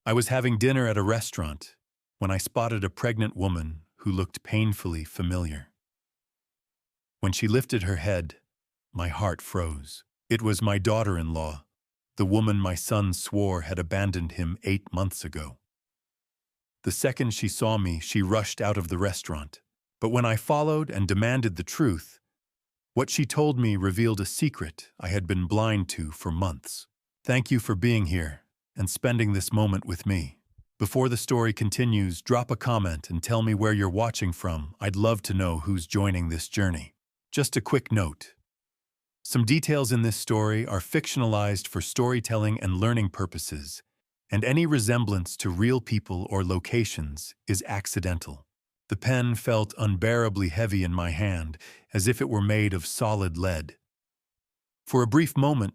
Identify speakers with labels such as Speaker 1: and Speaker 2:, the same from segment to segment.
Speaker 1: I was having dinner at a restaurant when I spotted a pregnant woman who looked painfully familiar. When she lifted her head, my heart froze. It was my daughter-in-law, the woman my son swore had abandoned him 8 months ago. The second she saw me, she rushed out of the restaurant. But when I followed and demanded the truth, what she told me revealed a secret I had been blind to for months. Thank you for being here and spending this moment with me. Before the story continues, drop a comment and tell me where you're watching from. I'd love to know who's joining this journey. Just a quick note. Some details in this story are fictionalized for storytelling and learning purposes, and any resemblance to real people or locations is accidental. The pen felt unbearably heavy in my hand, as if it were made of solid lead. For a brief moment,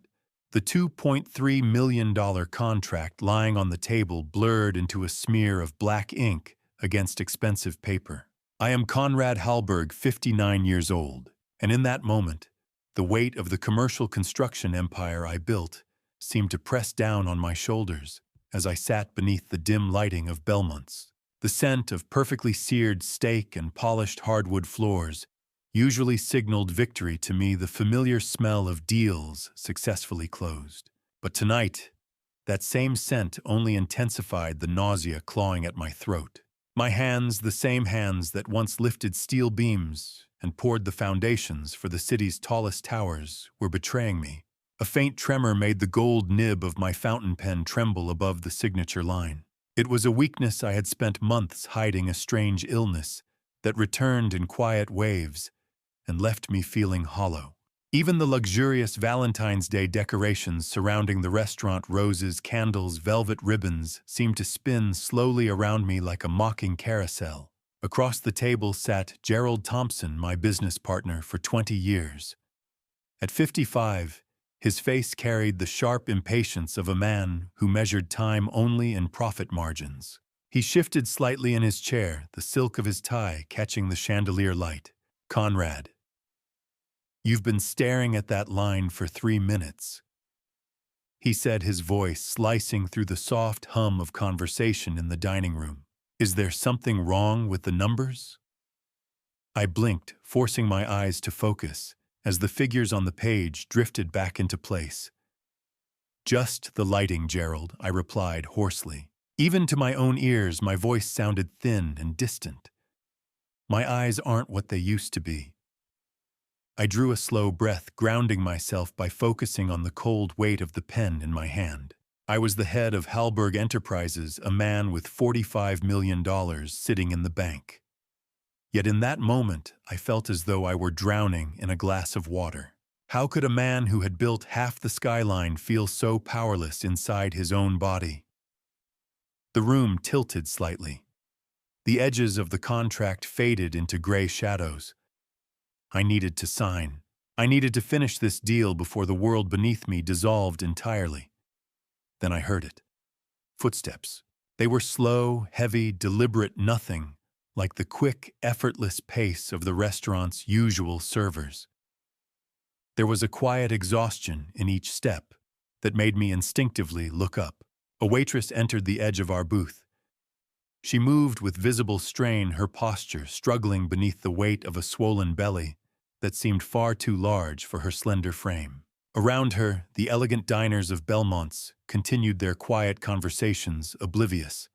Speaker 1: the $2.3 million contract lying on the table blurred into a smear of black ink against expensive paper. I am Conrad Hallberg, 59 years old, and in that moment, the weight of the commercial construction empire I built seemed to press down on my shoulders as I sat beneath the dim lighting of Belmont's. The scent of perfectly seared steak and polished hardwood floors usually signaled victory to me, the familiar smell of deals successfully closed. But tonight, that same scent only intensified the nausea clawing at my throat. My hands, the same hands that once lifted steel beams and poured the foundations for the city's tallest towers, were betraying me. A faint tremor made the gold nib of my fountain pen tremble above the signature line. It was a weakness I had spent months hiding, a strange illness that returned in quiet waves and left me feeling hollow. Even the luxurious Valentine's Day decorations surrounding the restaurant, roses, candles, velvet ribbons, seemed to spin slowly around me like a mocking carousel. Across the table sat Gerald Thompson, my business partner for 20 years. At 55, his face carried the sharp impatience of a man who measured time only in profit margins. He shifted slightly in his chair, the silk of his tie catching the chandelier light. "Conrad, you've been staring at that line for 3 minutes," he said, his voice slicing through the soft hum of conversation in the dining room. "Is there something wrong with the numbers?" I blinked, forcing my eyes to focus, as the figures on the page drifted back into place. "Just the lighting, Gerald," I replied hoarsely. Even to my own ears, my voice sounded thin and distant. "My eyes aren't what they used to be." I drew a slow breath, grounding myself by focusing on the cold weight of the pen in my hand. I was the head of Hallberg Enterprises, a man with $45 million sitting in the bank. Yet in that moment, I felt as though I were drowning in a glass of water. How could a man who had built half the skyline feel so powerless inside his own body? The room tilted slightly. The edges of the contract faded into gray shadows. I needed to sign. I needed to finish this deal before the world beneath me dissolved entirely. Then I heard it. Footsteps. They were slow, heavy, deliberate, nothing like the quick, effortless pace of the restaurant's usual servers. There was a quiet exhaustion in each step that made me instinctively look up. A waitress entered the edge of our booth. She moved with visible strain, her posture struggling beneath the weight of a swollen belly that seemed far too large for her slender frame. Around her, the elegant diners of Belmont's continued their quiet conversations, oblivious.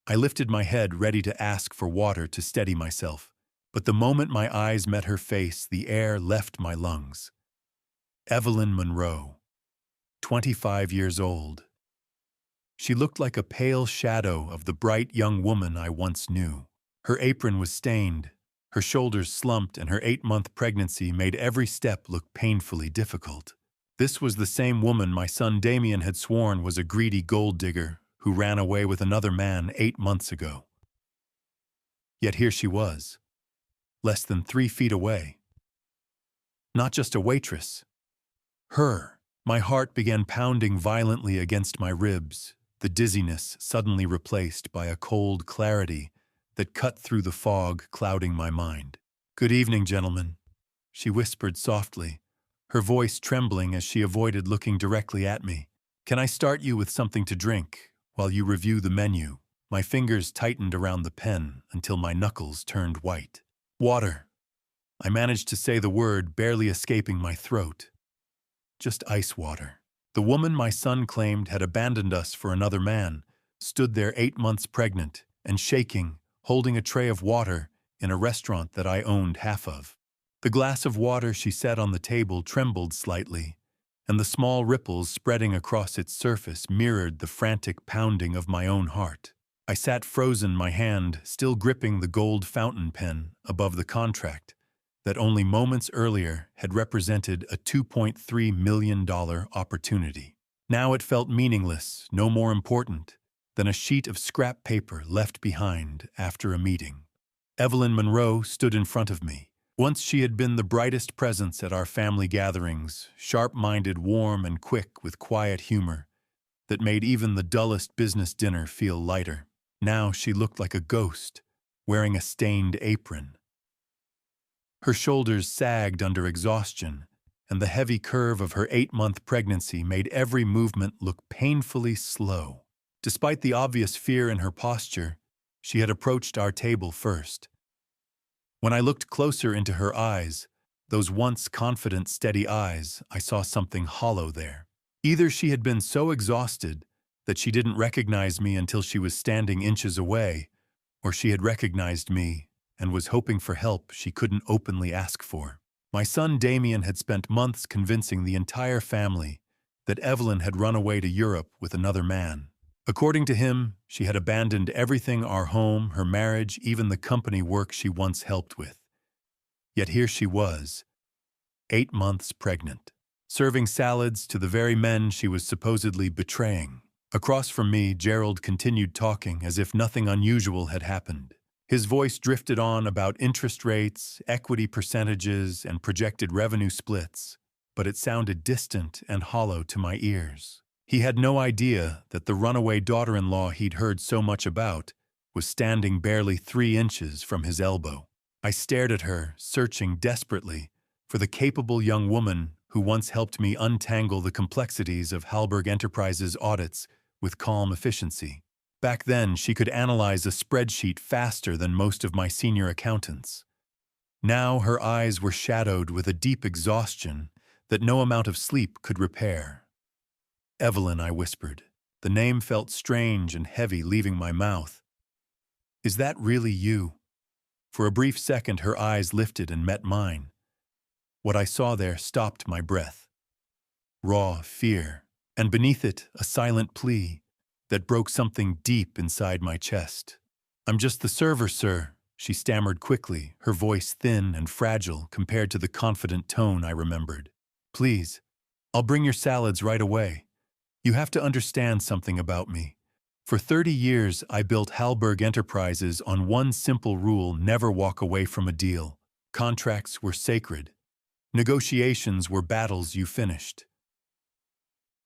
Speaker 1: I lifted my head, ready to ask for water to steady myself, but the moment my eyes met her face, the air left my lungs. Evelyn Monroe, 25 years old. She looked like a pale shadow of the bright young woman I once knew. Her apron was stained, her shoulders slumped, and her 8-month pregnancy made every step look painfully difficult. This was the same woman my son Damien had sworn was a greedy gold digger who ran away with another man 8 months ago. Yet here she was, less than 3 feet away. Not just a waitress. Her. My heart began pounding violently against my ribs, the dizziness suddenly replaced by a cold clarity that cut through the fog clouding my mind. "Good evening, gentlemen," she whispered softly, her voice trembling as she avoided looking directly at me. "Can I start you with something to drink? while you review the menu." My fingers tightened around the pen until my knuckles turned white. "Water." I managed to say the word, barely escaping my throat. "Just ice water." The woman my son claimed had abandoned us for another man stood there 8 months pregnant and shaking, holding a tray of water in a restaurant that I owned half of. The glass of water she set on the table trembled slightly, and the small ripples spreading across its surface mirrored the frantic pounding of my own heart. I sat frozen, my hand still gripping the gold fountain pen above the contract that only moments earlier had represented a $2.3 million opportunity. Now it felt meaningless, no more important than a sheet of scrap paper left behind after a meeting. Evelyn Monroe stood in front of me. Once she had been the brightest presence at our family gatherings, sharp-minded, warm, and quick with quiet humor that made even the dullest business dinner feel lighter. Now she looked like a ghost, wearing a stained apron. Her shoulders sagged under exhaustion, and the heavy curve of her 8-month pregnancy made every movement look painfully slow. Despite the obvious fear in her posture, she had approached our table first. When I looked closer into her eyes, those once confident, steady eyes, I saw something hollow there. Either she had been so exhausted that she didn't recognize me until she was standing inches away, or she had recognized me and was hoping for help she couldn't openly ask for. My son Damien had spent months convincing the entire family that Evelyn had run away to Europe with another man. According to him, she had abandoned everything: our home, her marriage, even the company work she once helped with. Yet here she was, 8 months pregnant, serving salads to the very men she was supposedly betraying. Across from me, Gerald continued talking as if nothing unusual had happened. His voice drifted on about interest rates, equity percentages, and projected revenue splits, but it sounded distant and hollow to my ears. He had no idea that the runaway daughter-in-law he'd heard so much about was standing barely 3 inches from his elbow. I stared at her, searching desperately for the capable young woman who once helped me untangle the complexities of Halberg Enterprises' audits with calm efficiency. Back then, she could analyze a spreadsheet faster than most of my senior accountants. Now her eyes were shadowed with a deep exhaustion that no amount of sleep could repair. "Evelyn," I whispered. The name felt strange and heavy leaving my mouth. "Is that really you?" For a brief second, her eyes lifted and met mine. What I saw there stopped my breath. Raw fear, and beneath it, a silent plea that broke something deep inside my chest. "I'm just the server, sir," she stammered quickly, her voice thin and fragile compared to the confident tone I remembered. "Please, I'll bring your salads right away. You have to understand something about me. For 30 years, I built Halberg Enterprises on one simple rule: never walk away from a deal. Contracts were sacred. Negotiations were battles you finished."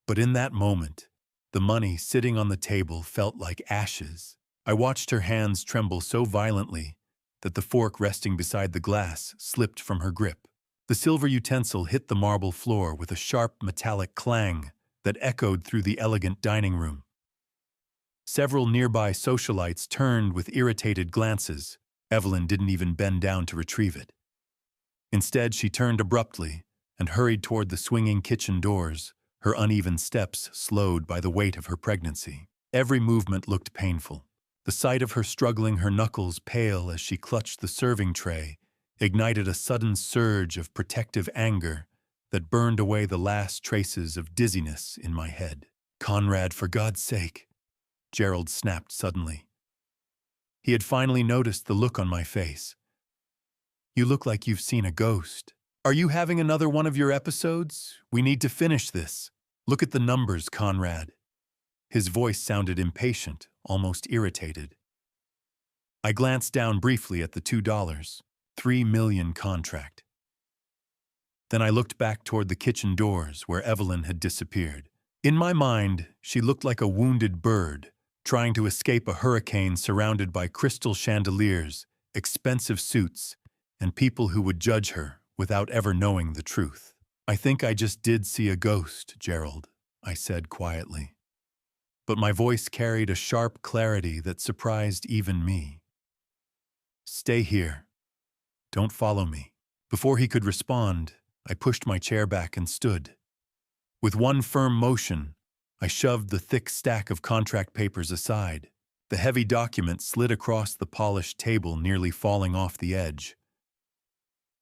Speaker 1: But in that moment, the money sitting on the table felt like ashes. I watched her hands tremble so violently that the fork resting beside the glass slipped from her grip. The silver utensil hit the marble floor with a sharp metallic clang that echoed through the elegant dining room. Several nearby socialites turned with irritated glances. Evelyn didn't even bend down to retrieve it. Instead, she turned abruptly and hurried toward the swinging kitchen doors, her uneven steps slowed by the weight of her pregnancy. Every movement looked painful. The sight of her struggling, her knuckles pale as she clutched the serving tray, ignited a sudden surge of protective anger that burned away the last traces of dizziness in my head. "Conrad, for God's sake," Gerald snapped suddenly. He had finally noticed the look on my face. "You look like you've seen a ghost. Are you having another one of your episodes? We need to finish this. Look at the numbers, Conrad." His voice sounded impatient, almost irritated. I glanced down briefly at the $2, $3 million contract. Then I looked back toward the kitchen doors where Evelyn had disappeared. In my mind, she looked like a wounded bird, trying to escape a hurricane surrounded by crystal chandeliers, expensive suits, and people who would judge her without ever knowing the truth. "I think I just did see a ghost, Gerald," I said quietly. but my voice carried a sharp clarity that surprised even me. "Stay here. Don't follow me." Before he could respond, I pushed my chair back and stood. With one firm motion, I shoved the thick stack of contract papers aside. The heavy document slid across the polished table, nearly falling off the edge.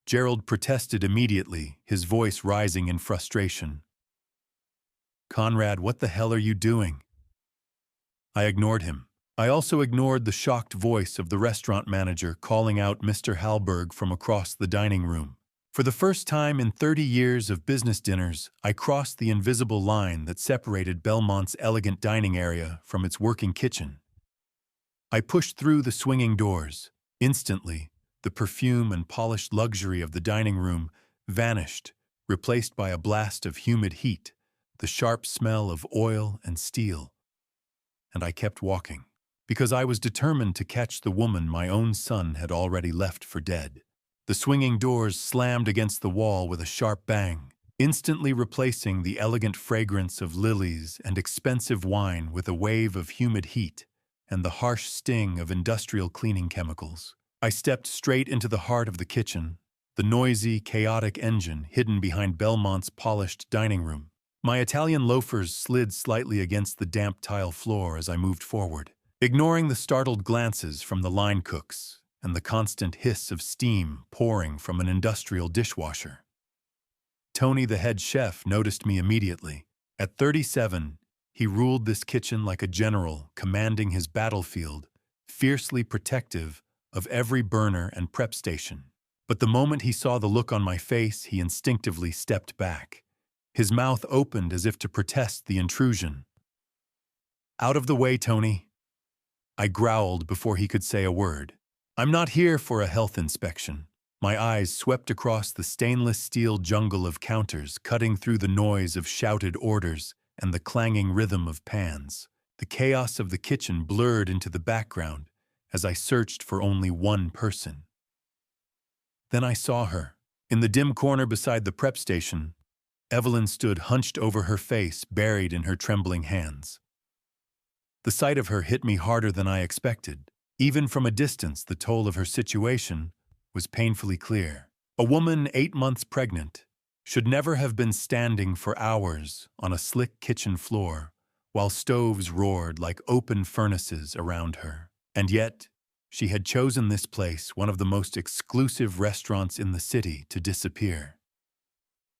Speaker 1: Gerald protested immediately, his voice rising in frustration. "Conrad, what the hell are you doing?" I ignored him. I also ignored the shocked voice of the restaurant manager calling out Mr. Hallberg from across the dining room. For the first time in 30 years of business dinners, I crossed the invisible line that separated Belmont's elegant dining area from its working kitchen. I pushed through the swinging doors. Instantly, the perfume and polished luxury of the dining room vanished, replaced by a blast of humid heat, the sharp smell of oil and steel. And I kept walking, because I was determined to catch the woman my own son had already left for dead. The swinging doors slammed against the wall with a sharp bang, instantly replacing the elegant fragrance of lilies and expensive wine with a wave of humid heat and the harsh sting of industrial cleaning chemicals. I stepped straight into the heart of the kitchen, the noisy, chaotic engine hidden behind Belmont's polished dining room. My Italian loafers slid slightly against the damp tile floor as I moved forward, ignoring the startled glances from the line cooks and the constant hiss of steam pouring from an industrial dishwasher. Tony, the head chef, noticed me immediately. At 37, he ruled this kitchen like a general commanding his battlefield, fiercely protective of every burner and prep station. But the moment he saw the look on my face, he instinctively stepped back. His mouth opened as if to protest the intrusion. "Out of the way, Tony," I growled before he could say a word. "I'm not here for a health inspection." My eyes swept across the stainless steel jungle of counters, cutting through the noise of shouted orders and the clanging rhythm of pans. The chaos of the kitchen blurred into the background as I searched for only one person. Then I saw her. In the dim corner beside the prep station, Evelyn stood hunched over her face, buried in her trembling hands. The sight of her hit me harder than I expected. Even from a distance, the toll of her situation was painfully clear. A woman 8 months pregnant should never have been standing for hours on a slick kitchen floor while stoves roared like open furnaces around her. And yet, she had chosen this place, one of the most exclusive restaurants in the city, to disappear.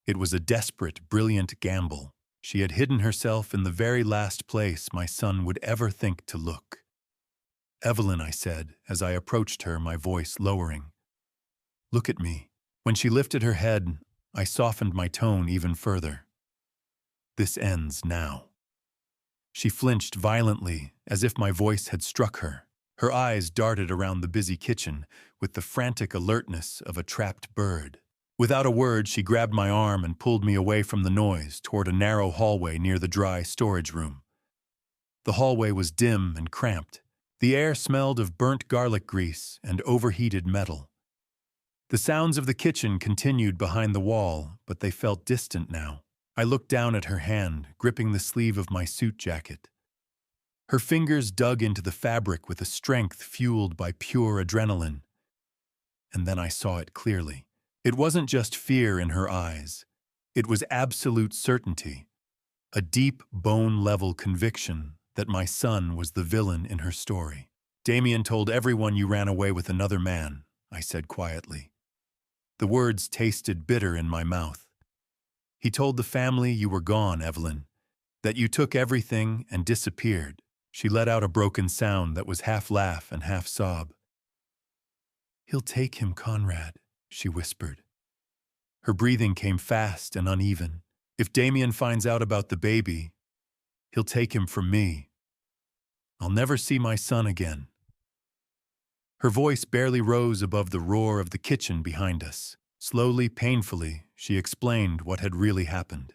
Speaker 1: It was a desperate, brilliant gamble. She had hidden herself in the very last place my son would ever think to look. "Evelyn," I said, as I approached her, my voice lowering. "Look at me." When she lifted her head, I softened my tone even further. "This ends now." She flinched violently, as if my voice had struck her. Her eyes darted around the busy kitchen with the frantic alertness of a trapped bird. Without a word, she grabbed my arm and pulled me away from the noise toward a narrow hallway near the dry storage room. The hallway was dim and cramped. The air smelled of burnt garlic grease and overheated metal. The sounds of the kitchen continued behind the wall, but they felt distant now. I looked down at her hand, gripping the sleeve of my suit jacket. Her fingers dug into the fabric with a strength fueled by pure adrenaline. And then I saw it clearly. It wasn't just fear in her eyes. It was absolute certainty, a deep, bone-level conviction that my son was the villain in her story. "Damien told everyone you ran away with another man," I said quietly. The words tasted bitter in my mouth. "He told the family you were gone, Evelyn, that you took everything and disappeared." She let out a broken sound that was half laugh and half sob. "He'll take him, Conrad," she whispered. Her breathing came fast and uneven. "If Damien finds out about the baby, he'll take him from me. I'll never see my son again." Her voice barely rose above the roar of the kitchen behind us. Slowly, painfully, she explained what had really happened.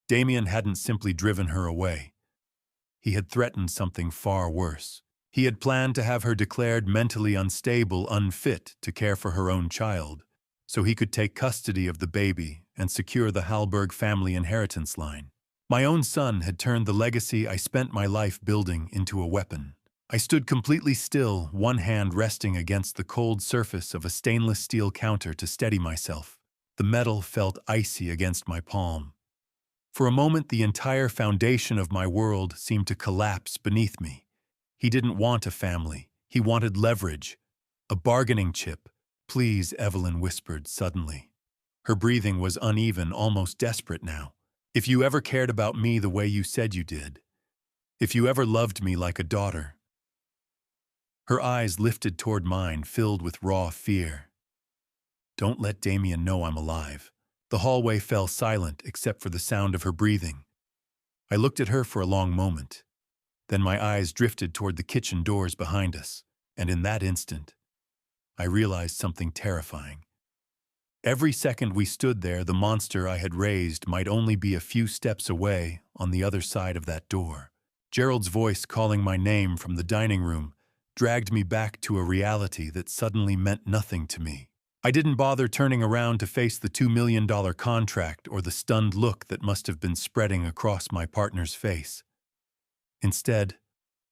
Speaker 1: Damien hadn't simply driven her away. He had threatened something far worse. He had planned to have her declared mentally unstable, unfit to care for her own child, so he could take custody of the baby and secure the Hallberg family inheritance line. My own son had turned the legacy I spent my life building into a weapon. I stood completely still, one hand resting against the cold surface of a stainless steel counter to steady myself. The metal felt icy against my palm. For a moment, the entire foundation of my world seemed to collapse beneath me. He didn't want a family. He wanted leverage. A bargaining chip. "Please," Evelyn whispered suddenly. Her breathing was uneven, almost desperate now. "If you ever cared about me the way you said you did. If you ever loved me like a daughter." Her eyes lifted toward mine, filled with raw fear. "Don't let Damien know I'm alive." The hallway fell silent except for the sound of her breathing. I looked at her for a long moment. Then my eyes drifted toward the kitchen doors behind us, and in that instant, I realized something terrifying. Every second we stood there, the monster I had raised might only be a few steps away on the other side of that door. Gerald's voice calling my name from the dining room dragged me back to a reality that suddenly meant nothing to me. I didn't bother turning around to face the $2 million contract or the stunned look that must have been spreading across my partner's face. Instead,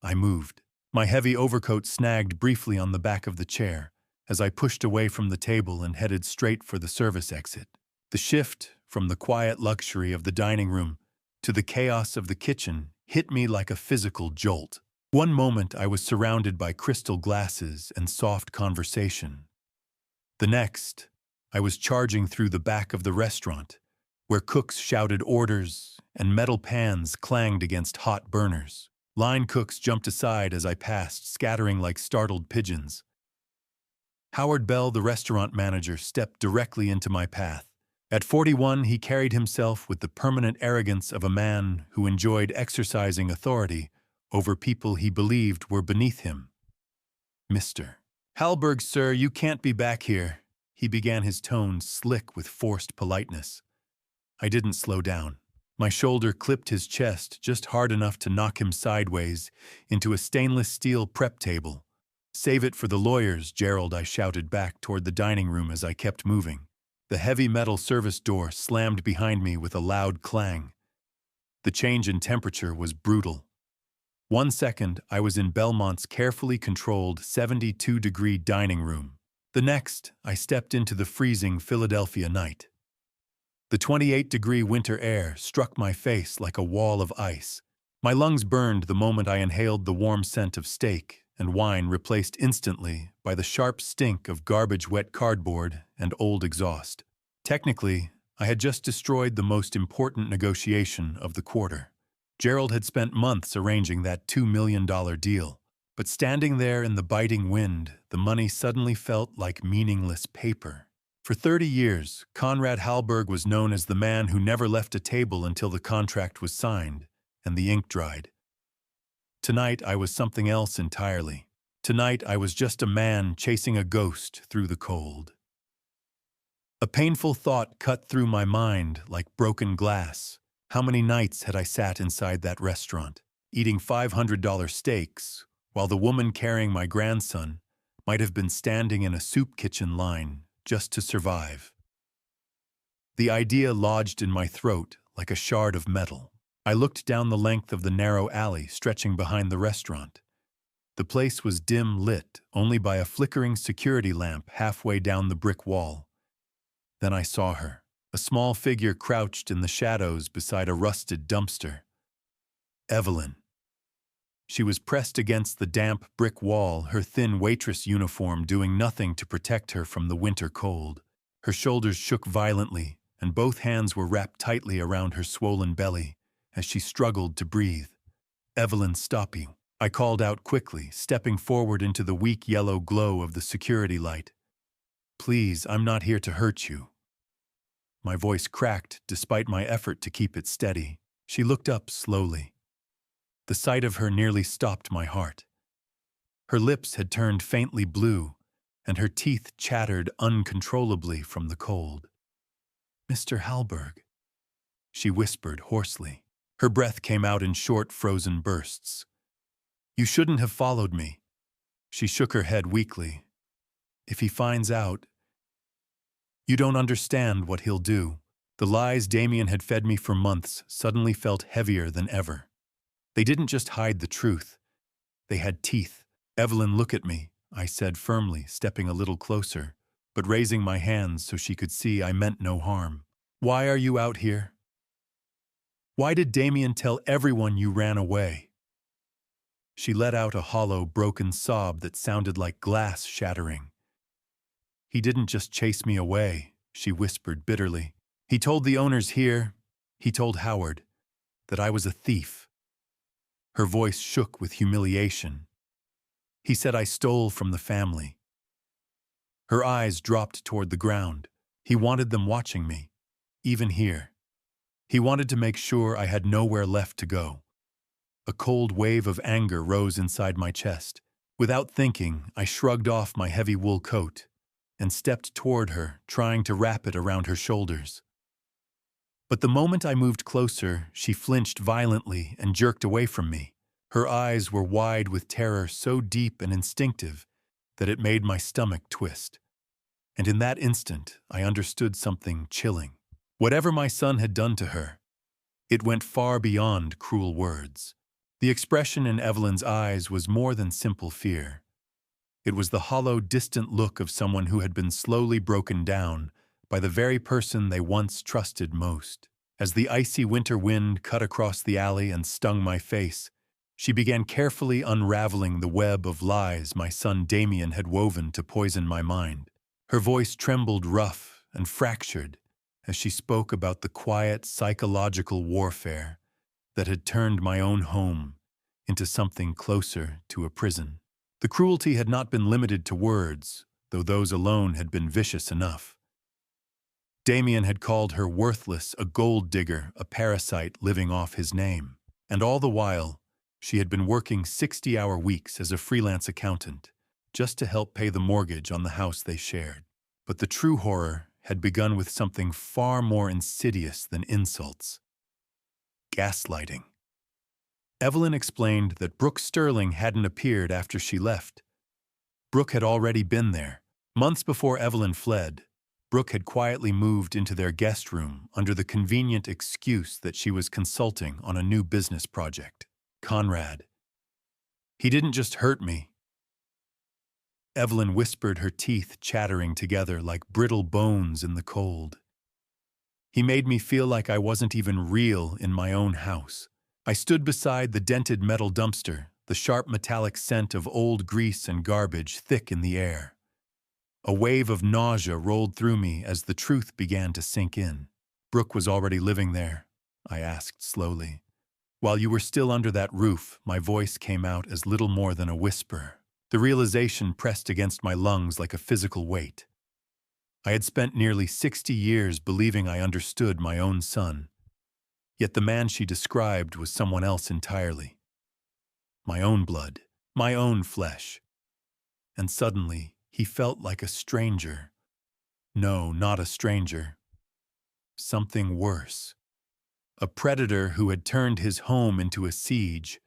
Speaker 1: I moved. My heavy overcoat snagged briefly on the back of the chair as I pushed away from the table and headed straight for the service exit. The shift from the quiet luxury of the dining room to the chaos of the kitchen hit me like a physical jolt. One moment I was surrounded by crystal glasses and soft conversation. The next, I was charging through the back of the restaurant, where cooks shouted orders and metal pans clanged against hot burners. Line cooks jumped aside as I passed, scattering like startled pigeons. Howard Bell, the restaurant manager, stepped directly into my path. At 41, he carried himself with the permanent arrogance of a man who enjoyed exercising authority over people he believed were beneath him. "Mr. Hallberg, sir, you can't be back here," he began, his tone slick with forced politeness. I didn't slow down. My shoulder clipped his chest just hard enough to knock him sideways into a stainless steel prep table. "Save it for the lawyers, Gerald," I shouted back toward the dining room as I kept moving. The heavy metal service door slammed behind me with a loud clang. The change in temperature was brutal. 1 second, I was in Belmont's carefully controlled 72-degree dining room. The next, I stepped into the freezing Philadelphia night. The 28-degree winter air struck my face like a wall of ice. My lungs burned the moment I inhaled the warm scent of steak and wine, replaced instantly by the sharp stink of garbage-wet cardboard and old exhaust. Technically, I had just destroyed the most important negotiation of the quarter. Gerald had spent months arranging that $2 million deal, but standing there in the biting wind, the money suddenly felt like meaningless paper. For 30 years, Conrad Hallberg was known as the man who never left a table until the contract was signed and the ink dried. Tonight, I was something else entirely. Tonight, I was just a man chasing a ghost through the cold. A painful thought cut through my mind like broken glass. How many nights had I sat inside that restaurant, eating $500 steaks, while the woman carrying my grandson might have been standing in a soup kitchen line just to survive? The idea lodged in my throat like a shard of metal. I looked down the length of the narrow alley stretching behind the restaurant. The place was dim lit only by a flickering security lamp halfway down the brick wall. Then I saw her, a small figure crouched in the shadows beside a rusted dumpster. Evelyn. She was pressed against the damp brick wall, her thin waitress uniform doing nothing to protect her from the winter cold. Her shoulders shook violently, and both hands were wrapped tightly around her swollen belly as she struggled to breathe. "Evelyn, stop you," I called out quickly, stepping forward into the weak yellow glow of the security light. "Please, I'm not here to hurt you." My voice cracked despite my effort to keep it steady. She looked up slowly. The sight of her nearly stopped my heart. Her lips had turned faintly blue, and her teeth chattered uncontrollably from the cold. "Mr. Hallberg," she whispered hoarsely. Her breath came out in short, frozen bursts. "You shouldn't have followed me." She shook her head weakly. "If he finds out, you don't understand what he'll do." The lies Damien had fed me for months suddenly felt heavier than ever. They didn't just hide the truth. They had teeth. "Evelyn, look at me," I said firmly, stepping a little closer, but raising my hands so she could see I meant no harm. "Why are you out here? Why did Damien tell everyone you ran away?" She let out a hollow, broken sob that sounded like glass shattering. "He didn't just chase me away," she whispered bitterly. "He told the owners here, he told Howard, that I was a thief." Her voice shook with humiliation. "He said I stole from the family." Her eyes dropped toward the ground. "He wanted them watching me, even here. He wanted to make sure I had nowhere left to go." A cold wave of anger rose inside my chest. Without thinking, I shrugged off my heavy wool coat and stepped toward her, trying to wrap it around her shoulders. But the moment I moved closer, she flinched violently and jerked away from me. Her eyes were wide with terror so deep and instinctive that it made my stomach twist. And in that instant, I understood something chilling. Whatever my son had done to her, it went far beyond cruel words. The expression in Evelyn's eyes was more than simple fear. It was the hollow, distant look of someone who had been slowly broken down by the very person they once trusted most. As the icy winter wind cut across the alley and stung my face, she began carefully unraveling the web of lies my son Damien had woven to poison my mind. Her voice trembled rough and fractured as she spoke about the quiet psychological warfare that had turned my own home into something closer to a prison. The cruelty had not been limited to words, though those alone had been vicious enough. Damien had called her worthless, a gold digger, a parasite living off his name. And all the while, she had been working 60-hour weeks as a freelance accountant, just to help pay the mortgage on the house they shared. But the true horror had begun with something far more insidious than insults: gaslighting. Evelyn explained that Brooke Sterling hadn't appeared after she left. Brooke had already been there. Months before Evelyn fled, Brooke had quietly moved into their guest room under the convenient excuse that she was consulting on a new business project. "Conrad, he didn't just hurt me." Evelyn whispered, her teeth chattering together like brittle bones in the cold. "He made me feel like I wasn't even real in my own house." I stood beside the dented metal dumpster, the sharp metallic scent of old grease and garbage thick in the air. A wave of nausea rolled through me as the truth began to sink in. "Brooke was already living there?" I asked slowly. "While you were still under that roof," my voice came out as little more than a whisper. The realization pressed against my lungs like a physical weight. I had spent nearly 60 years believing I understood my own son. Yet the man she described was someone else entirely. My own blood, my own flesh. And suddenly, he felt like a stranger. No, not a stranger. Something worse. A predator who had turned his home into a siege.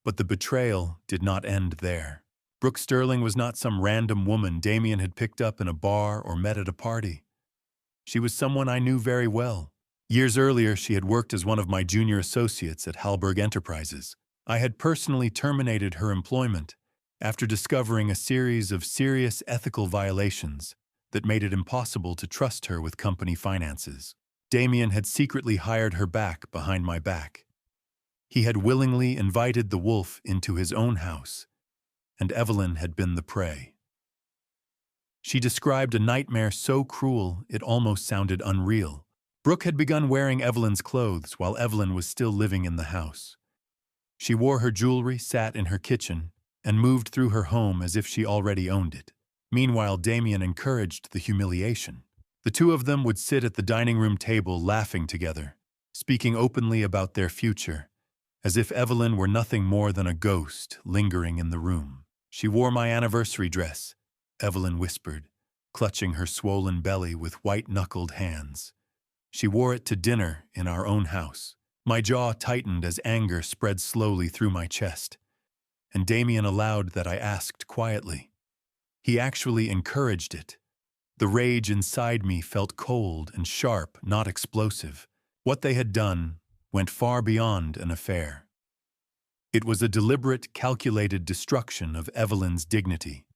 Speaker 1: But the betrayal did not end there. Brooke Sterling was not some random woman Damien had picked up in a bar or met at a party. She was someone I knew very well. Years earlier, she had worked as one of my junior associates at Halberg Enterprises. I had personally terminated her employment after discovering a series of serious ethical violations that made it impossible to trust her with company finances. Damien had secretly hired her back behind my back. He had willingly invited the wolf into his own house, and Evelyn had been the prey. She described a nightmare so cruel it almost sounded unreal. Brooke had begun wearing Evelyn's clothes while Evelyn was still living in the house. She wore her jewelry, sat in her kitchen, and moved through her home as if she already owned it. Meanwhile, Damien encouraged the humiliation. The two of them would sit at the dining room table laughing together, speaking openly about their future, as if Evelyn were nothing more than a ghost lingering in the room. "She wore my anniversary dress," Evelyn whispered, clutching her swollen belly with white-knuckled hands. "She wore it to dinner in our own house." My jaw tightened as anger spread slowly through my chest, and Damien allowed that I asked quietly. "He actually encouraged it. The rage inside me felt cold and sharp, not explosive. What they had done went far beyond an affair. It was a deliberate, calculated destruction of Evelyn's dignity,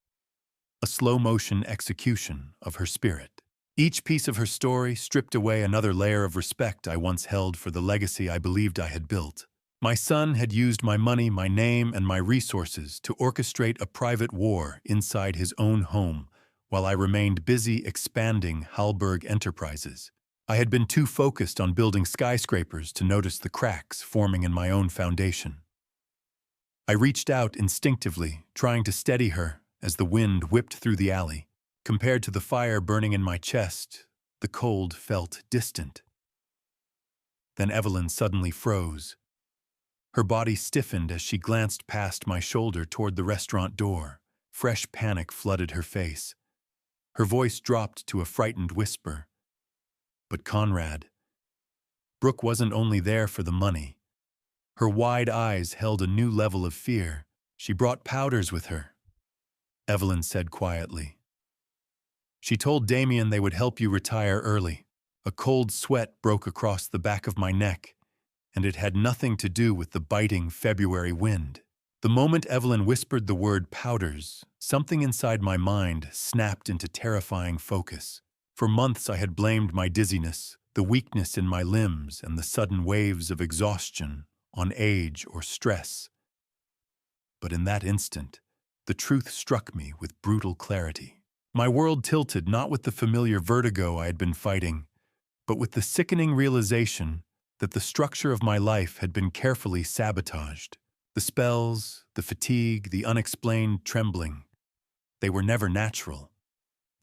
Speaker 1: a slow-motion execution of her spirit. Each piece of her story stripped away another layer of respect I once held for the legacy I believed I had built. My son had used my money, my name, and my resources to orchestrate a private war inside his own home, while I remained busy expanding Hallberg Enterprises. I had been too focused on building skyscrapers to notice the cracks forming in my own foundation. I reached out instinctively, trying to steady her as the wind whipped through the alley. Compared to the fire burning in my chest, the cold felt distant. Then Evelyn suddenly froze. Her body stiffened as she glanced past my shoulder toward the restaurant door. Fresh panic flooded her face. Her voice dropped to a frightened whisper. But Conrad, Brooke wasn't only there for the money. Her wide eyes held a new level of fear. She brought powders with her, Evelyn said quietly. She told Damien they would help you retire early. A cold sweat broke across the back of my neck, and it had nothing to do with the biting February wind. The moment Evelyn whispered the word powders, something inside my mind snapped into terrifying focus. For months I had blamed my dizziness, the weakness in my limbs, and the sudden waves of exhaustion on age or stress. But in that instant, the truth struck me with brutal clarity. My world tilted not with the familiar vertigo I had been fighting, but with the sickening realization that the structure of my life had been carefully sabotaged. The spells, the fatigue, the unexplained trembling, they were never natural.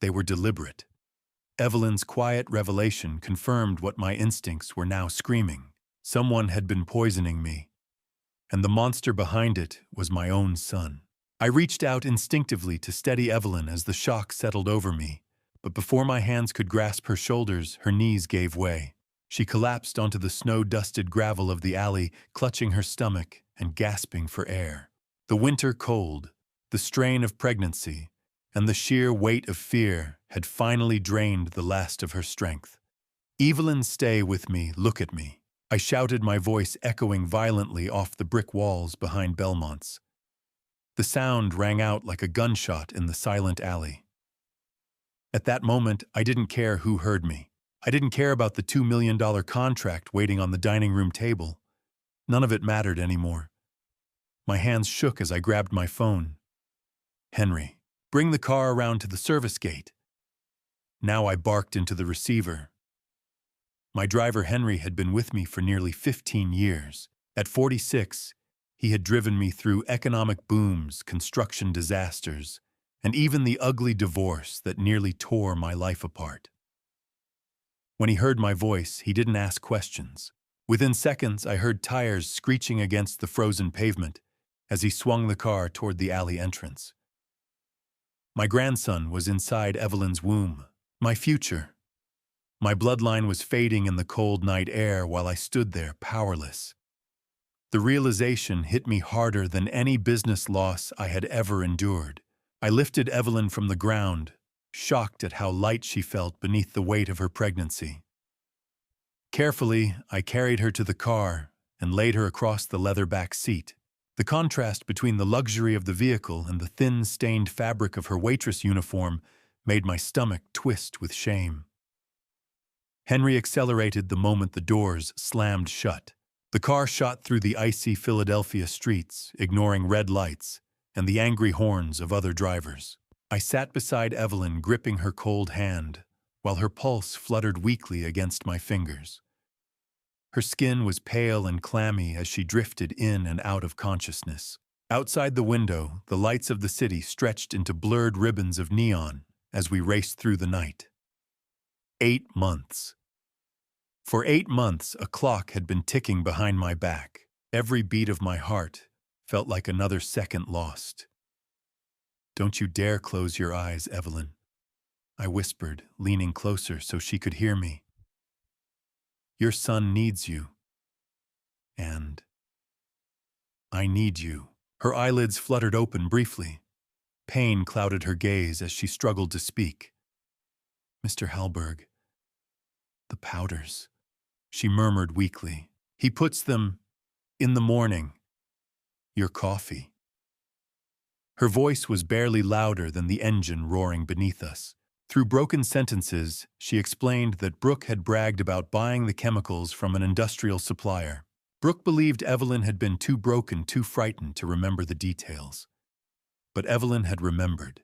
Speaker 1: They were deliberate. Evelyn's quiet revelation confirmed what my instincts were now screaming. Someone had been poisoning me, and the monster behind it was my own son. I reached out instinctively to steady Evelyn as the shock settled over me, but before my hands could grasp her shoulders, her knees gave way. She collapsed onto the snow-dusted gravel of the alley, clutching her stomach and gasping for air. The winter cold, the strain of pregnancy, and the sheer weight of fear had finally drained the last of her strength. "Evelyn, stay with me, look at me," I shouted, my voice echoing violently off the brick walls behind Belmont's. The sound rang out like a gunshot in the silent alley. At that moment, I didn't care who heard me. I didn't care about the $2 million contract waiting on the dining room table. None of it mattered anymore. My hands shook as I grabbed my phone. "Henry, bring the car around to the service gate." Now I barked into the receiver. My driver Henry had been with me for nearly 15 years. At 46, he had driven me through economic booms, construction disasters, and even the ugly divorce that nearly tore my life apart. When he heard my voice, he didn't ask questions. Within seconds, I heard tires screeching against the frozen pavement as he swung the car toward the alley entrance. My grandson was inside Evelyn's womb, my future. My bloodline was fading in the cold night air while I stood there powerless. The realization hit me harder than any business loss I had ever endured. I lifted Evelyn from the ground, shocked at how light she felt beneath the weight of her pregnancy. Carefully, I carried her to the car and laid her across the leather back seat. The contrast between the luxury of the vehicle and the thin, stained fabric of her waitress uniform made my stomach twist with shame. Henry accelerated the moment the doors slammed shut. The car shot through the icy Philadelphia streets, ignoring red lights and the angry horns of other drivers. I sat beside Evelyn, gripping her cold hand, while her pulse fluttered weakly against my fingers. Her skin was pale and clammy as she drifted in and out of consciousness. Outside the window, the lights of the city stretched into blurred ribbons of neon as we raced through the night. 8 months. For 8 months, a clock had been ticking behind my back. Every beat of my heart felt like another second lost. "Don't you dare close your eyes, Evelyn," I whispered, leaning closer so she could hear me. "Your son needs you. And I need you." Her eyelids fluttered open briefly. Pain clouded her gaze as she struggled to speak. Mr. Hallberg, the powders, she murmured weakly. He puts them in the morning. Your coffee. Her voice was barely louder than the engine roaring beneath us. Through broken sentences, she explained that Brooke had bragged about buying the chemicals from an industrial supplier. Brooke believed Evelyn had been too broken, too frightened to remember the details. But Evelyn had remembered.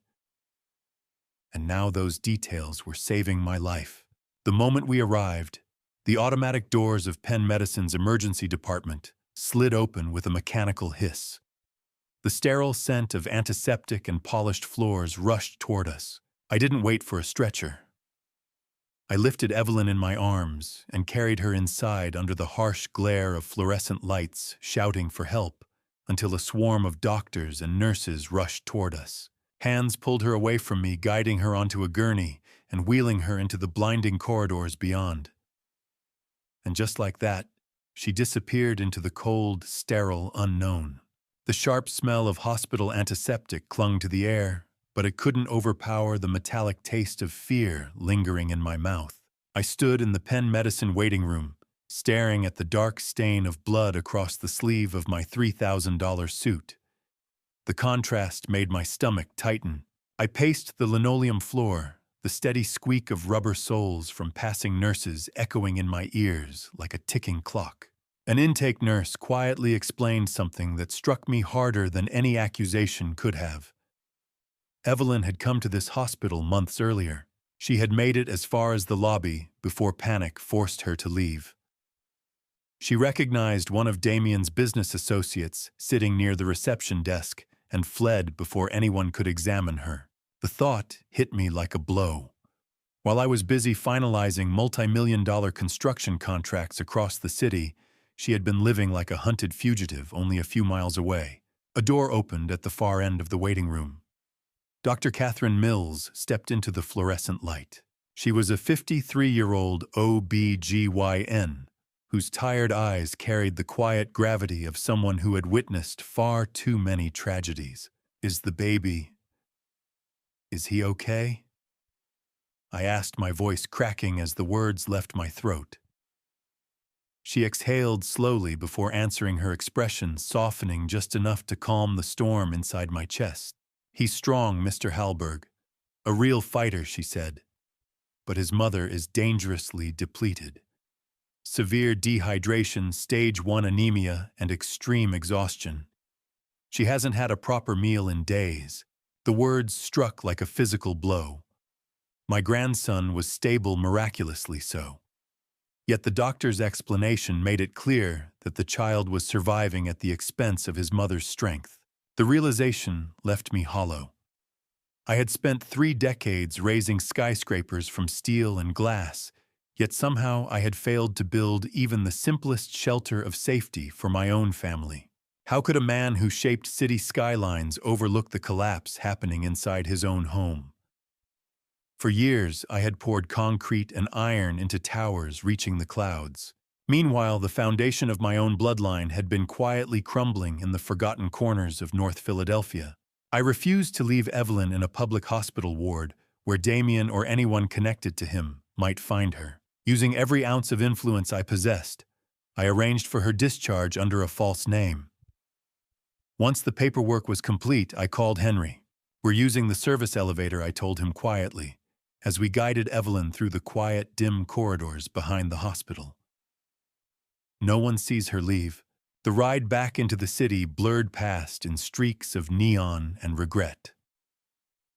Speaker 1: And now those details were saving my life. The moment we arrived, the automatic doors of Penn Medicine's emergency department slid open with a mechanical hiss. The sterile scent of antiseptic and polished floors rushed toward us. I didn't wait for a stretcher. I lifted Evelyn in my arms and carried her inside under the harsh glare of fluorescent lights, shouting for help, until a swarm of doctors and nurses rushed toward us. Hands pulled her away from me, guiding her onto a gurney and wheeling her into the blinding corridors beyond. And just like that, she disappeared into the cold, sterile unknown. The sharp smell of hospital antiseptic clung to the air, but it couldn't overpower the metallic taste of fear lingering in my mouth. I stood in the Penn Medicine waiting room, staring at the dark stain of blood across the sleeve of my $3,000 suit. The contrast made my stomach tighten. I paced the linoleum floor, the steady squeak of rubber soles from passing nurses echoing in my ears like a ticking clock. An intake nurse quietly explained something that struck me harder than any accusation could have. Evelyn had come to this hospital months earlier. She had made it as far as the lobby before panic forced her to leave. She recognized one of Damien's business associates sitting near the reception desk and fled before anyone could examine her. The thought hit me like a blow. While I was busy finalizing multi-million-dollar construction contracts across the city, she had been living like a hunted fugitive only a few miles away. A door opened at the far end of the waiting room. Dr. Catherine Mills stepped into the fluorescent light. She was a 53-year-old OB-GYN, whose tired eyes carried the quiet gravity of someone who had witnessed far too many tragedies. Is he okay? I asked, my voice cracking as the words left my throat. She exhaled slowly before answering, her expression softening just enough to calm the storm inside my chest. He's strong, Mr. Hallberg. A real fighter, she said. But his mother is dangerously depleted. Severe dehydration, stage 1 anemia, and extreme exhaustion. She hasn't had a proper meal in days. The words struck like a physical blow. My grandson was stable, miraculously so. Yet the doctor's explanation made it clear that the child was surviving at the expense of his mother's strength. The realization left me hollow. I had spent 3 decades raising skyscrapers from steel and glass, yet somehow I had failed to build even the simplest shelter of safety for my own family. How could a man who shaped city skylines overlook the collapse happening inside his own home? For years, I had poured concrete and iron into towers reaching the clouds. Meanwhile, the foundation of my own bloodline had been quietly crumbling in the forgotten corners of North Philadelphia. I refused to leave Evelyn in a public hospital ward where Damien or anyone connected to him might find her. Using every ounce of influence I possessed, I arranged for her discharge under a false name. Once the paperwork was complete, I called Henry. We're using the service elevator, I told him quietly, as we guided Evelyn through the quiet, dim corridors behind the hospital. No one sees her leave. The ride back into the city blurred past in streaks of neon and regret.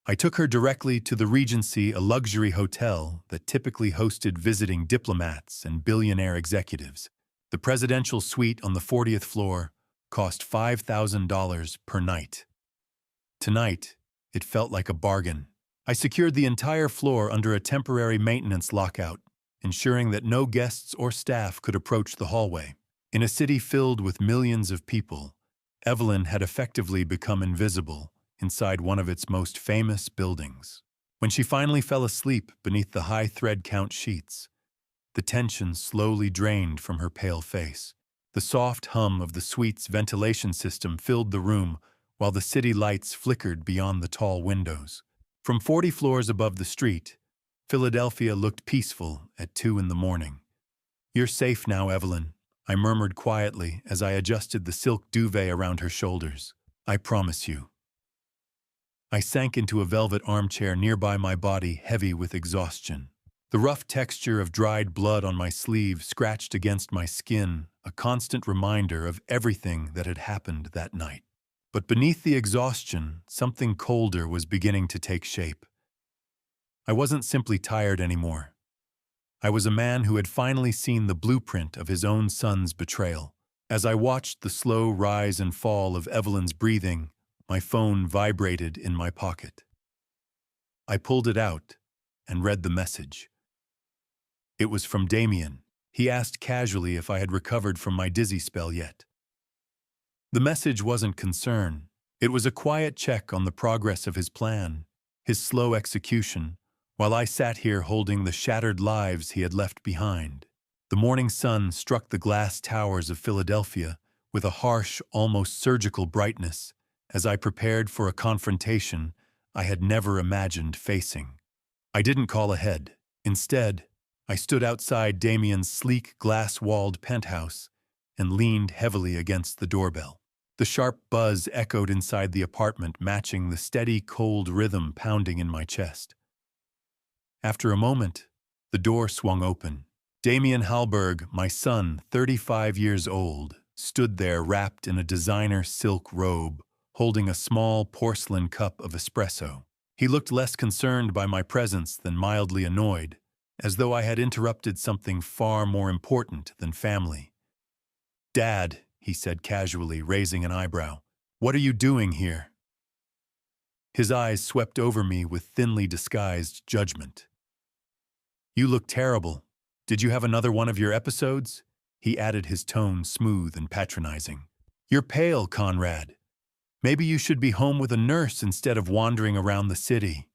Speaker 1: I took her directly to the Regency, a luxury hotel that typically hosted visiting diplomats and billionaire executives. The presidential suite on the 40th floor cost $5,000 per night. Tonight, it felt like a bargain. I secured the entire floor under a temporary maintenance lockout, ensuring that no guests or staff could approach the hallway. In a city filled with millions of people, Evelyn had effectively become invisible inside one of its most famous buildings. When she finally fell asleep beneath the high thread count sheets, the tension slowly drained from her pale face. The soft hum of the suite's ventilation system filled the room while the city lights flickered beyond the tall windows. From 40 floors above the street, Philadelphia looked peaceful at 2 in the morning. "You're safe now, Evelyn," I murmured quietly as I adjusted the silk duvet around her shoulders. "I promise you." I sank into a velvet armchair nearby, my body heavy with exhaustion. The rough texture of dried blood on my sleeve scratched against my skin, a constant reminder of everything that had happened that night. But beneath the exhaustion, something colder was beginning to take shape. I wasn't simply tired anymore. I was a man who had finally seen the blueprint of his own son's betrayal. As I watched the slow rise and fall of Evelyn's breathing, my phone vibrated in my pocket. I pulled it out and read the message. It was from Damien. He asked casually if I had recovered from my dizzy spell yet. The message wasn't concern. It was a quiet check on the progress of his plan, his slow execution, while I sat here holding the shattered lives he had left behind. The morning sun struck the glass towers of Philadelphia with a harsh, almost surgical brightness as I prepared for a confrontation I had never imagined facing. I didn't call ahead. Instead, I stood outside Damien's sleek, glass-walled penthouse and leaned heavily against the doorbell. The sharp buzz echoed inside the apartment, matching the steady, cold rhythm pounding in my chest. After a moment, the door swung open. Damien Hallberg, my son, 35 years old, stood there wrapped in a designer silk robe, holding a small porcelain cup of espresso. He looked less concerned by my presence than mildly annoyed, as though I had interrupted something far more important than family. "Dad," he said casually, raising an eyebrow, "what are you doing here?" His eyes swept over me with thinly disguised judgment. "You look terrible. Did you have another one of your episodes?" He added, his tone smooth and patronizing. "You're pale, Conrad. Maybe you should be home with a nurse instead of wandering around the city."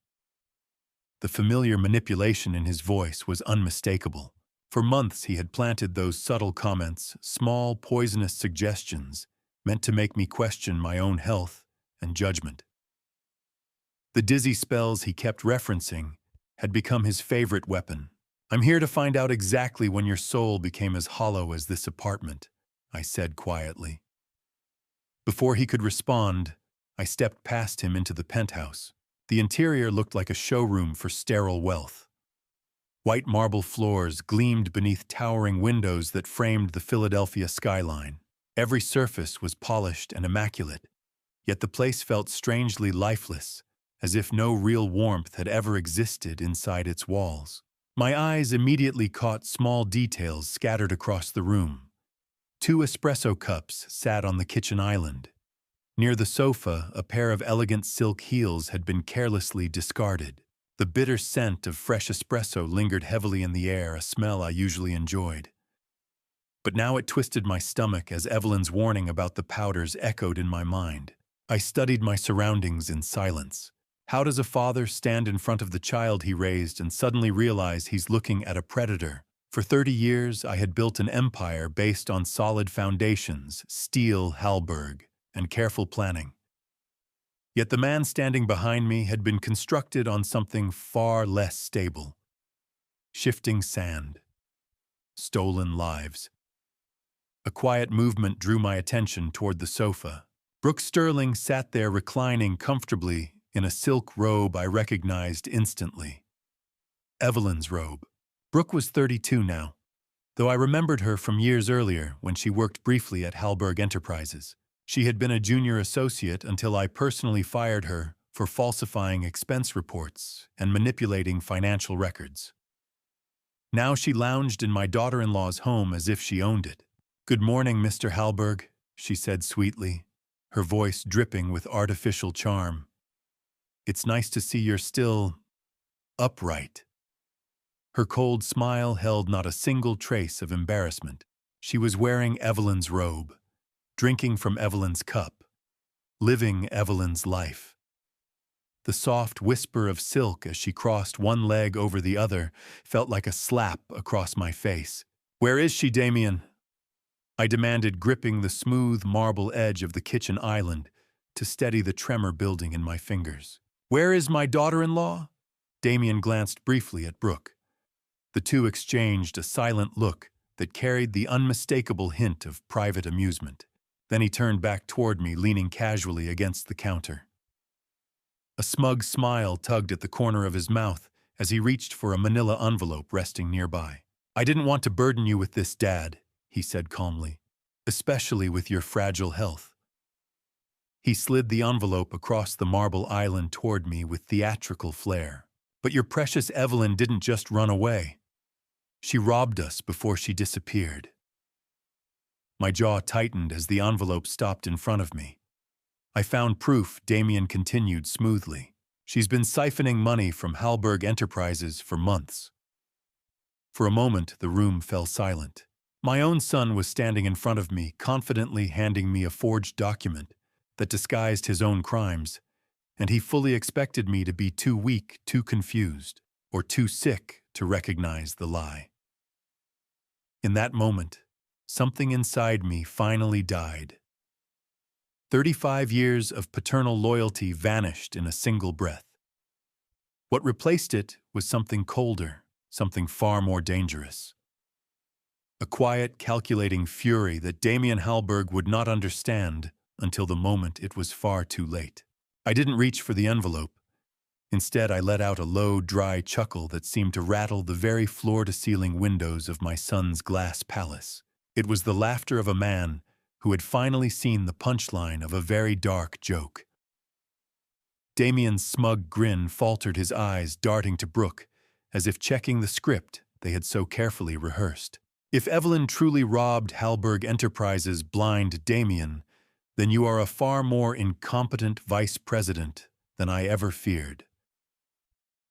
Speaker 1: The familiar manipulation in his voice was unmistakable. For months he had planted those subtle comments, small, poisonous suggestions, meant to make me question my own health and judgment. The dizzy spells he kept referencing had become his favorite weapon. "I'm here to find out exactly when your soul became as hollow as this apartment," I said quietly. Before he could respond, I stepped past him into the penthouse. The interior looked like a showroom for sterile wealth. White marble floors gleamed beneath towering windows that framed the Philadelphia skyline. Every surface was polished and immaculate, yet the place felt strangely lifeless, as if no real warmth had ever existed inside its walls. My eyes immediately caught small details scattered across the room. 2 espresso cups sat on the kitchen island. Near the sofa, a pair of elegant silk heels had been carelessly discarded. The bitter scent of fresh espresso lingered heavily in the air, a smell I usually enjoyed. But now it twisted my stomach as Evelyn's warning about the powders echoed in my mind. I studied my surroundings in silence. How does a father stand in front of the child he raised and suddenly realize he's looking at a predator? For 30 years, I had built an empire based on solid foundations, steel, Hallberg, and careful planning. Yet the man standing behind me had been constructed on something far less stable. Shifting sand. Stolen lives. A quiet movement drew my attention toward the sofa. Brooke Sterling sat there reclining comfortably in a silk robe I recognized instantly. Evelyn's robe. Brooke was 32 now, though I remembered her from years earlier when she worked briefly at Hallberg Enterprises. She had been a junior associate until I personally fired her for falsifying expense reports and manipulating financial records. Now she lounged in my daughter-in-law's home as if she owned it. "Good morning, Mr. Hallberg," she said sweetly, her voice dripping with artificial charm. "It's nice to see you're still upright." Her cold smile held not a single trace of embarrassment. She was wearing Evelyn's robe, drinking from Evelyn's cup, living Evelyn's life. The soft whisper of silk as she crossed one leg over the other felt like a slap across my face. "Where is she, Damien?" I demanded, gripping the smooth marble edge of the kitchen island to steady the tremor building in my fingers. "Where is my daughter-in-law?" Damien glanced briefly at Brooke. The two exchanged a silent look that carried the unmistakable hint of private amusement. Then he turned back toward me, leaning casually against the counter. A smug smile tugged at the corner of his mouth as he reached for a manila envelope resting nearby. "I didn't want to burden you with this, Dad," he said calmly, "especially with your fragile health." He slid the envelope across the marble island toward me with theatrical flair. "But your precious Evelyn didn't just run away. She robbed us before she disappeared." My jaw tightened as the envelope stopped in front of me. "I found proof," Damien continued smoothly. "She's been siphoning money from Hallberg Enterprises for months." For a moment, the room fell silent. My own son was standing in front of me, confidently handing me a forged document that disguised his own crimes, and he fully expected me to be too weak, too confused, or too sick to recognize the lie. In that moment, something inside me finally died. 35 years of paternal loyalty vanished in a single breath. What replaced it was something colder, something far more dangerous. A quiet, calculating fury that Damien Hallberg would not understand until the moment it was far too late. I didn't reach for the envelope. Instead, I let out a low, dry chuckle that seemed to rattle the very floor-to-ceiling windows of my son's glass palace. It was the laughter of a man who had finally seen the punchline of a very dark joke. Damien's smug grin faltered, his eyes darting to Brooke, as if checking the script they had so carefully rehearsed. "If Evelyn truly robbed Hallberg Enterprises, blind Damien, then you are a far more incompetent vice president than I ever feared,"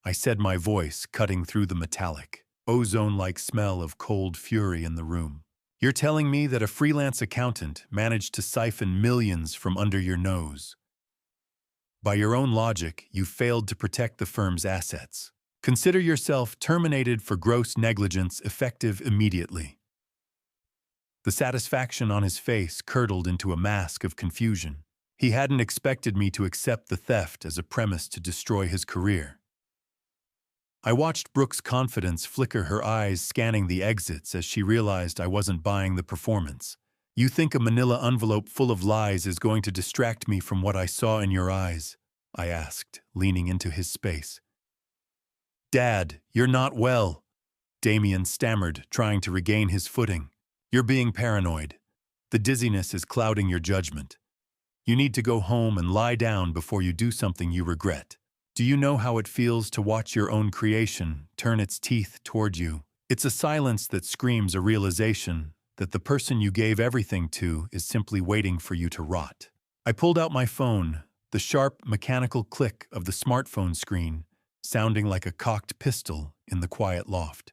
Speaker 1: I said, my voice cutting through the metallic, ozone-like smell of cold fury in the room. "You're telling me that a freelance accountant managed to siphon millions from under your nose. By your own logic, you failed to protect the firm's assets. Consider yourself terminated for gross negligence, effective immediately." The satisfaction on his face curdled into a mask of confusion. He hadn't expected me to accept the theft as a premise to destroy his career. I watched Brooke's confidence flicker, her eyes scanning the exits as she realized I wasn't buying the performance. "You think a manila envelope full of lies is going to distract me from what I saw in your eyes?" I asked, leaning into his space. "Dad, you're not well," Damien stammered, trying to regain his footing. "You're being paranoid. The dizziness is clouding your judgment. You need to go home and lie down before you do something you regret. Do you know how it feels to watch your own creation turn its teeth toward you? It's a silence that screams a realization that the person you gave everything to is simply waiting for you to rot." I pulled out my phone, the sharp, mechanical click of the smartphone screen sounding like a cocked pistol in the quiet loft.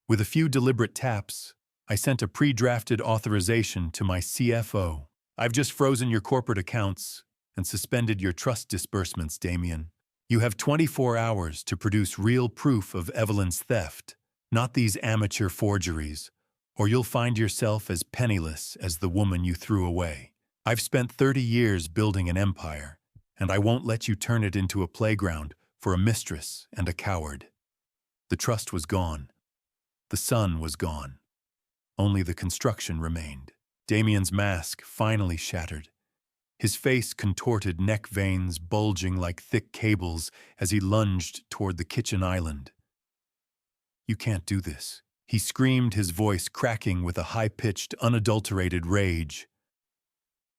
Speaker 1: With a few deliberate taps, I sent a pre-drafted authorization to my CFO. "I've just frozen your corporate accounts and suspended your trust disbursements, Damien. You have 24 hours to produce real proof of Evelyn's theft, not these amateur forgeries, or you'll find yourself as penniless as the woman you threw away. I've spent 30 years building an empire, and I won't let you turn it into a playground for a mistress and a coward." The trust was gone. The sun was gone. Only the construction remained. Damien's mask finally shattered. His face contorted, neck veins bulging like thick cables as he lunged toward the kitchen island. "You can't do this," he screamed, his voice cracking with a high-pitched, unadulterated rage.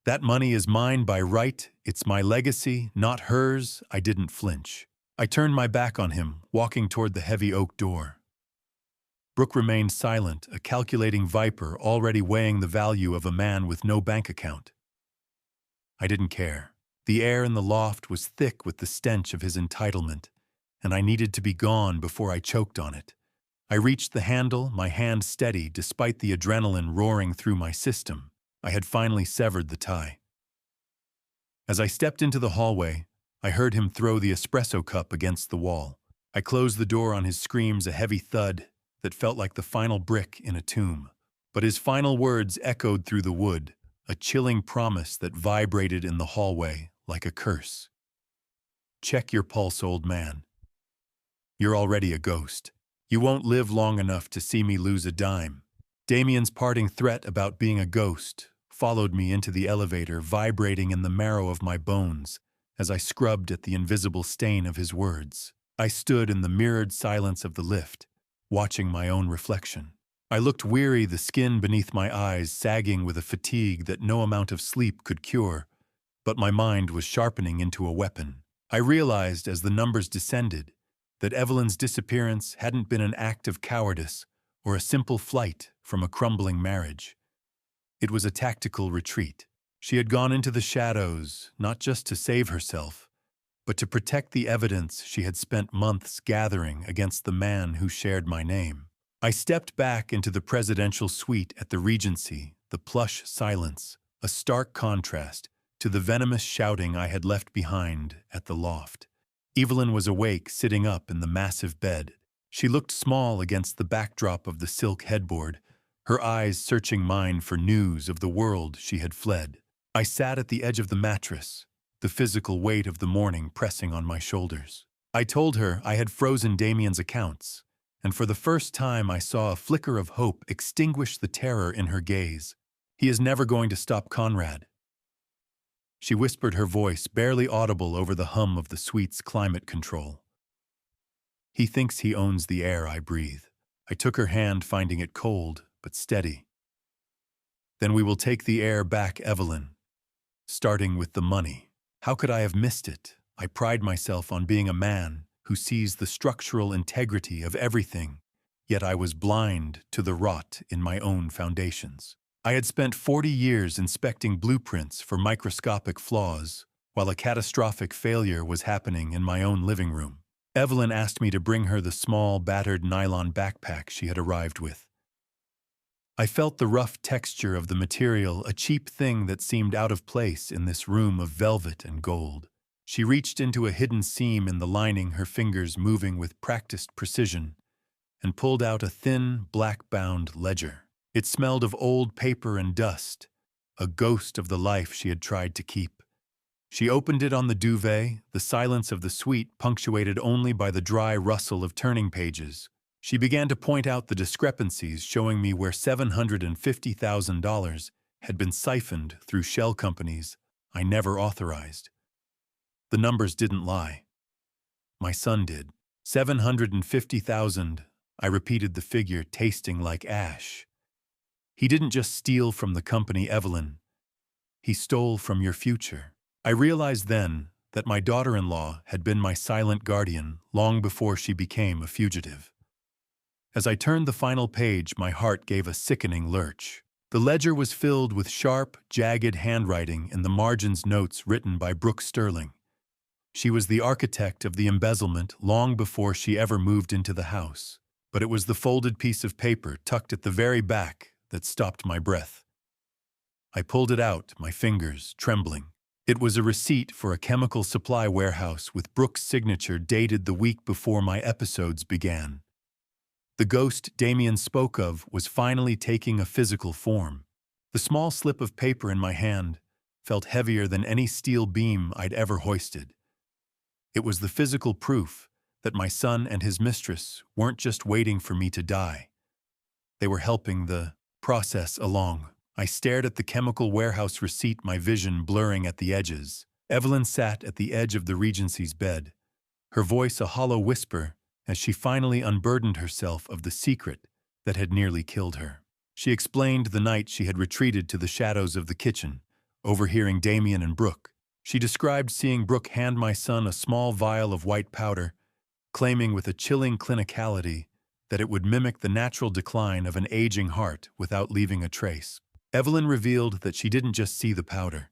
Speaker 1: "That money is mine by right. It's my legacy, not hers." I didn't flinch. I turned my back on him, walking toward the heavy oak door. Brooke remained silent, a calculating viper already weighing the value of a man with no bank account. I didn't care. The air in the loft was thick with the stench of his entitlement, and I needed to be gone before I choked on it. I reached the handle, my hand steady despite the adrenaline roaring through my system. I had finally severed the tie. As I stepped into the hallway, I heard him throw the espresso cup against the wall. I closed the door on his screams, a heavy thud that felt like the final brick in a tomb. But his final words echoed through the wood, a chilling promise that vibrated in the hallway like a curse. "Check your pulse, old man. You're already a ghost. You won't live long enough to see me lose a dime. Damien's parting threat about being a ghost followed me into the elevator, vibrating in the marrow of my bones as I scrubbed at the invisible stain of his words. I stood in the mirrored silence of the lift, watching my own reflection. I looked weary, the skin beneath my eyes sagging with a fatigue that no amount of sleep could cure, but my mind was sharpening into a weapon. I realized as the numbers descended that Evelyn's disappearance hadn't been an act of cowardice or a simple flight from a crumbling marriage. It was a tactical retreat. She had gone into the shadows, not just to save herself, but to protect the evidence she had spent months gathering against the man who shared my name. I stepped back into the presidential suite at the Regency, the plush silence, a stark contrast to the venomous shouting I had left behind at the loft. Evelyn was awake, sitting up in the massive bed. She looked small against the backdrop of the silk headboard, her eyes searching mine for news of the world she had fled. I sat at the edge of the mattress, the physical weight of the morning pressing on my shoulders. I told her I had frozen Damien's accounts, and for the first time I saw a flicker of hope extinguish the terror in her gaze. He is never going to stop Conrad. She whispered, her voice barely audible over the hum of the suite's climate control. He thinks he owns the air I breathe. I took her hand, finding it cold but steady. Then we will take the air back, Evelyn, starting with the money. How could I have missed it? I pride myself on being a man who sees the structural integrity of everything, yet I was blind to the rot in my own foundations. I had spent 40 years inspecting blueprints for microscopic flaws, while a catastrophic failure was happening in my own living room. Evelyn asked me to bring her the small, battered nylon backpack she had arrived with. I felt the rough texture of the material, a cheap thing that seemed out of place in this room of velvet and gold. She reached into a hidden seam in the lining, her fingers moving with practiced precision, and pulled out a thin, black-bound ledger. It smelled of old paper and dust, a ghost of the life she had tried to keep. She opened it on the duvet, the silence of the suite punctuated only by the dry rustle of turning pages. She began to point out the discrepancies, showing me where $750,000 had been siphoned through shell companies I never authorized. The numbers didn't lie. My son did. 750,000, I repeated the figure, tasting like ash. He didn't just steal from the company, Evelyn. He stole from your future. I realized then that my daughter-in-law had been my silent guardian long before she became a fugitive. As I turned the final page, my heart gave a sickening lurch. The ledger was filled with sharp, jagged handwriting in the margins, notes written by Brooke Sterling. She was the architect of the embezzlement long before she ever moved into the house. But it was the folded piece of paper tucked at the very back that stopped my breath. I pulled it out, my fingers trembling. It was a receipt for a chemical supply warehouse with Brooke's signature, dated the week before my episodes began. The ghost Damien spoke of was finally taking a physical form. The small slip of paper in my hand felt heavier than any steel beam I'd ever hoisted. It was the physical proof that my son and his mistress weren't just waiting for me to die. They were helping the process along. I stared at the chemical warehouse receipt, my vision blurring at the edges. Evelyn sat at the edge of the Regency's bed, her voice a hollow whisper as she finally unburdened herself of the secret that had nearly killed her. She explained the night she had retreated to the shadows of the kitchen, overhearing Damien and Brooke. She described seeing Brooke hand my son a small vial of white powder, claiming with a chilling clinicality that it would mimic the natural decline of an aging heart without leaving a trace. Evelyn revealed that she didn't just see the powder.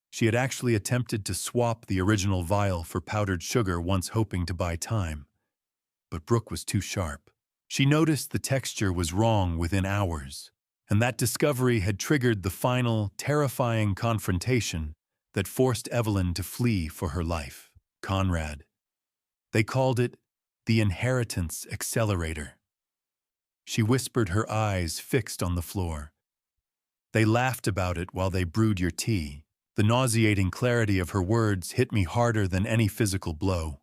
Speaker 1: She had actually attempted to swap the original vial for powdered sugar, once hoping to buy time. But Brooke was too sharp. She noticed the texture was wrong within hours, and that discovery had triggered the final, terrifying confrontation that forced Evelyn to flee for her life. Conrad. They called it the inheritance accelerator. She whispered, her eyes fixed on the floor. They laughed about it while they brewed your tea. The nauseating clarity of her words hit me harder than any physical blow.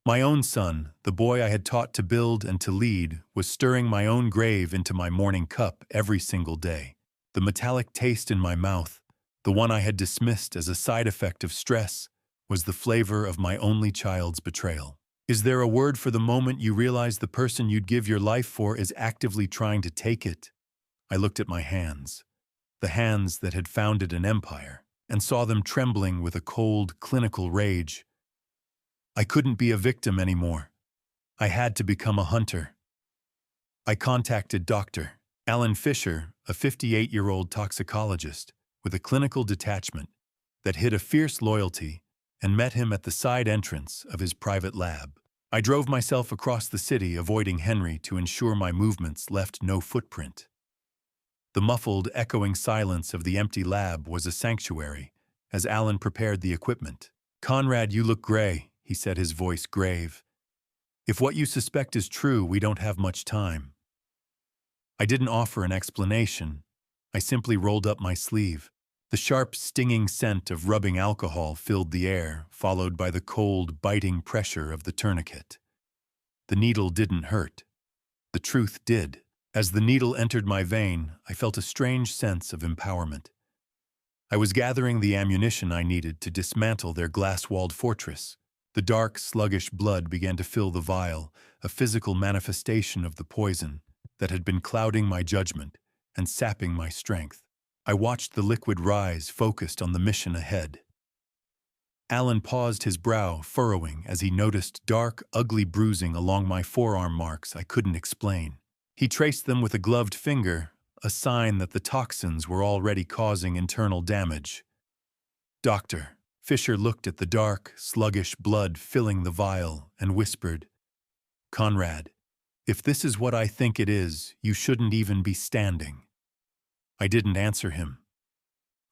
Speaker 1: My own son, the boy I had taught to build and to lead, was stirring my own grave into my morning cup every single day. The metallic taste in my mouth, the one I had dismissed as a side effect of stress, was the flavor of my only child's betrayal. Is there a word for the moment you realize the person you'd give your life for is actively trying to take it? I looked at my hands, the hands that had founded an empire, and saw them trembling with a cold, clinical rage. I couldn't be a victim anymore. I had to become a hunter. I contacted Dr. Alan Fisher, a 58-year-old toxicologist with a clinical detachment that hid a fierce loyalty, and met him at the side entrance of his private lab. I drove myself across the city, avoiding Henry to ensure my movements left no footprint. The muffled, echoing silence of the empty lab was a sanctuary as Alan prepared the equipment. "Conrad, you look gray," he said, his voice grave. "If what you suspect is true, we don't have much time." I didn't offer an explanation. I simply rolled up my sleeve. The sharp, stinging scent of rubbing alcohol filled the air, followed by the cold, biting pressure of the tourniquet. The needle didn't hurt. The truth did. As the needle entered my vein, I felt a strange sense of empowerment. I was gathering the ammunition I needed to dismantle their glass-walled fortress. The dark, sluggish blood began to fill the vial, a physical manifestation of the poison that had been clouding my judgment and sapping my strength. I watched the liquid rise, focused on the mission ahead. Alan paused, his brow furrowing as he noticed dark, ugly bruising along my forearm marks I couldn't explain. He traced them with a gloved finger, a sign that the toxins were already causing internal damage. "Doctor," Fisher looked at the dark, sluggish blood filling the vial and whispered, "Conrad, if this is what I think it is, you shouldn't even be standing." I didn't answer him.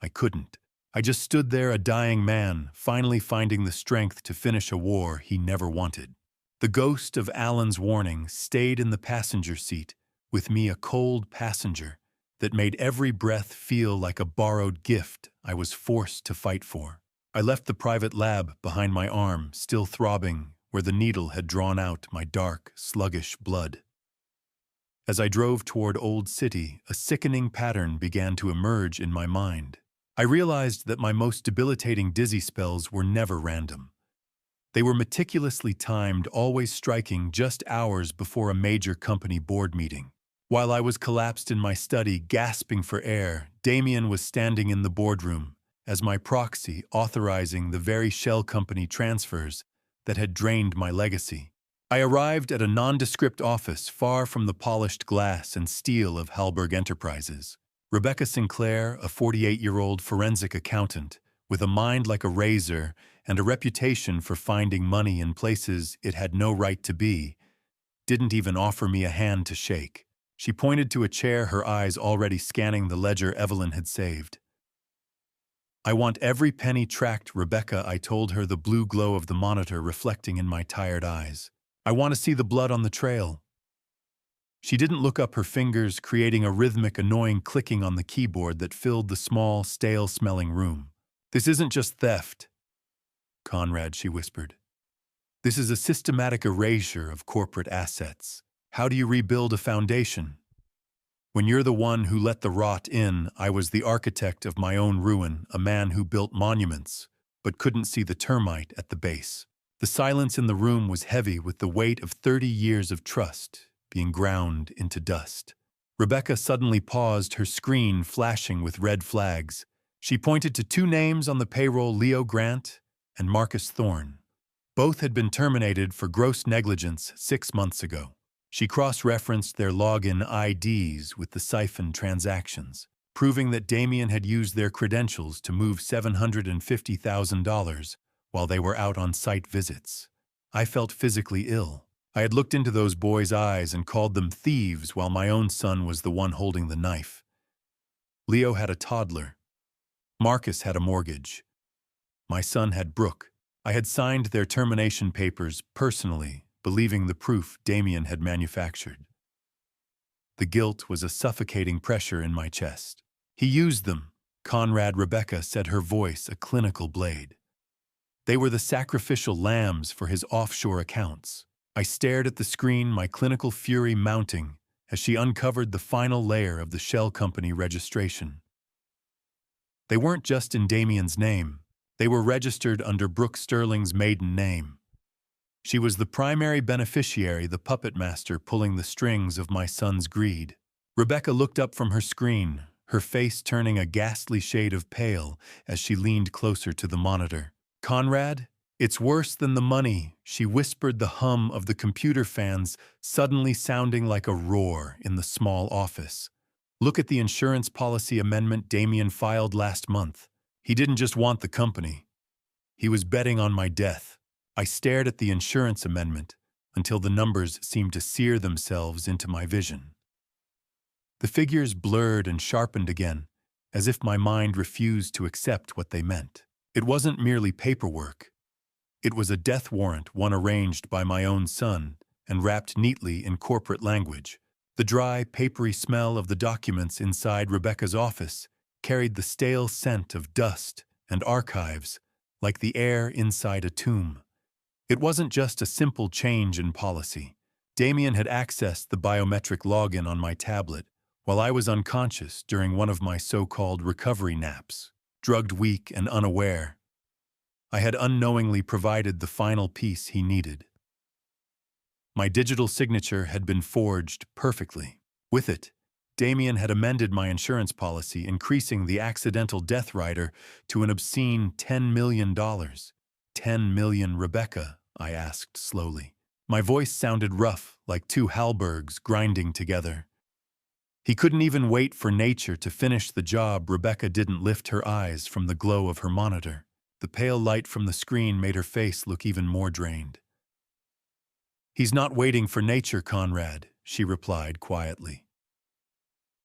Speaker 1: I couldn't. I just stood there, a dying man, finally finding the strength to finish a war he never wanted. The ghost of Alan's warning stayed in the passenger seat, with me, a cold passenger that made every breath feel like a borrowed gift I was forced to fight for. I left the private lab behind my arm, still throbbing where the needle had drawn out my dark, sluggish blood. As I drove toward Old City, a sickening pattern began to emerge in my mind. I realized that my most debilitating dizzy spells were never random. They were meticulously timed, always striking just hours before a major company board meeting. While I was collapsed in my study, gasping for air, Damien was standing in the boardroom as my proxy, authorizing the very shell company transfers that had drained my legacy. I arrived at a nondescript office far from the polished glass and steel of Halberg Enterprises. Rebecca Sinclair, a 48-year-old forensic accountant with a mind like a razor and a reputation for finding money in places it had no right to be, didn't even offer me a hand to shake. She pointed to a chair, her eyes already scanning the ledger Evelyn had saved. "I want every penny tracked, Rebecca," I told her, the blue glow of the monitor reflecting in my tired eyes. "I want to see the blood on the trail." She didn't look up, her fingers creating a rhythmic, annoying clicking on the keyboard that filled the small, stale-smelling room. "This isn't just theft, Conrad," she whispered. "This is a systematic erasure of corporate assets. How do you rebuild a foundation? When you're the one who let the rot in, I was the architect of my own ruin, a man who built monuments, but couldn't see the termite at the base." The silence in the room was heavy with the weight of 30 years of trust being ground into dust. Rebecca suddenly paused, her screen flashing with red flags. She pointed to two names on the payroll, Leo Grant and Marcus Thorne. Both had been terminated for gross negligence 6 months ago. She cross-referenced their login IDs with the siphon transactions, proving that Damien had used their credentials to move $750,000 while they were out on site visits. I felt physically ill. I had looked into those boys' eyes and called them thieves while my own son was the one holding the knife. Leo had a toddler. Marcus had a mortgage. My son had Brooke. I had signed their termination papers personally, believing the proof Damien had manufactured. The guilt was a suffocating pressure in my chest. "He used them," Conrad, Rebecca said, her voice a clinical blade. They were the sacrificial lambs for his offshore accounts. I stared at the screen, my clinical fury mounting, as she uncovered the final layer of the shell company registration. They weren't just in Damien's name. They were registered under Brooke Sterling's maiden name. She was the primary beneficiary, the puppet master pulling the strings of my son's greed. Rebecca looked up from her screen, her face turning a ghastly shade of pale as she leaned closer to the monitor. "Conrad, it's worse than the money," she whispered, the hum of the computer fans suddenly sounding like a roar in the small office. "Look at the insurance policy amendment Damien filed last month. He didn't just want the company. He was betting on my death." I stared at the insurance amendment until the numbers seemed to sear themselves into my vision. The figures blurred and sharpened again, as if my mind refused to accept what they meant. It wasn't merely paperwork. It was a death warrant, one arranged by my own son and wrapped neatly in corporate language. The dry, papery smell of the documents inside Rebecca's office carried the stale scent of dust and archives, like the air inside a tomb. It wasn't just a simple change in policy. Damien had accessed the biometric login on my tablet while I was unconscious during one of my so-called recovery naps. Drugged, weak, and unaware, I had unknowingly provided the final piece he needed. My digital signature had been forged perfectly. With it, Damien had amended my insurance policy, increasing the accidental death rider to an obscene $10 million. "10 million, Rebecca?" I asked slowly. My voice sounded rough, like two Hallbergs grinding together. He couldn't even wait for nature to finish the job. Rebecca didn't lift her eyes from the glow of her monitor. The pale light from the screen made her face look even more drained. "He's not waiting for nature, Conrad," she replied quietly.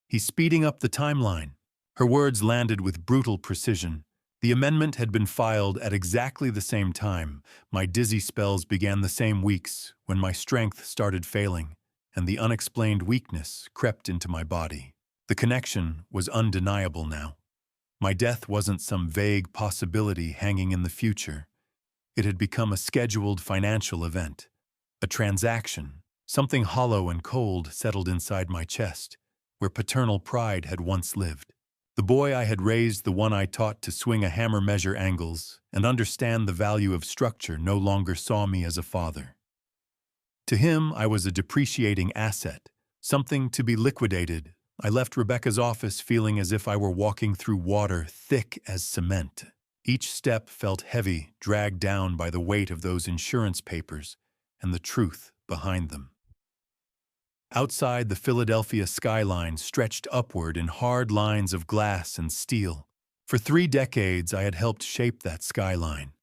Speaker 1: "He's speeding up the timeline." Her words landed with brutal precision. The amendment had been filed at exactly the same time. My dizzy spells began the same weeks when my strength started failing, and the unexplained weakness crept into my body. The connection was undeniable now. My death wasn't some vague possibility hanging in the future. It had become a scheduled financial event, a transaction. Something hollow and cold settled inside my chest, where paternal pride had once lived. The boy I had raised, the one I taught to swing a hammer, measure angles, and understand the value of structure, no longer saw me as a father. To him, I was a depreciating asset, something to be liquidated. I left Rebecca's office feeling as if I were walking through water thick as cement. Each step felt heavy, dragged down by the weight of those insurance papers and the truth behind them. Outside, the Philadelphia skyline stretched upward in hard lines of glass and steel. For 3 decades, I had helped shape that skyline.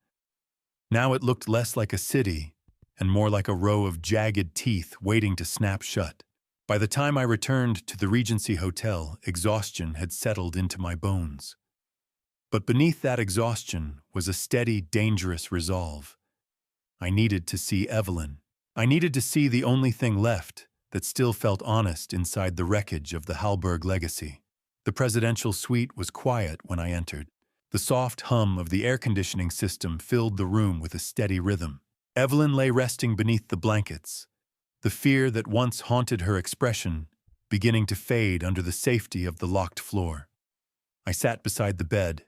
Speaker 1: Now it looked less like a city and more like a row of jagged teeth waiting to snap shut. By the time I returned to the Regency Hotel, exhaustion had settled into my bones. But beneath that exhaustion was a steady, dangerous resolve. I needed to see Evelyn. I needed to see the only thing left that still felt honest inside the wreckage of the Hallberg legacy. The presidential suite was quiet when I entered. The soft hum of the air conditioning system filled the room with a steady rhythm. Evelyn lay resting beneath the blankets, the fear that once haunted her expression beginning to fade under the safety of the locked floor. I sat beside the bed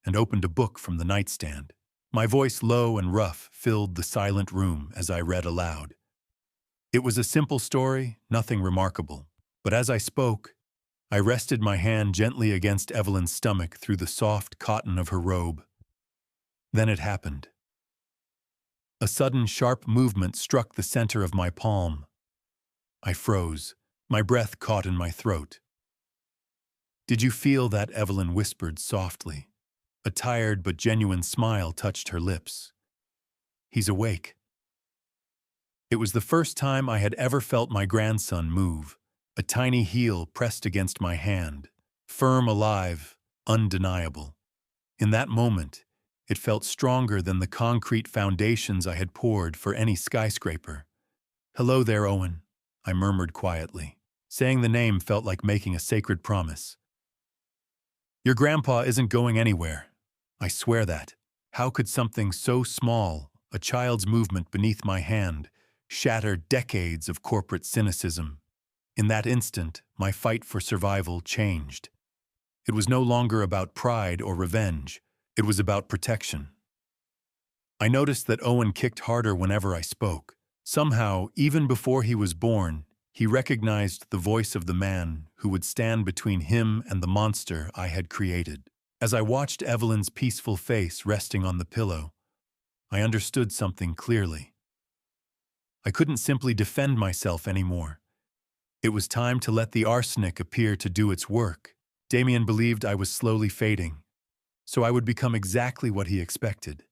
Speaker 1: and opened a book from the nightstand. My voice, low and rough, filled the silent room as I read aloud. It was a simple story, nothing remarkable. But as I spoke, I rested my hand gently against Evelyn's stomach through the soft cotton of her robe. Then it happened. A sudden, sharp movement struck the center of my palm. I froze, my breath caught in my throat. "Did you feel that?" Evelyn whispered softly. A tired but genuine smile touched her lips. "He's awake." It was the first time I had ever felt my grandson move, a tiny heel pressed against my hand, firm, alive, undeniable. In that moment, it felt stronger than the concrete foundations I had poured for any skyscraper. "Hello there, Owen," I murmured quietly. Saying the name felt like making a sacred promise. "Your grandpa isn't going anywhere. I swear that." How could something so small, a child's movement beneath my hand, shatter decades of corporate cynicism? In that instant, my fight for survival changed. It was no longer about pride or revenge. It was about protection. I noticed that Owen kicked harder whenever I spoke. Somehow, even before he was born, he recognized the voice of the man who would stand between him and the monster I had created. As I watched Evelyn's peaceful face resting on the pillow, I understood something clearly. I couldn't simply defend myself anymore. It was time to let the arsenic appear to do its work. Damien believed I was slowly fading, so I would become exactly what he expected.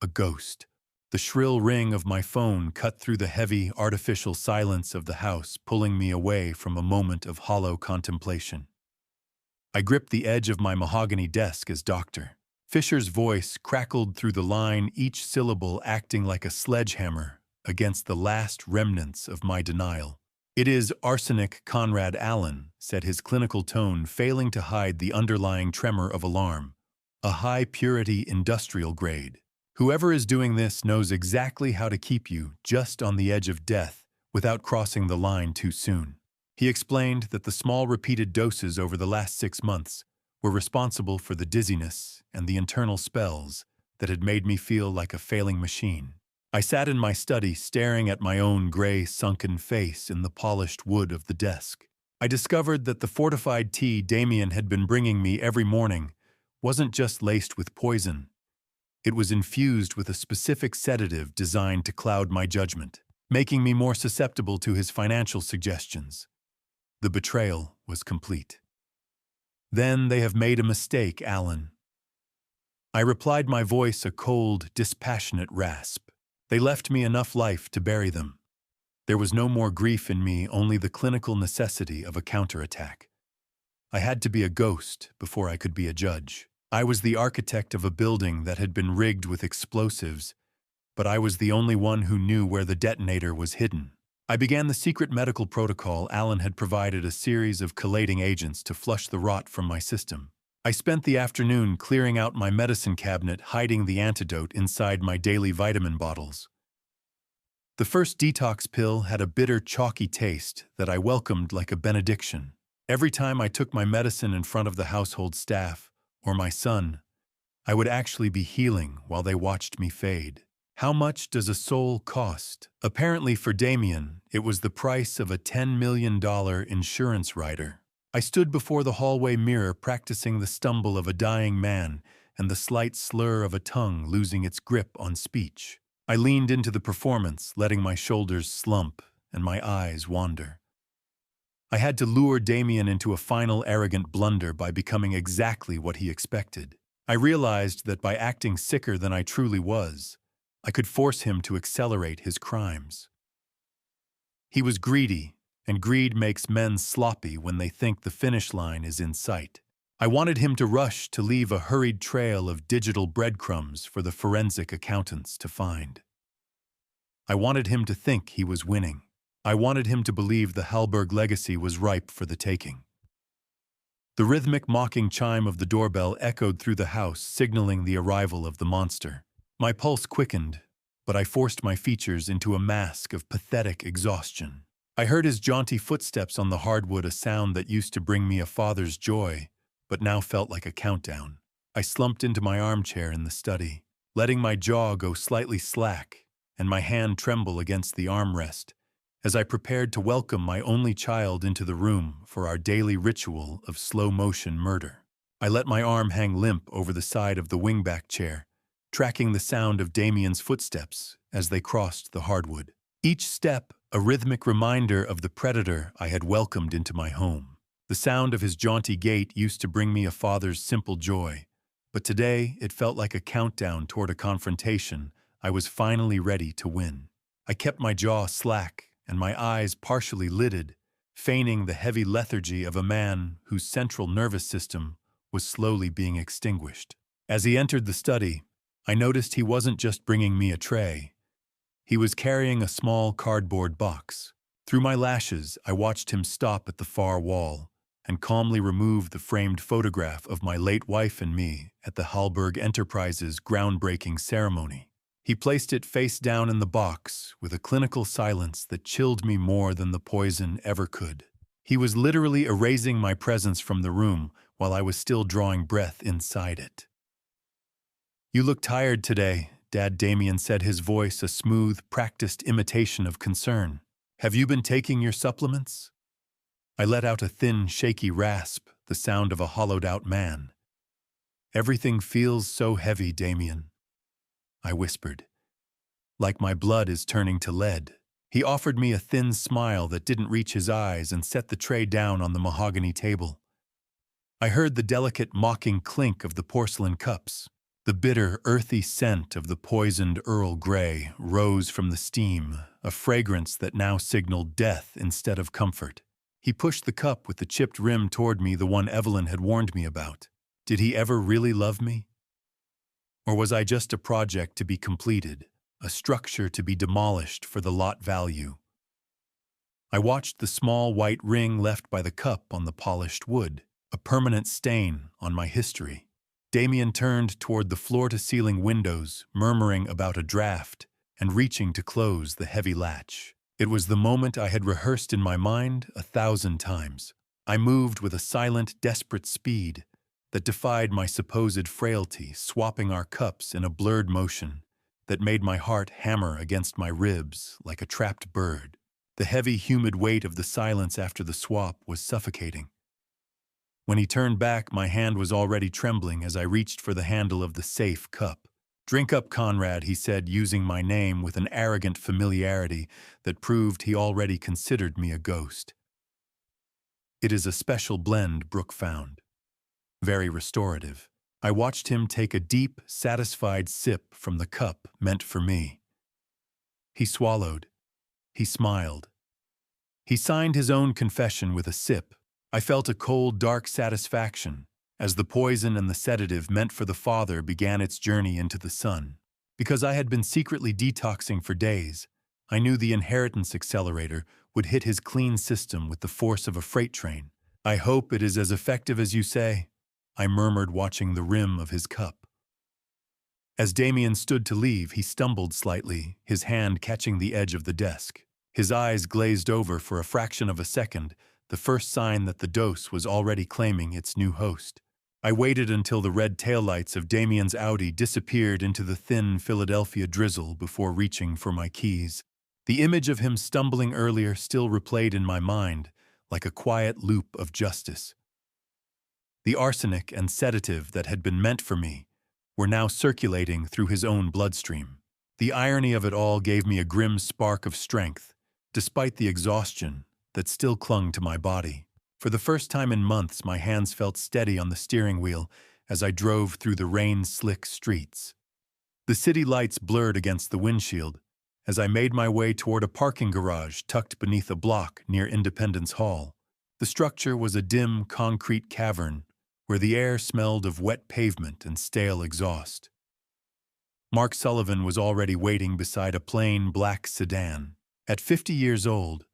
Speaker 1: A ghost. The shrill ring of my phone cut through the heavy, artificial silence of the house, pulling me away from a moment of hollow contemplation. I gripped the edge of my mahogany desk as Dr. Fisher's voice crackled through the line, each syllable acting like a sledgehammer against the last remnants of my denial. "It is arsenic, Conrad Allen," said his clinical tone failing to hide the underlying tremor of alarm. "A high-purity industrial grade. Whoever is doing this knows exactly how to keep you just on the edge of death without crossing the line too soon." He explained that the small repeated doses over the last 6 months were responsible for the dizziness and the internal spells that had made me feel like a failing machine. I sat in my study staring at my own gray, sunken face in the polished wood of the desk. I discovered that the fortified tea Damien had been bringing me every morning wasn't just laced with poison. It was infused with a specific sedative designed to cloud my judgment, making me more susceptible to his financial suggestions. The betrayal was complete. "Then they have made a mistake, Alan." I replied, my voice a cold, dispassionate rasp. "They left me enough life to bury them." There was no more grief in me, only the clinical necessity of a counterattack. I had to be a ghost before I could be a judge. I was the architect of a building that had been rigged with explosives, but I was the only one who knew where the detonator was hidden. I began the secret medical protocol. Alan had provided a series of chelating agents to flush the rot from my system. I spent the afternoon clearing out my medicine cabinet, hiding the antidote inside my daily vitamin bottles. The first detox pill had a bitter, chalky taste that I welcomed like a benediction. Every time I took my medicine in front of the household staff, or my son, I would actually be healing while they watched me fade. How much does a soul cost? Apparently for Damien, it was the price of a $10 million insurance rider. I stood before the hallway mirror practicing the stumble of a dying man and the slight slur of a tongue losing its grip on speech. I leaned into the performance, letting my shoulders slump and my eyes wander. I had to lure Damien into a final arrogant blunder by becoming exactly what he expected. I realized that by acting sicker than I truly was, I could force him to accelerate his crimes. He was greedy, and greed makes men sloppy when they think the finish line is in sight. I wanted him to rush to leave a hurried trail of digital breadcrumbs for the forensic accountants to find. I wanted him to think he was winning. I wanted him to believe the Hallberg legacy was ripe for the taking. The rhythmic mocking chime of the doorbell echoed through the house, signaling the arrival of the monster. My pulse quickened, but I forced my features into a mask of pathetic exhaustion. I heard his jaunty footsteps on the hardwood, a sound that used to bring me a father's joy, but now felt like a countdown. I slumped into my armchair in the study, letting my jaw go slightly slack and my hand tremble against the armrest as I prepared to welcome my only child into the room for our daily ritual of slow-motion murder. I let my arm hang limp over the side of the wingback chair, tracking the sound of Damien's footsteps as they crossed the hardwood. Each step a rhythmic reminder of the predator I had welcomed into my home. The sound of his jaunty gait used to bring me a father's simple joy, but today it felt like a countdown toward a confrontation I was finally ready to win. I kept my jaw slack and my eyes partially lidded, feigning the heavy lethargy of a man whose central nervous system was slowly being extinguished. As he entered the study, I noticed he wasn't just bringing me a tray. He was carrying a small cardboard box. Through my lashes, I watched him stop at the far wall, and calmly removed the framed photograph of my late wife and me at the Hallberg Enterprises groundbreaking ceremony. He placed it face down in the box with a clinical silence that chilled me more than the poison ever could. He was literally erasing my presence from the room while I was still drawing breath inside it. "You look tired today," Dad Damien said, his voice a smooth, practiced imitation of concern. "Have you been taking your supplements?" I let out a thin, shaky rasp, the sound of a hollowed-out man. "Everything feels so heavy, Damien," I whispered. "Like my blood is turning to lead." He offered me a thin smile that didn't reach his eyes and set the tray down on the mahogany table. I heard the delicate, mocking clink of the porcelain cups. The bitter, earthy scent of the poisoned Earl Grey rose from the steam, a fragrance that now signaled death instead of comfort. He pushed the cup with the chipped rim toward me, the one Evelyn had warned me about. Did he ever really love me? Or was I just a project to be completed, a structure to be demolished for the lot value? I watched the small white ring left by the cup on the polished wood, a permanent stain on my history. Damien turned toward the floor-to-ceiling windows, murmuring about a draft and reaching to close the heavy latch. It was the moment I had rehearsed in my mind 1,000 times. I moved with a silent, desperate speed that defied my supposed frailty, swapping our cups in a blurred motion that made my heart hammer against my ribs like a trapped bird. The heavy, humid weight of the silence after the swap was suffocating. When he turned back, my hand was already trembling as I reached for the handle of the safe cup. "Drink up, Conrad," he said, using my name with an arrogant familiarity that proved he already considered me a ghost. "It is a special blend Brooke found. Very restorative." I watched him take a deep, satisfied sip from the cup meant for me. He swallowed. He smiled. He signed his own confession with a sip. I felt a cold, dark satisfaction as the poison and the sedative meant for the father began its journey into the son. Because I had been secretly detoxing for days, I knew the inheritance accelerator would hit his clean system with the force of a freight train. "I hope it is as effective as you say," I murmured, watching the rim of his cup. As Damien stood to leave, he stumbled slightly, his hand catching the edge of the desk. His eyes glazed over for a fraction of a second, the first sign that the dose was already claiming its new host. I waited until the red taillights of Damien's Audi disappeared into the thin Philadelphia drizzle before reaching for my keys. The image of him stumbling earlier still replayed in my mind, like a quiet loop of justice. The arsenic and sedative that had been meant for me were now circulating through his own bloodstream. The irony of it all gave me a grim spark of strength, despite the exhaustion that still clung to my body. For the first time in months, my hands felt steady on the steering wheel as I drove through the rain-slick streets. The city lights blurred against the windshield as I made my way toward a parking garage tucked beneath a block near Independence Hall. The structure was a dim, concrete cavern where the air smelled of wet pavement and stale exhaust. Mark Sullivan was already waiting beside a plain, black sedan. At 50 years old,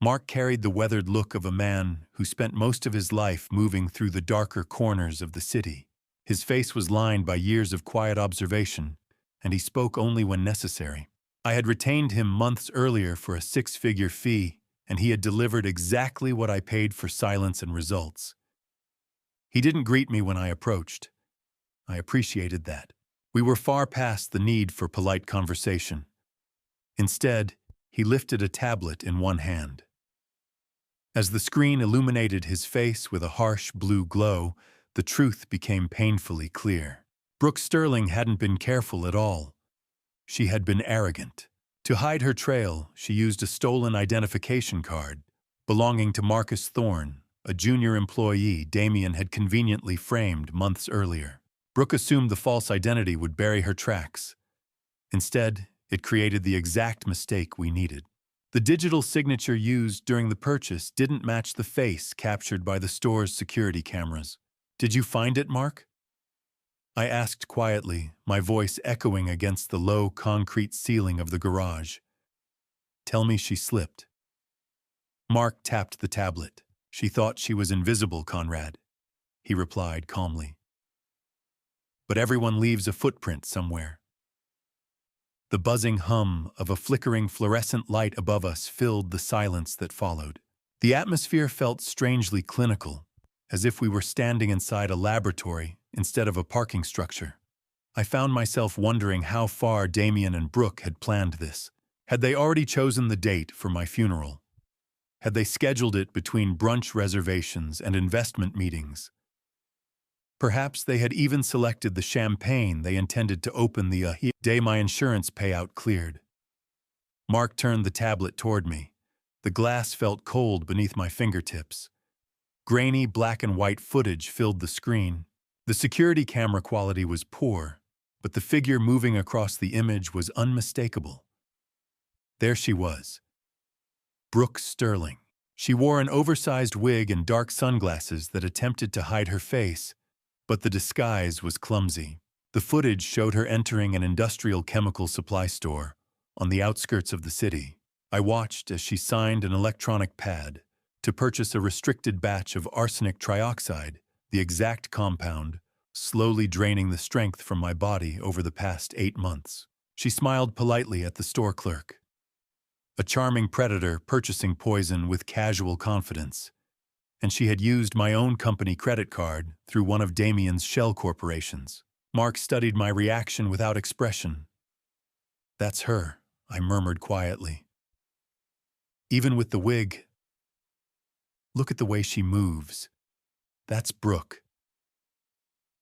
Speaker 1: Mark carried the weathered look of a man who spent most of his life moving through the darker corners of the city. His face was lined by years of quiet observation, and he spoke only when necessary. I had retained him months earlier for a 6-figure fee, and he had delivered exactly what I paid for silence and results. He didn't greet me when I approached. I appreciated that. We were far past the need for polite conversation. Instead, he lifted a tablet in one hand. As the screen illuminated his face with a harsh blue glow, the truth became painfully clear. Brooke Sterling hadn't been careful at all. She had been arrogant. To hide her trail, she used a stolen identification card belonging to Marcus Thorne, a junior employee Damien had conveniently framed months earlier. Brooke assumed the false identity would bury her tracks. Instead, it created the exact mistake we needed. The digital signature used during the purchase didn't match the face captured by the store's security cameras. "Did you find it, Mark?" I asked quietly, my voice echoing against the low concrete ceiling of the garage. "Tell me she slipped." Mark tapped the tablet. She thought she was invisible, Conrad, he replied calmly. But everyone leaves a footprint somewhere. The buzzing hum of a flickering fluorescent light above us filled the silence that followed. The atmosphere felt strangely clinical, as if we were standing inside a laboratory instead of a parking structure. I found myself wondering how far Damien and Brooke had planned this. Had they already chosen the date for my funeral? Had they scheduled it between brunch reservations and investment meetings? Perhaps they had even selected the champagne they intended to open the day my insurance payout cleared. Mark turned the tablet toward me. The glass felt cold beneath my fingertips. Grainy black and white footage filled the screen. The security camera quality was poor, but the figure moving across the image was unmistakable. There she was, Brooke Sterling. She wore an oversized wig and dark sunglasses that attempted to hide her face, but the disguise was clumsy. The footage showed her entering an industrial chemical supply store on the outskirts of the city. I watched as she signed an electronic pad to purchase a restricted batch of arsenic trioxide, the exact compound, slowly draining the strength from my body over the past 8 months. She smiled politely at the store clerk. A charming predator purchasing poison with casual confidence. And she had used my own company credit card through one of Damien's shell corporations. Mark studied my reaction without expression. "That's her," I murmured quietly. "Even with the wig. Look at the way she moves. That's Brooke."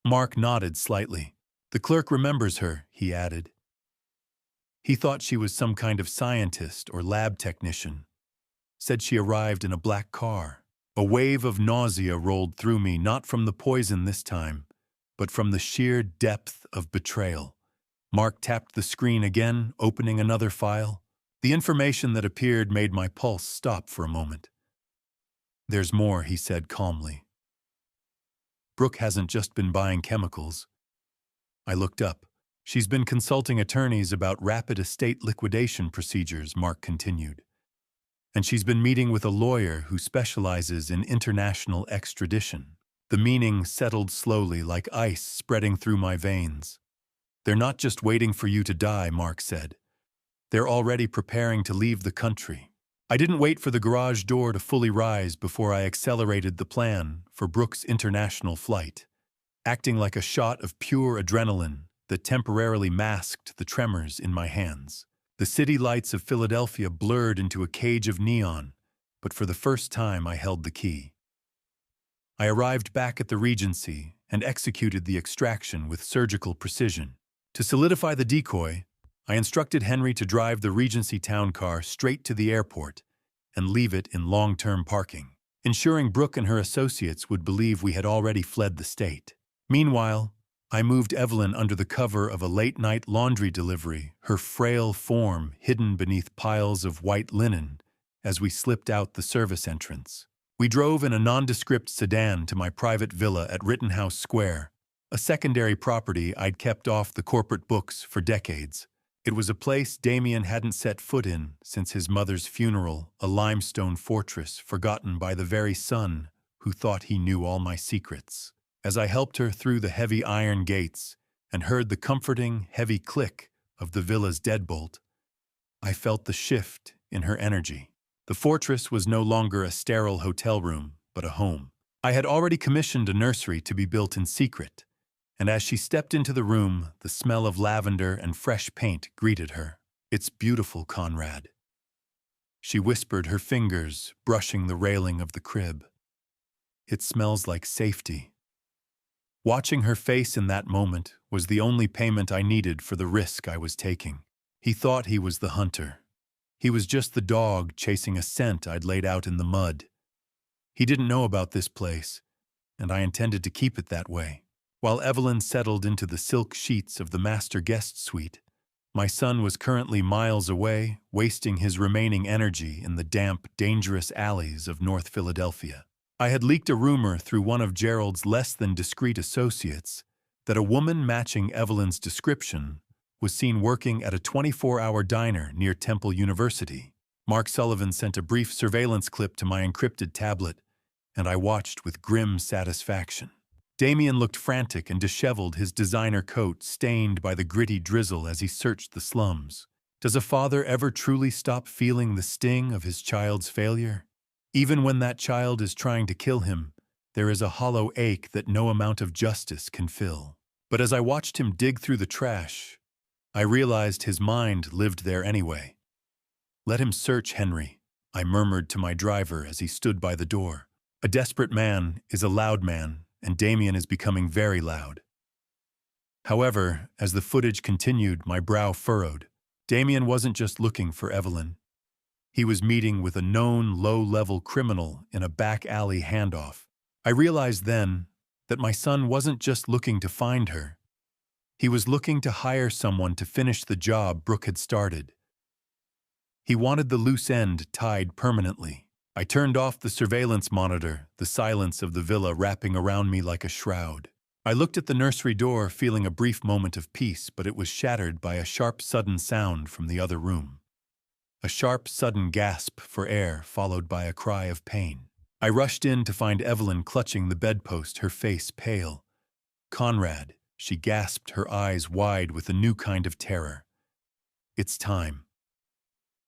Speaker 1: Mark nodded slightly. "The clerk remembers her," he added. He thought she was some kind of scientist or lab technician. Said she arrived in a black car. A wave of nausea rolled through me, not from the poison this time, but from the sheer depth of betrayal. Mark tapped the screen again, opening another file. The information that appeared made my pulse stop for a moment. "There's more," he said calmly. "Brooke hasn't just been buying chemicals." I looked up. "She's been consulting attorneys about rapid estate liquidation procedures," Mark continued. "And she's been meeting with a lawyer who specializes in international extradition." The meaning settled slowly like ice spreading through my veins. "They're not just waiting for you to die," Mark said. "They're already preparing to leave the country." I didn't wait for the garage door to fully rise before I accelerated the plan for Brooke's international flight, acting like a shot of pure adrenaline that temporarily masked the tremors in my hands. The city lights of Philadelphia blurred into a cage of neon, but for the first time I held the key. I arrived back at the Regency and executed the extraction with surgical precision. To solidify the decoy, I instructed Henry to drive the Regency town car straight to the airport and leave it in long-term parking, ensuring Brooke and her associates would believe we had already fled the state. Meanwhile, I moved Evelyn under the cover of a late-night laundry delivery, her frail form hidden beneath piles of white linen as we slipped out the service entrance. We drove in a nondescript sedan to my private villa at Rittenhouse Square, a secondary property I'd kept off the corporate books for decades. It was a place Damien hadn't set foot in since his mother's funeral, a limestone fortress forgotten by the very son who thought he knew all my secrets. As I helped her through the heavy iron gates and heard the comforting, heavy click of the villa's deadbolt, I felt the shift in her energy. The fortress was no longer a sterile hotel room, but a home. I had already commissioned a nursery to be built in secret, and as she stepped into the room, the smell of lavender and fresh paint greeted her. "It's beautiful, Conrad," she whispered, her fingers brushing the railing of the crib. "It smells like safety." Watching her face in that moment was the only payment I needed for the risk I was taking. He thought he was the hunter. He was just the dog chasing a scent I'd laid out in the mud. He didn't know about this place, and I intended to keep it that way. While Evelyn settled into the silk sheets of the master guest suite, my son was currently miles away, wasting his remaining energy in the damp, dangerous alleys of North Philadelphia. I had leaked a rumor through one of Gerald's less than discreet associates that a woman matching Evelyn's description was seen working at a 24-hour diner near Temple University. Mark Sullivan sent a brief surveillance clip to my encrypted tablet, and I watched with grim satisfaction. Damien looked frantic and disheveled, his designer coat stained by the gritty drizzle as he searched the slums. Does a father ever truly stop feeling the sting of his child's failure? Even when that child is trying to kill him, there is a hollow ache that no amount of justice can fill. But as I watched him dig through the trash, I realized his mind lived there anyway. "Let him search, Henry," I murmured to my driver as he stood by the door. A desperate man is a loud man, and Damien is becoming very loud. However, as the footage continued, my brow furrowed. Damien wasn't just looking for Evelyn. He was meeting with a known low-level criminal in a back alley handoff. I realized then that my son wasn't just looking to find her. He was looking to hire someone to finish the job Brooke had started. He wanted the loose end tied permanently. I turned off the surveillance monitor, the silence of the villa wrapping around me like a shroud. I looked at the nursery door, feeling a brief moment of peace, but it was shattered by a sharp, sudden sound from the other room. A sharp, sudden gasp for air, followed by a cry of pain. I rushed in to find Evelyn clutching the bedpost, her face pale. "Conrad," she gasped, her eyes wide with a new kind of terror. "It's time."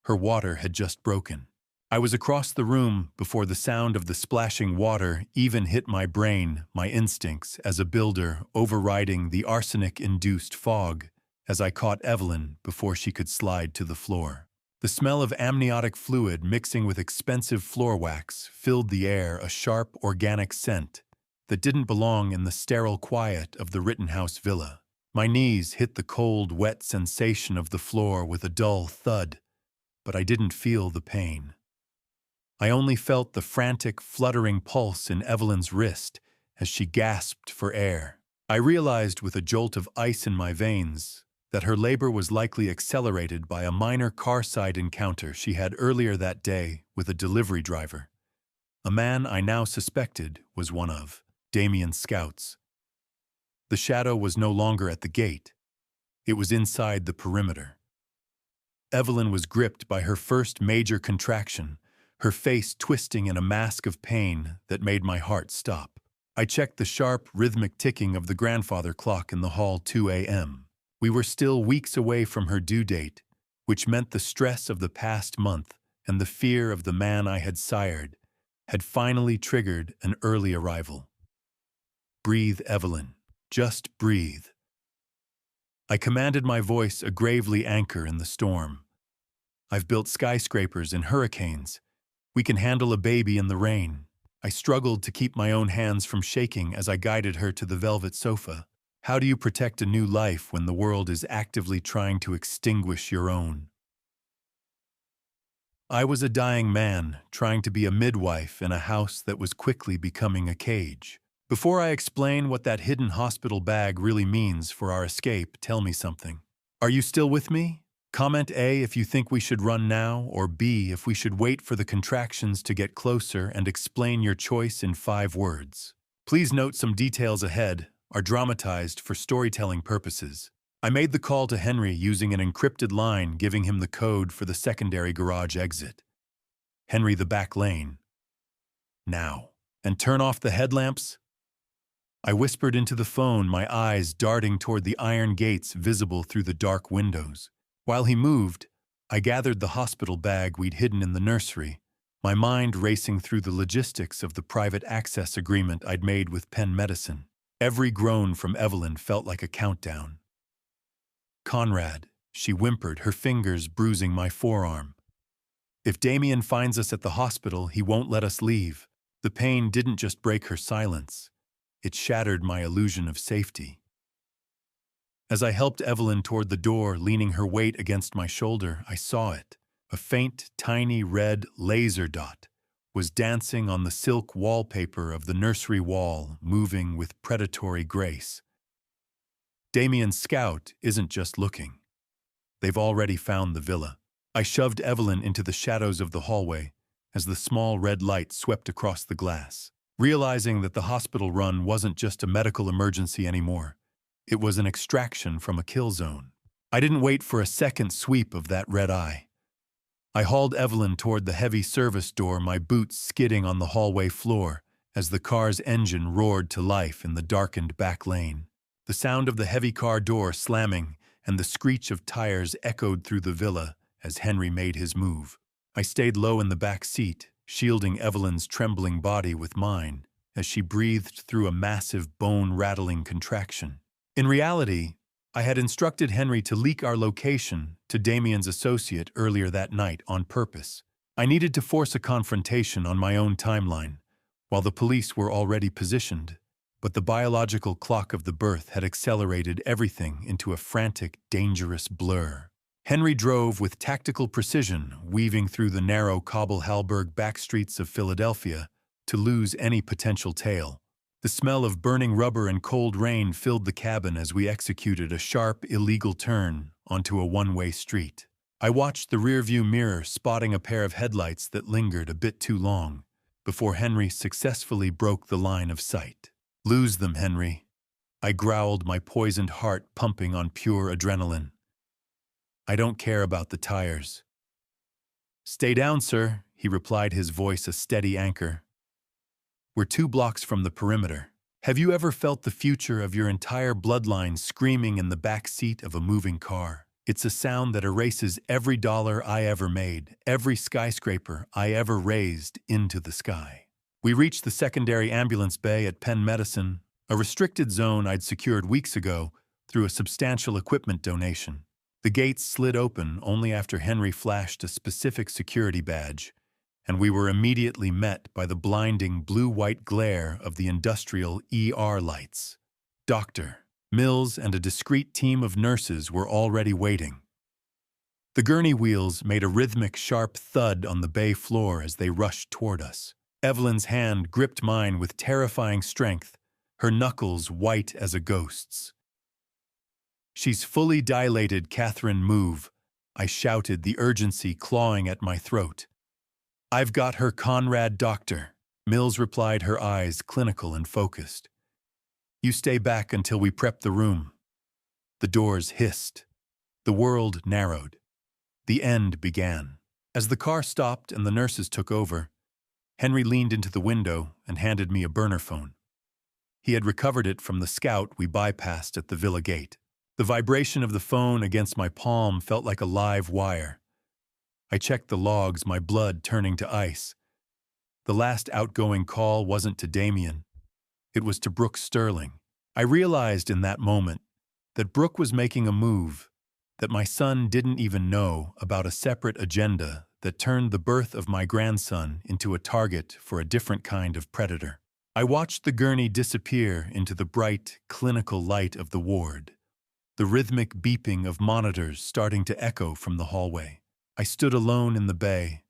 Speaker 1: Her water had just broken. I was across the room before the sound of the splashing water even hit my brain, my instincts as a builder overriding the arsenic-induced fog as I caught Evelyn before she could slide to the floor. The smell of amniotic fluid mixing with expensive floor wax filled the air, a sharp, organic scent that didn't belong in the sterile quiet of the Rittenhouse villa. My knees hit the cold, wet sensation of the floor with a dull thud, but I didn't feel the pain. I only felt the frantic, fluttering pulse in Evelyn's wrist as she gasped for air. I realized with a jolt of ice in my veins that her labor was likely accelerated by a minor car-side encounter she had earlier that day with a delivery driver. A man I now suspected was one of Damien's scouts. The shadow was no longer at the gate. It was inside the perimeter. Evelyn was gripped by her first major contraction, her face twisting in a mask of pain that made my heart stop. I checked the sharp, rhythmic ticking of the grandfather clock in the hall, 2 a.m. We were still weeks away from her due date, which meant the stress of the past month and the fear of the man I had sired had finally triggered an early arrival. "Breathe, Evelyn. Just breathe." I commanded my voice, a gravely anchor in the storm. "I've built skyscrapers in hurricanes. We can handle a baby in the rain." I struggled to keep my own hands from shaking as I guided her to the velvet sofa. How do you protect a new life when the world is actively trying to extinguish your own? I was a dying man, trying to be a midwife in a house that was quickly becoming a cage. Before I explain what that hidden hospital bag really means for our escape, tell me something. Are you still with me? Comment A if you think we should run now, or B if we should wait for the contractions to get closer, and explain your choice in 5 words. Please note some details ahead are dramatized for storytelling purposes. I made the call to Henry using an encrypted line giving him the code for the secondary garage exit. "Henry, the back lane. Now. And turn off the headlamps." I whispered into the phone, my eyes darting toward the iron gates visible through the dark windows. While he moved, I gathered the hospital bag we'd hidden in the nursery, my mind racing through the logistics of the private access agreement I'd made with Penn Medicine. Every groan from Evelyn felt like a countdown. "Conrad," she whimpered, her fingers bruising my forearm. "If Damien finds us at the hospital, he won't let us leave." The pain didn't just break her silence. It shattered my illusion of safety. As I helped Evelyn toward the door, leaning her weight against my shoulder, I saw it. A faint, tiny red laser dot was dancing on the silk wallpaper of the nursery wall, moving with predatory grace. Damien's scout isn't just looking. They've already found the villa. I shoved Evelyn into the shadows of the hallway as the small red light swept across the glass. Realizing that the hospital run wasn't just a medical emergency anymore, it was an extraction from a kill zone. I didn't wait for a second sweep of that red eye. I hauled Evelyn toward the heavy service door, my boots skidding on the hallway floor as the car's engine roared to life in the darkened back lane. The sound of the heavy car door slamming and the screech of tires echoed through the villa as Henry made his move. I stayed low in the back seat, shielding Evelyn's trembling body with mine as she breathed through a massive bone-rattling contraction. In reality, I had instructed Henry to leak our location to Damien's associate earlier that night on purpose. I needed to force a confrontation on my own timeline, while the police were already positioned, but the biological clock of the birth had accelerated everything into a frantic, dangerous blur. Henry drove with tactical precision, weaving through the narrow cobble-Hallberg backstreets of Philadelphia to lose any potential tail. The smell of burning rubber and cold rain filled the cabin as we executed a sharp, illegal turn onto a one-way street. I watched the rearview mirror, spotting a pair of headlights that lingered a bit too long before Henry successfully broke the line of sight. "Lose them, Henry," I growled, my poisoned heart pumping on pure adrenaline. "I don't care about the tires." "Stay down, sir," he replied, his voice a steady anchor. "We're 2 blocks from the perimeter. Have you ever felt the future of your entire bloodline screaming in the back seat of a moving car? It's a sound that erases every dollar I ever made, every skyscraper I ever raised into the sky." We reached the secondary ambulance bay at Penn Medicine, a restricted zone I'd secured weeks ago through a substantial equipment donation. The gates slid open only after Henry flashed a specific security badge, and we were immediately met by the blinding blue-white glare of the industrial ER lights. Dr. Mills and a discreet team of nurses were already waiting. The gurney wheels made a rhythmic, sharp thud on the bay floor as they rushed toward us. Evelyn's hand gripped mine with terrifying strength, her knuckles white as a ghost's. "She's fully dilated, Catherine, move," I shouted, the urgency clawing at my throat. "I've got her, Conrad, doctor," Mills replied, her eyes clinical and focused. "You stay back until we prep the room." The doors hissed. The world narrowed. The end began. As the car stopped and the nurses took over, Henry leaned into the window and handed me a burner phone. He had recovered it from the scout we bypassed at the villa gate. The vibration of the phone against my palm felt like a live wire. I checked the logs, my blood turning to ice. The last outgoing call wasn't to Damien. It was to Brooke Sterling. I realized in that moment that Brooke was making a move, that my son didn't even know about a separate agenda that turned the birth of my grandson into a target for a different kind of predator. I watched the gurney disappear into the bright, clinical light of the ward, the rhythmic beeping of monitors starting to echo from the hallway. I stood alone in the bay,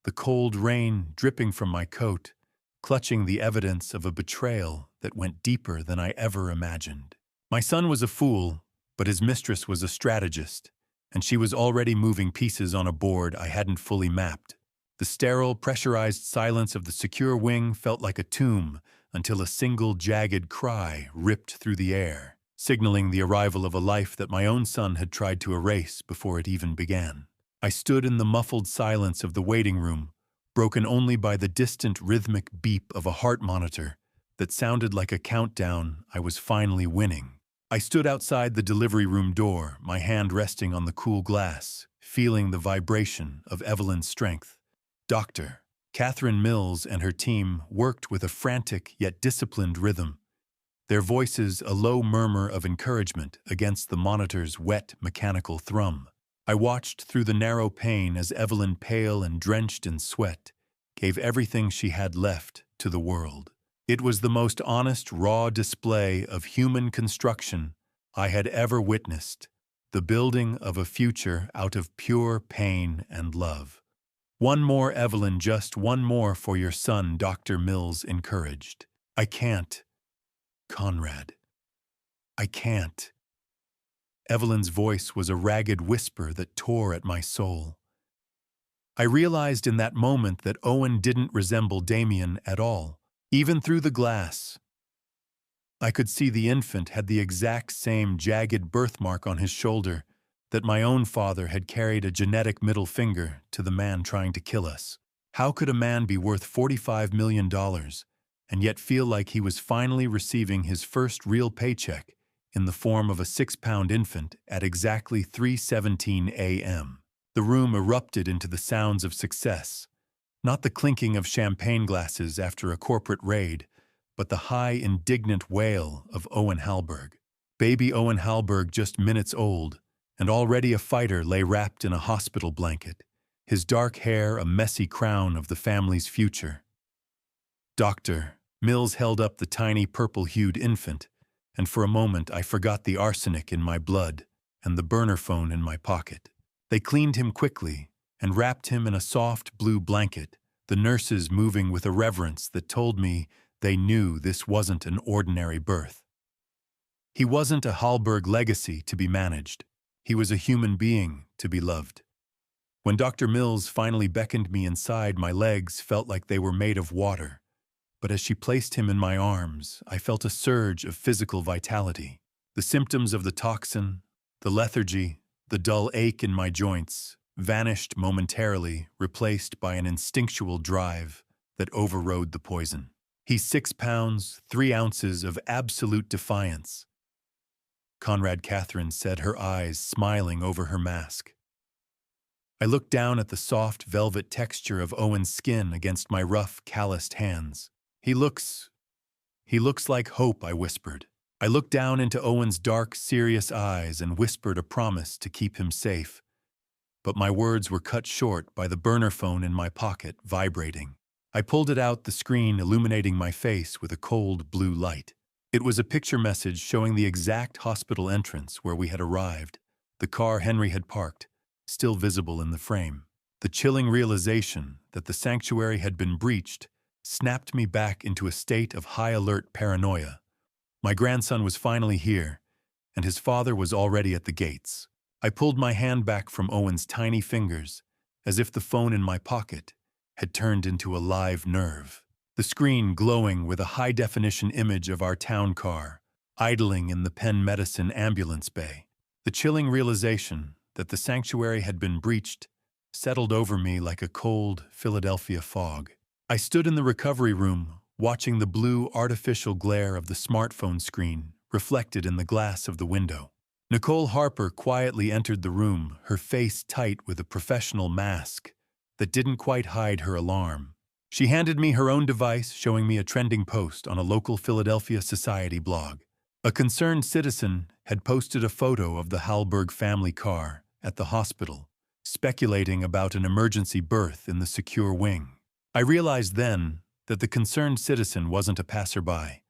Speaker 1: the cold rain dripping from my coat, clutching the evidence of a betrayal that went deeper than I ever imagined. My son was a fool, but his mistress was a strategist, and she was already moving pieces on a board I hadn't fully mapped. The sterile, pressurized silence of the secure wing felt like a tomb until a single jagged cry ripped through the air, signaling the arrival of a life that my own son had tried to erase before it even began. I stood in the muffled silence of the waiting room, broken only by the distant rhythmic beep of a heart monitor that sounded like a countdown I was finally winning. I stood outside the delivery room door, my hand resting on the cool glass, feeling the vibration of Evelyn's strength. Dr. Catherine Mills and her team worked with a frantic yet disciplined rhythm, their voices a low murmur of encouragement against the monitor's wet, mechanical thrum. I watched through the narrow pane as Evelyn, pale and drenched in sweat, gave everything she had left to the world. It was the most honest, raw display of human construction I had ever witnessed, the building of a future out of pure pain and love. "One more, Evelyn, just one more for your son," Dr. Mills encouraged. "I can't, Conrad. I can't." Evelyn's voice was a ragged whisper that tore at my soul. I realized in that moment that Owen didn't resemble Damien at all. Even through the glass, I could see the infant had the exact same jagged birthmark on his shoulder that my own father had carried a genetic middle finger to the man trying to kill us. How could a man be worth $45 million and yet feel like he was finally receiving his first real paycheck in the form of a 6-pound infant at exactly 3:17 a.m. The room erupted into the sounds of success, not the clinking of champagne glasses after a corporate raid, but the high, indignant wail of Owen Halberg. Baby Owen Halberg, just minutes old, and already a fighter, lay wrapped in a hospital blanket, his dark hair a messy crown of the family's future. Doctor Mills held up the tiny purple-hued infant, and for a moment I forgot the arsenic in my blood and the burner phone in my pocket. They cleaned him quickly and wrapped him in a soft blue blanket, the nurses moving with a reverence that told me they knew this wasn't an ordinary birth. He wasn't a Hallberg legacy to be managed. He was a human being to be loved. When Dr. Mills finally beckoned me inside, my legs felt like they were made of water. But as she placed him in my arms, I felt a surge of physical vitality. The symptoms of the toxin, the lethargy, the dull ache in my joints vanished momentarily, replaced by an instinctual drive that overrode the poison. He's 6 pounds, 3 ounces of absolute defiance, Conrad Catherine said, her eyes smiling over her mask. I looked down at the soft velvet texture of Owen's skin against my rough, calloused hands. He looks like hope, I whispered. I looked down into Owen's dark, serious eyes and whispered a promise to keep him safe. But my words were cut short by the burner phone in my pocket vibrating. I pulled it out, the screen illuminating my face with a cold blue light. It was a picture message showing the exact hospital entrance where we had arrived, the car Henry had parked, still visible in the frame. The chilling realization that the sanctuary had been breached snapped me back into a state of high-alert paranoia. My grandson was finally here, and his father was already at the gates. I pulled my hand back from Owen's tiny fingers, as if the phone in my pocket had turned into a live nerve. The screen glowing with a high-definition image of our town car, idling in the Penn Medicine ambulance bay. The chilling realization that the sanctuary had been breached settled over me like a cold Philadelphia fog. I stood in the recovery room, watching the blue artificial glare of the smartphone screen reflected in the glass of the window. Nicole Harper quietly entered the room, her face tight with a professional mask that didn't quite hide her alarm. She handed me her own device, showing me a trending post on a local Philadelphia society blog. A concerned citizen had posted a photo of the Halberg family car at the hospital, speculating about an emergency birth in the secure wing. I realized then that the concerned citizen wasn't a passerby.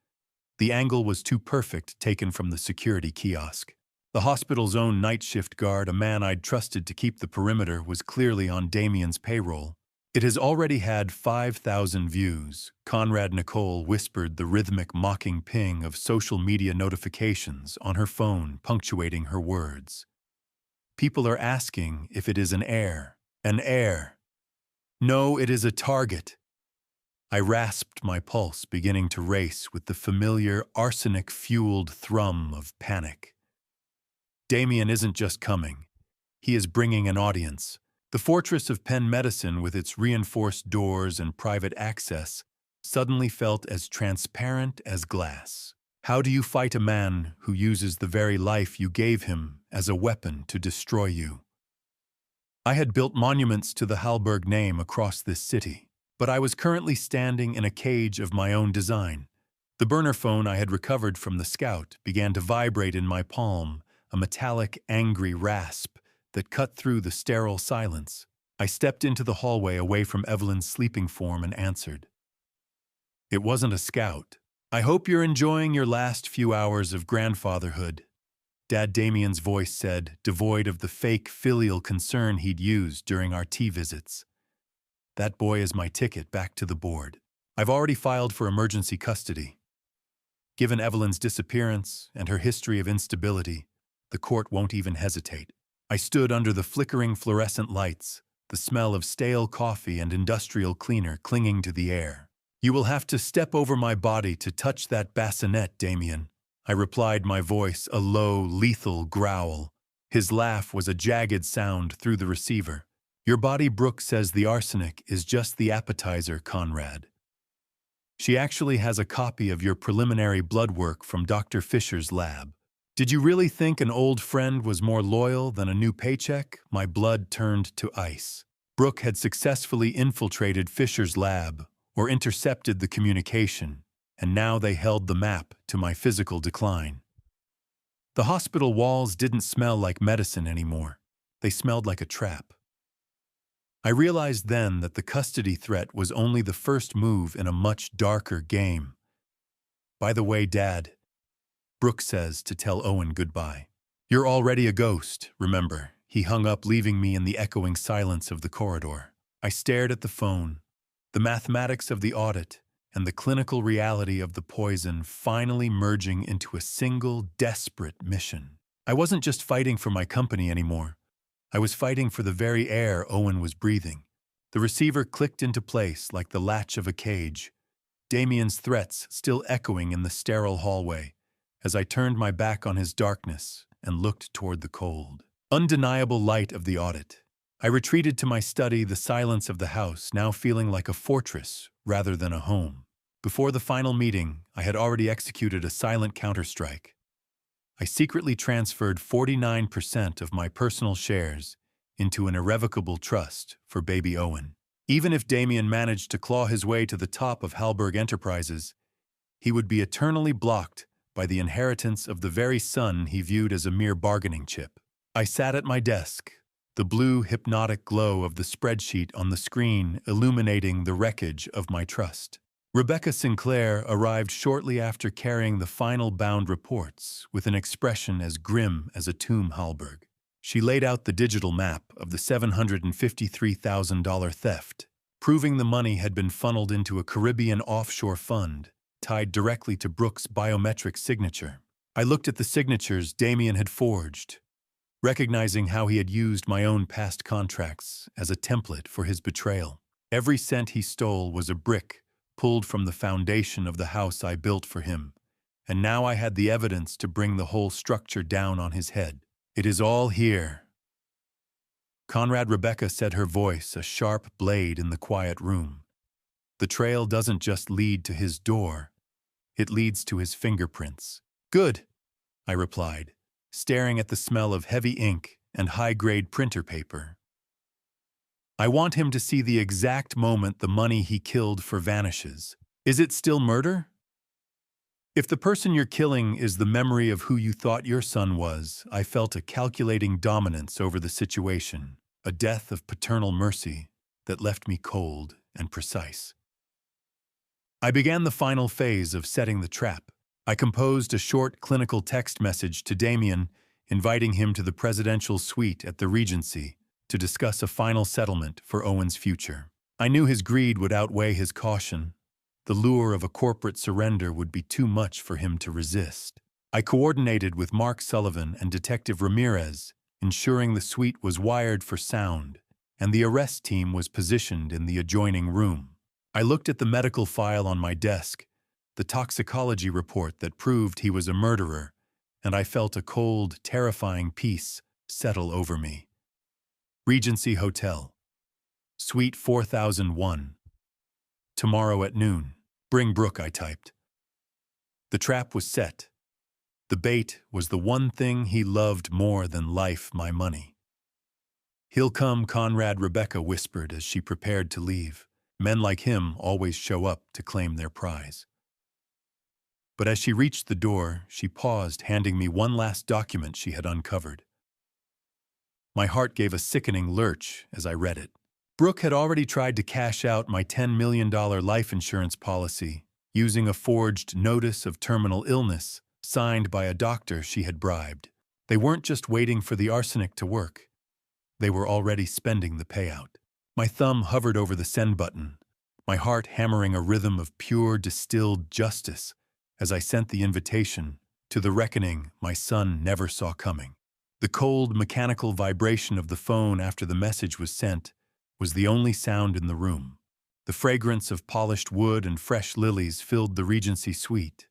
Speaker 1: The angle was too perfect, taken from the security kiosk. The hospital's own night shift guard, a man I'd trusted to keep the perimeter, was clearly on Damien's payroll. It has already had 5,000 views. Conrad Nicole whispered the rhythmic mocking ping of social media notifications on her phone, punctuating her words. People are asking if it is an heir. An heir. No, it is a target. I rasped my pulse, beginning to race with the familiar arsenic-fueled thrum of panic. Damien isn't just coming. He is bringing an audience. The fortress of Penn Medicine, with its reinforced doors and private access, suddenly felt as transparent as glass. How do you fight a man who uses the very life you gave him as a weapon to destroy you? I had built monuments to the Halberg name across this city, but I was currently standing in a cage of my own design. The burner phone I had recovered from the scout began to vibrate in my palm, a metallic, angry rasp that cut through the sterile silence. I stepped into the hallway away from Evelyn's sleeping form and answered. It wasn't a scout. I hope you're enjoying your last few hours of grandfatherhood, Dad Damien's voice said, devoid of the fake filial concern he'd used during our tea visits. That boy is my ticket back to the board. I've already filed for emergency custody. Given Evelyn's disappearance and her history of instability, the court won't even hesitate. I stood under the flickering fluorescent lights, the smell of stale coffee and industrial cleaner clinging to the air. You will have to step over my body to touch that bassinet, Damien, I replied, my voice a low, lethal growl. His laugh was a jagged sound through the receiver. Your body, Brooke, says the arsenic is just the appetizer, Conrad. She actually has a copy of your preliminary blood work from Dr. Fisher's lab. Did you really think an old friend was more loyal than a new paycheck? My blood turned to ice. Brooke had successfully infiltrated Fisher's lab, or intercepted the communication, and now they held the map to my physical decline. The hospital walls didn't smell like medicine anymore. They smelled like a trap. I realized then that the custody threat was only the first move in a much darker game. By the way, Dad, Brooke says to tell Owen goodbye. You're already a ghost, remember. He hung up, leaving me in the echoing silence of the corridor. I stared at the phone. The mathematics of the audit and the clinical reality of the poison finally merging into a single, desperate mission. I wasn't just fighting for my company anymore. I was fighting for the very air Owen was breathing. The receiver clicked into place like the latch of a cage, Damien's threats still echoing in the sterile hallway, as I turned my back on his darkness and looked toward the cold, undeniable light of the audit. I retreated to my study, the silence of the house now feeling like a fortress rather than a home. Before the final meeting, I had already executed a silent counterstrike. I secretly transferred 49% of my personal shares into an irrevocable trust for baby Owen. Even if Damien managed to claw his way to the top of Halberg Enterprises, he would be eternally blocked by the inheritance of the very son he viewed as a mere bargaining chip. I sat at my desk, the blue, hypnotic glow of the spreadsheet on the screen illuminating the wreckage of my trust. Rebecca Sinclair arrived shortly after carrying the final bound reports with an expression as grim as a tomb Halberg. She laid out the digital map of the $753,000 theft, proving the money had been funneled into a Caribbean offshore fund tied directly to Brooke's biometric signature. I looked at the signatures Damien had forged, recognizing how he had used my own past contracts as a template for his betrayal. Every cent he stole was a brick pulled from the foundation of the house I built for him, and now I had the evidence to bring the whole structure down on his head. It is all here. Conrad, Rebecca said, her voice a sharp blade in the quiet room. The trail doesn't just lead to his door, it leads to his fingerprints. Good, I replied, staring at the smell of heavy ink and high-grade printer paper. I want him to see the exact moment the money he killed for vanishes. Is it still murder? If the person you're killing is the memory of who you thought your son was, I felt a calculating dominance over the situation, a death of paternal mercy that left me cold and precise. I began the final phase of setting the trap. I composed a short clinical text message to Damien, inviting him to the presidential suite at the Regency to discuss a final settlement for Owen's future. I knew his greed would outweigh his caution. The lure of a corporate surrender would be too much for him to resist. I coordinated with Mark Sullivan and Detective Ramirez, ensuring the suite was wired for sound, and the arrest team was positioned in the adjoining room. I looked at the medical file on my desk, the toxicology report that proved he was a murderer, and I felt a cold, terrifying peace settle over me. Regency Hotel, Suite 4001. Tomorrow at noon. Bring Brooke, I typed. The trap was set. The bait was the one thing he loved more than life, my money. He'll come, Conrad, Rebecca whispered as she prepared to leave. Men like him always show up to claim their prize. But as she reached the door, she paused, handing me one last document she had uncovered. My heart gave a sickening lurch as I read it. Brooke had already tried to cash out my $10 million life insurance policy using a forged notice of terminal illness signed by a doctor she had bribed. They weren't just waiting for the arsenic to work. They were already spending the payout. My thumb hovered over the send button, my heart hammering a rhythm of pure distilled justice as I sent the invitation to the reckoning my son never saw coming. The cold, mechanical vibration of the phone after the message was sent was the only sound in the room. The fragrance of polished wood and fresh lilies filled the Regency suite,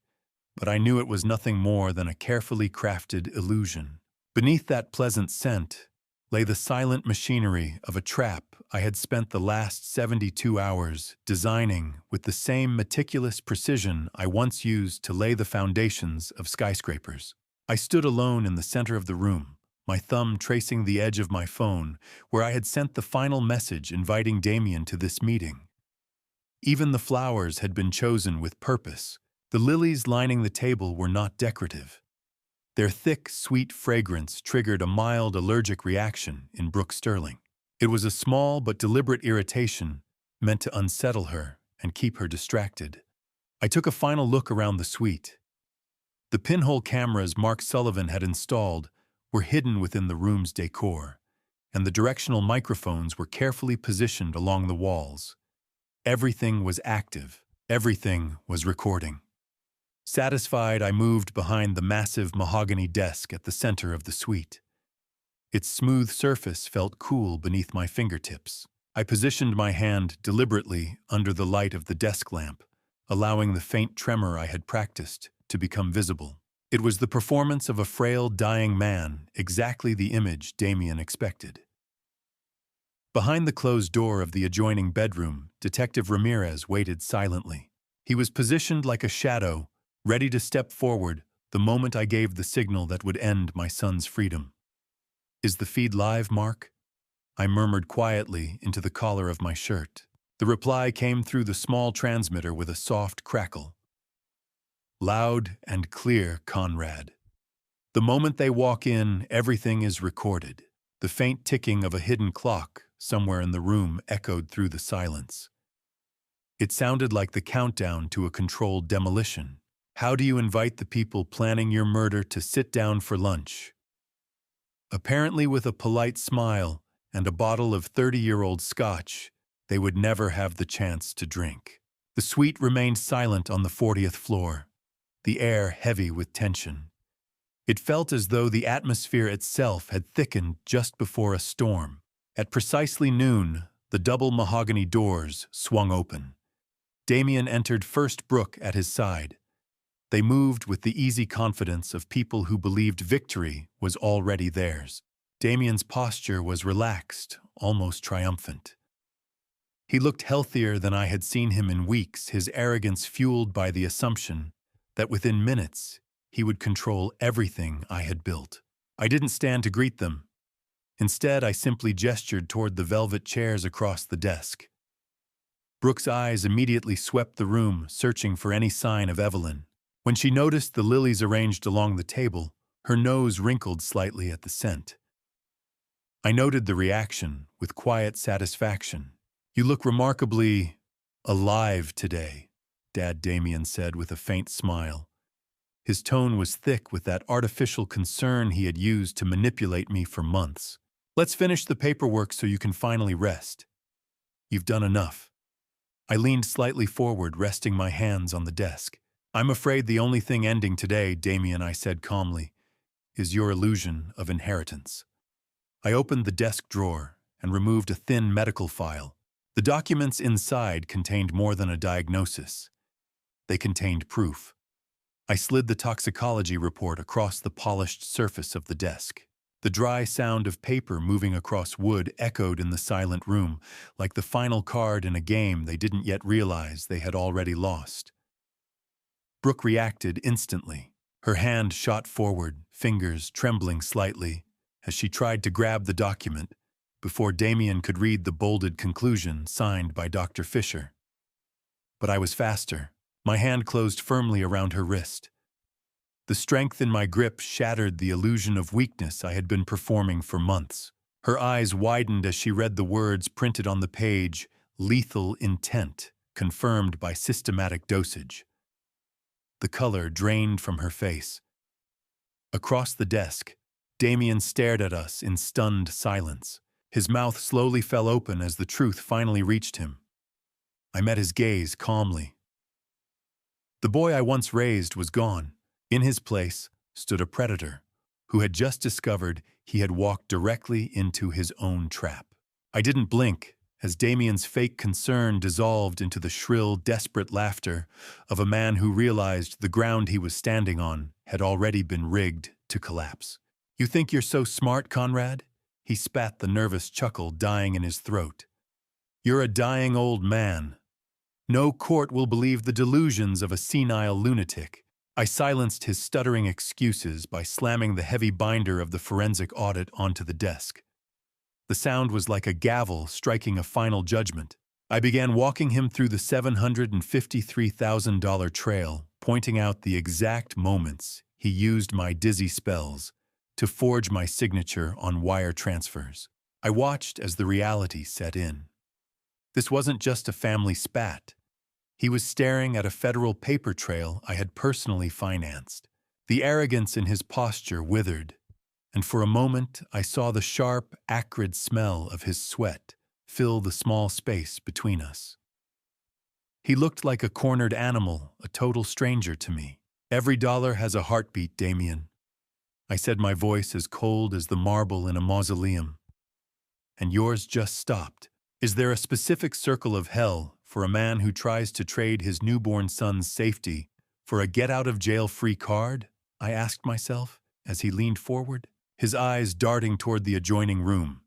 Speaker 1: but I knew it was nothing more than a carefully crafted illusion. Beneath that pleasant scent lay the silent machinery of a trap I had spent the last 72 hours designing with the same meticulous precision I once used to lay the foundations of skyscrapers. I stood alone in the center of the room, my thumb tracing the edge of my phone where I had sent the final message inviting Damien to this meeting. Even the flowers had been chosen with purpose. The lilies lining the table were not decorative. Their thick, sweet fragrance triggered a mild allergic reaction in Brooke Sterling. It was a small but deliberate irritation meant to unsettle her and keep her distracted. I took a final look around the suite. The pinhole cameras Mark Sullivan had installed were hidden within the room's decor, and the directional microphones were carefully positioned along the walls. Everything was active. Everything was recording. Satisfied, I moved behind the massive mahogany desk at the center of the suite. Its smooth surface felt cool beneath my fingertips. I positioned my hand deliberately under the light of the desk lamp, allowing the faint tremor I had practiced to become visible. It was the performance of a frail, dying man, exactly the image Damien expected. Behind the closed door of the adjoining bedroom, Detective Ramirez waited silently. He was positioned like a shadow, ready to step forward the moment I gave the signal that would end my son's freedom. "Is the feed live, Mark?" I murmured quietly into the collar of my shirt. The reply came through the small transmitter with a soft crackle. "Loud and clear, Conrad. The moment they walk in, everything is recorded." The faint ticking of a hidden clock somewhere in the room echoed through the silence. It sounded like the countdown to a controlled demolition. "How do you invite the people planning your murder to sit down for lunch?" Apparently with a polite smile and a bottle of 30-year-old scotch, they would never have the chance to drink. The suite remained silent on the 40th floor, the air heavy with tension. It felt as though the atmosphere itself had thickened just before a storm. At precisely noon, the double mahogany doors swung open. Damien entered, first Brooke at his side. They moved with the easy confidence of people who believed victory was already theirs. Damien's posture was relaxed, almost triumphant. He looked healthier than I had seen him in weeks, his arrogance fueled by the assumption that within minutes he would control everything I had built. I didn't stand to greet them. Instead, I simply gestured toward the velvet chairs across the desk. Brooke's eyes immediately swept the room, searching for any sign of Evelyn. When she noticed the lilies arranged along the table, her nose wrinkled slightly at the scent. I noted the reaction with quiet satisfaction. "You look remarkably alive today," Dad Damien said with a faint smile. His tone was thick with that artificial concern he had used to manipulate me for months. "Let's finish the paperwork so you can finally rest. You've done enough." I leaned slightly forward, resting my hands on the desk. "I'm afraid the only thing ending today, Damien," I said calmly, "is your illusion of inheritance." I opened the desk drawer and removed a thin medical file. The documents inside contained more than a diagnosis. They contained proof. I slid the toxicology report across the polished surface of the desk. The dry sound of paper moving across wood echoed in the silent room, like the final card in a game they didn't yet realize they had already lost. Brooke reacted instantly. Her hand shot forward, fingers trembling slightly, as she tried to grab the document before Damien could read the bolded conclusion signed by Dr. Fisher. But I was faster. My hand closed firmly around her wrist. The strength in my grip shattered the illusion of weakness I had been performing for months. Her eyes widened as she read the words printed on the page, "Lethal intent, confirmed by systematic dosage." The color drained from her face. Across the desk, Damien stared at us in stunned silence. His mouth slowly fell open as the truth finally reached him. I met his gaze calmly. The boy I once raised was gone. In his place stood a predator who had just discovered he had walked directly into his own trap. I didn't blink as Damien's fake concern dissolved into the shrill, desperate laughter of a man who realized the ground he was standing on had already been rigged to collapse. "You think you're so smart, Conrad? He spat the nervous chuckle dying in his throat. "You're a dying old man. No court will believe the delusions of a senile lunatic." I silenced his stuttering excuses by slamming the heavy binder of the forensic audit onto the desk. The sound was like a gavel striking a final judgment. I began walking him through the $753,000 trail, pointing out the exact moments he used my dizzy spells to forge my signature on wire transfers. I watched as the reality set in. This wasn't just a family spat. He was staring at a federal paper trail I had personally financed. The arrogance in his posture withered, and for a moment I saw the sharp, acrid smell of his sweat fill the small space between us. He looked like a cornered animal, a total stranger to me. "Every dollar has a heartbeat, Damien," I said, my voice as cold as the marble in a mausoleum. "And yours just stopped. Is there a specific circle of hell for a man who tries to trade his newborn son's safety for a get-out-of-jail-free card?" I asked myself as he leaned forward, his eyes darting toward the adjoining room.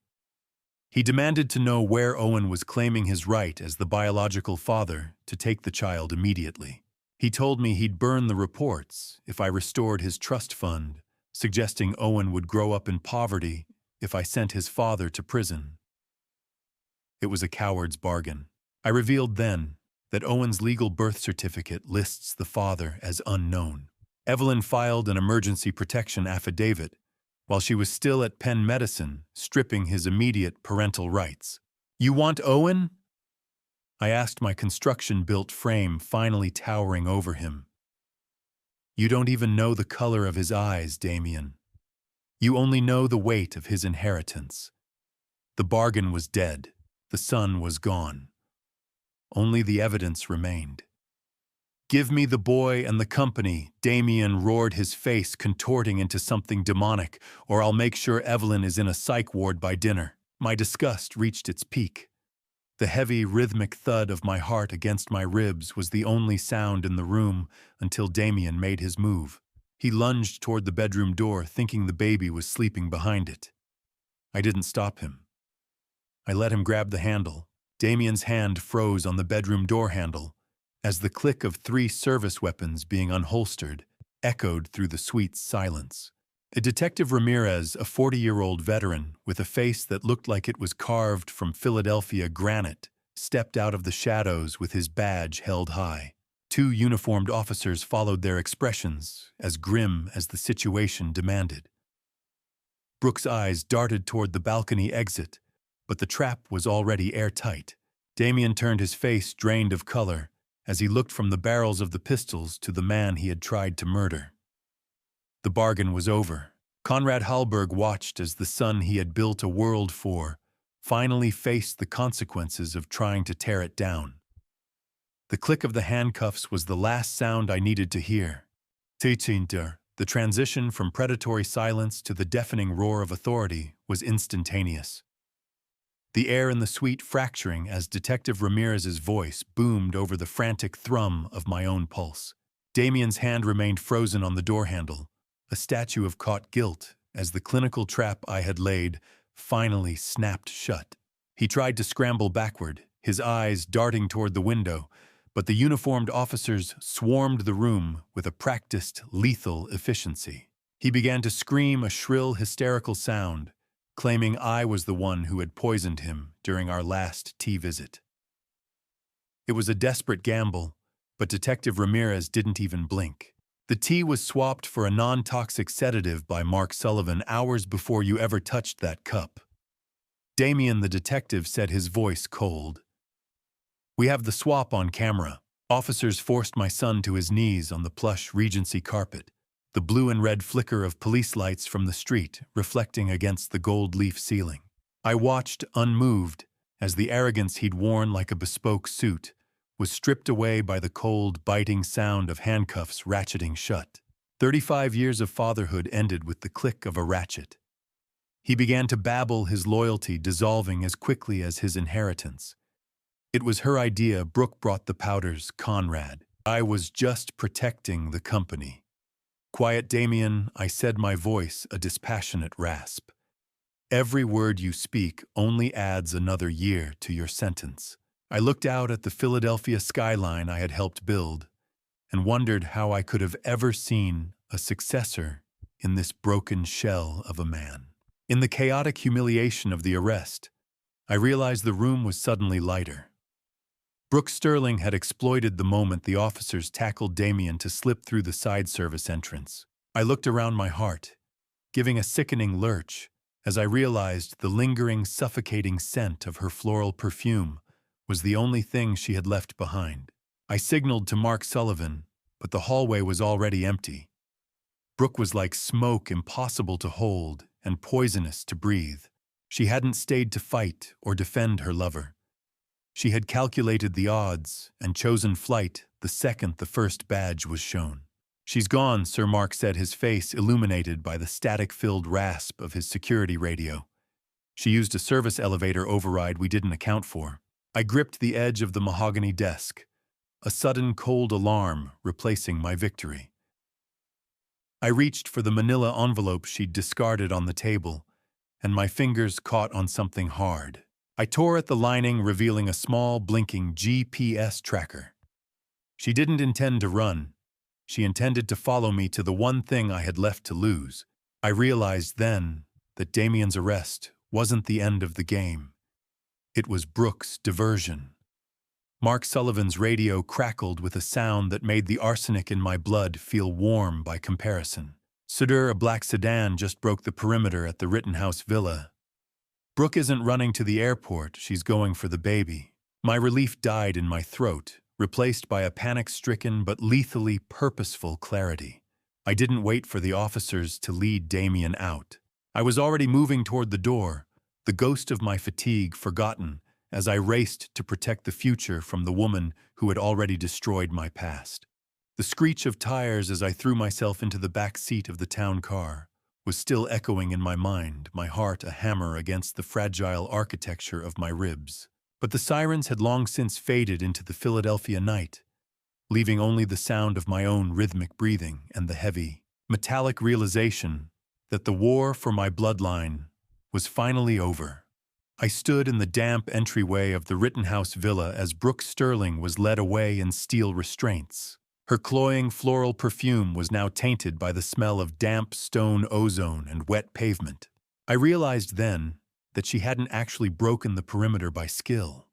Speaker 1: He demanded to know where Owen was claiming his right as the biological father to take the child immediately. He told me he'd burn the reports if I restored his trust fund, suggesting Owen would grow up in poverty if I sent his father to prison. It was a coward's bargain. I revealed then that Owen's legal birth certificate lists the father as unknown. Evelyn filed an emergency protection affidavit while she was still at Penn Medicine, stripping his immediate parental rights. "You want Owen?" I asked, my construction-built frame finally towering over him. "You don't even know the color of his eyes, Damien. You only know the weight of his inheritance." The bargain was dead. The son was gone. Only the evidence remained. "Give me the boy and the company," Damien roared, his face contorting into something demonic, "or I'll make sure Evelyn is in a psych ward by dinner." My disgust reached its peak. The heavy, rhythmic thud of my heart against my ribs was the only sound in the room until Damien made his move. He lunged toward the bedroom door, thinking the baby was sleeping behind it. I didn't stop him. I let him grab the handle. Damien's hand froze on the bedroom door handle as the click of 3 service weapons being unholstered echoed through the suite's silence. Detective Ramirez, a 40-year-old veteran with a face that looked like it was carved from Philadelphia granite, stepped out of the shadows with his badge held high. 2 uniformed officers followed, their expressions as grim as the situation demanded. Brooke's eyes darted toward the balcony exit, but the trap was already airtight. Damien turned, his face drained of color, as he looked from the barrels of the pistols to the man he had tried to murder. The bargain was over. Conrad Hallberg watched as the son he had built a world for finally faced the consequences of trying to tear it down. The click of the handcuffs was the last sound I needed to hear. The transition from predatory silence to the deafening roar of authority was instantaneous. The air in the suite fracturing as Detective Ramirez's voice boomed over the frantic thrum of my own pulse. Damien's hand remained frozen on the door handle, a statue of caught guilt, as the clinical trap I had laid finally snapped shut. He tried to scramble backward, his eyes darting toward the window, but the uniformed officers swarmed the room with a practiced, lethal efficiency. He began to scream a shrill, hysterical sound, claiming I was the one who had poisoned him during our last tea visit. It was a desperate gamble, but Detective Ramirez didn't even blink. The tea was swapped for a non-toxic sedative by Mark Sullivan hours before you ever touched that cup. Damien, the detective, said, his voice cold. "We have the swap on camera." Officers forced my son to his knees on the plush Regency carpet, the blue and red flicker of police lights from the street reflecting against the gold leaf ceiling. I watched, unmoved, as the arrogance he'd worn like a bespoke suit was stripped away by the cold, biting sound of handcuffs ratcheting shut. 35 years of fatherhood ended with the click of a ratchet. He began to babble, his loyalty dissolving as quickly as his inheritance. It was her idea. Brooke brought the powders, Conrad. I was just protecting the company. "Quiet, Damien," I said, my voice a dispassionate rasp. Every word you speak only adds another year to your sentence. I looked out at the Philadelphia skyline I had helped build and wondered how I could have ever seen a successor in this broken shell of a man. In the chaotic humiliation of the arrest, I realized the room was suddenly lighter. Brooke Sterling had exploited the moment the officers tackled Damien to slip through the side service entrance. I looked around my heart, giving a sickening lurch as I realized the lingering, suffocating scent of her floral perfume was the only thing she had left behind. I signaled to Mark Sullivan, but the hallway was already empty. Brooke was like smoke impossible to hold and poisonous to breathe. She hadn't stayed to fight or defend her lover. She had calculated the odds and chosen flight the second the first badge was shown. "She's gone," Sir Mark said, his face illuminated by the static-filled rasp of his security radio. "She used a service elevator override we didn't account for." I gripped the edge of the mahogany desk, a sudden cold alarm replacing my victory. I reached for the manila envelope she'd discarded on the table, and my fingers caught on something hard. I tore at the lining, revealing a small, blinking GPS tracker. She didn't intend to run. She intended to follow me to the one thing I had left to lose. I realized then that Damien's arrest wasn't the end of the game. It was Brooke's diversion. Mark Sullivan's radio crackled with a sound that made the arsenic in my blood feel warm by comparison. Sudur, a black sedan, just broke the perimeter at the Rittenhouse Villa. "Brooke isn't running to the airport, she's going for the baby." My relief died in my throat, replaced by a panic-stricken but lethally purposeful clarity. I didn't wait for the officers to lead Damien out. I was already moving toward the door, the ghost of my fatigue forgotten, as I raced to protect the future from the woman who had already destroyed my past. The screech of tires as I threw myself into the back seat of the town car was still echoing in my mind, my heart a hammer against the fragile architecture of my ribs. But the sirens had long since faded into the Philadelphia night, leaving only the sound of my own rhythmic breathing and the heavy, metallic realization that the war for my bloodline was finally over. I stood in the damp entryway of the Rittenhouse Villa as Brooke Sterling was led away in steel restraints. Her cloying floral perfume was now tainted by the smell of damp stone ozone and wet pavement. I realized then that she hadn't actually broken the perimeter by skill.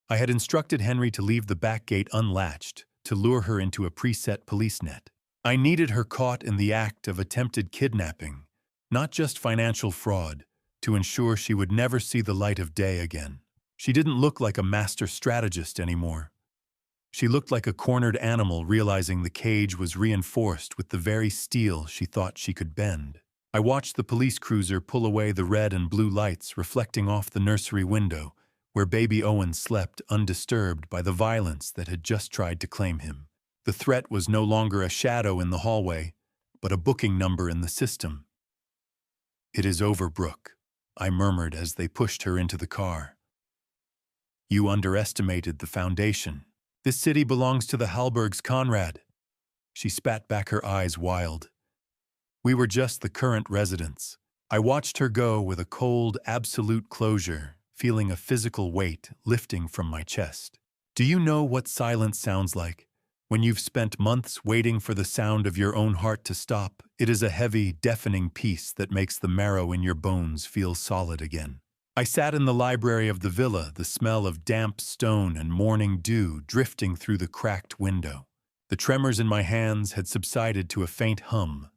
Speaker 1: I had instructed Henry to leave the back gate unlatched to lure her into a preset police net. I needed her caught in the act of attempted kidnapping, not just financial fraud, to ensure she would never see the light of day again. She didn't look like a master strategist anymore. She looked like a cornered animal realizing the cage was reinforced with the very steel she thought she could bend. I watched the police cruiser pull away the red and blue lights reflecting off the nursery window, where baby Owen slept undisturbed by the violence that had just tried to claim him. The threat was no longer a shadow in the hallway, but a booking number in the system. "It is over, Brooke," I murmured as they pushed her into the car. "You underestimated the foundation. This city belongs to the Hallbergs, Conrad." She spat back, her eyes wild. "We were just the current residents." I watched her go with a cold, absolute closure, feeling a physical weight lifting from my chest. Do you know what silence sounds like? When you've spent months waiting for the sound of your own heart to stop, it is a heavy, deafening peace that makes the marrow in your bones feel solid again. I sat in the library of the villa, the smell of damp stone and morning dew drifting through the cracked window. The tremors in my hands had subsided to a faint hum,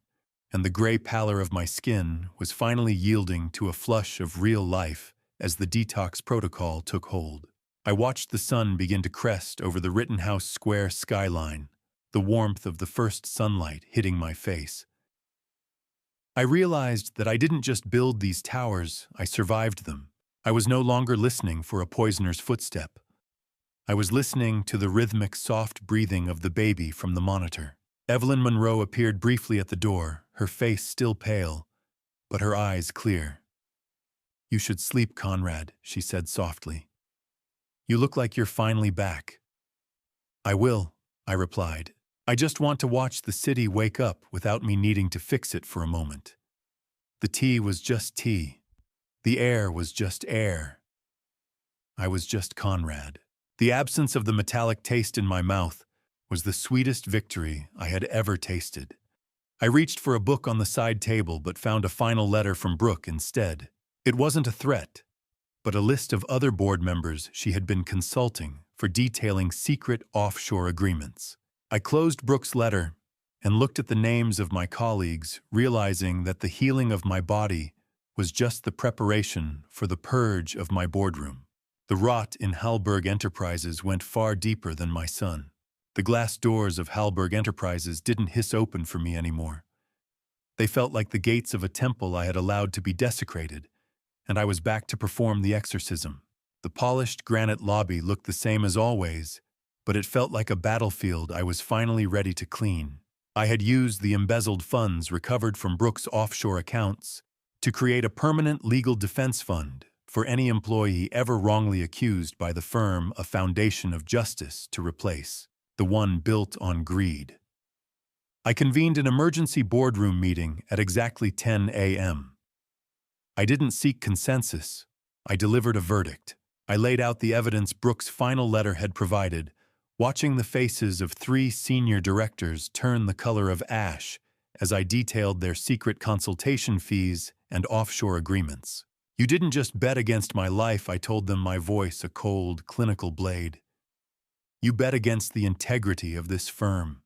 Speaker 1: and the gray pallor of my skin was finally yielding to a flush of real life as the detox protocol took hold. I watched the sun begin to crest over the Rittenhouse Square skyline, the warmth of the first sunlight hitting my face. I realized that I didn't just build these towers, I survived them. I was no longer listening for a poisoner's footstep. I was listening to the rhythmic, soft breathing of the baby from the monitor. Evelyn Monroe appeared briefly at the door, her face still pale, but her eyes clear. "You should sleep, Conrad," she said softly. "You look like you're finally back." "I will," I replied. "I just want to watch the city wake up without me needing to fix it for a moment." The tea was just tea. The air was just air. I was just Conrad. The absence of the metallic taste in my mouth was the sweetest victory I had ever tasted. I reached for a book on the side table but found a final letter from Brooke instead. It wasn't a threat, but a list of other board members she had been consulting for detailing secret offshore agreements. I closed Brooke's letter and looked at the names of my colleagues, realizing that the healing of my body was just the preparation for the purge of my boardroom. The rot in Hallberg Enterprises went far deeper than my son. The glass doors of Hallberg Enterprises didn't hiss open for me anymore. They felt like the gates of a temple I had allowed to be desecrated, and I was back to perform the exorcism. The polished granite lobby looked the same as always, but it felt like a battlefield I was finally ready to clean. I had used the embezzled funds recovered from Brooke's offshore accounts to create a permanent legal defense fund for any employee ever wrongly accused by the firm a foundation of justice to replace, the one built on greed. I convened an emergency boardroom meeting at exactly 10 a.m. I didn't seek consensus. I delivered a verdict. I laid out the evidence Brooke's final letter had provided, watching the faces of 3 senior directors turn the color of ash as I detailed their secret consultation fees and offshore agreements. You didn't just bet against my life, I told them, my voice a cold, clinical blade. You bet against the integrity of this firm.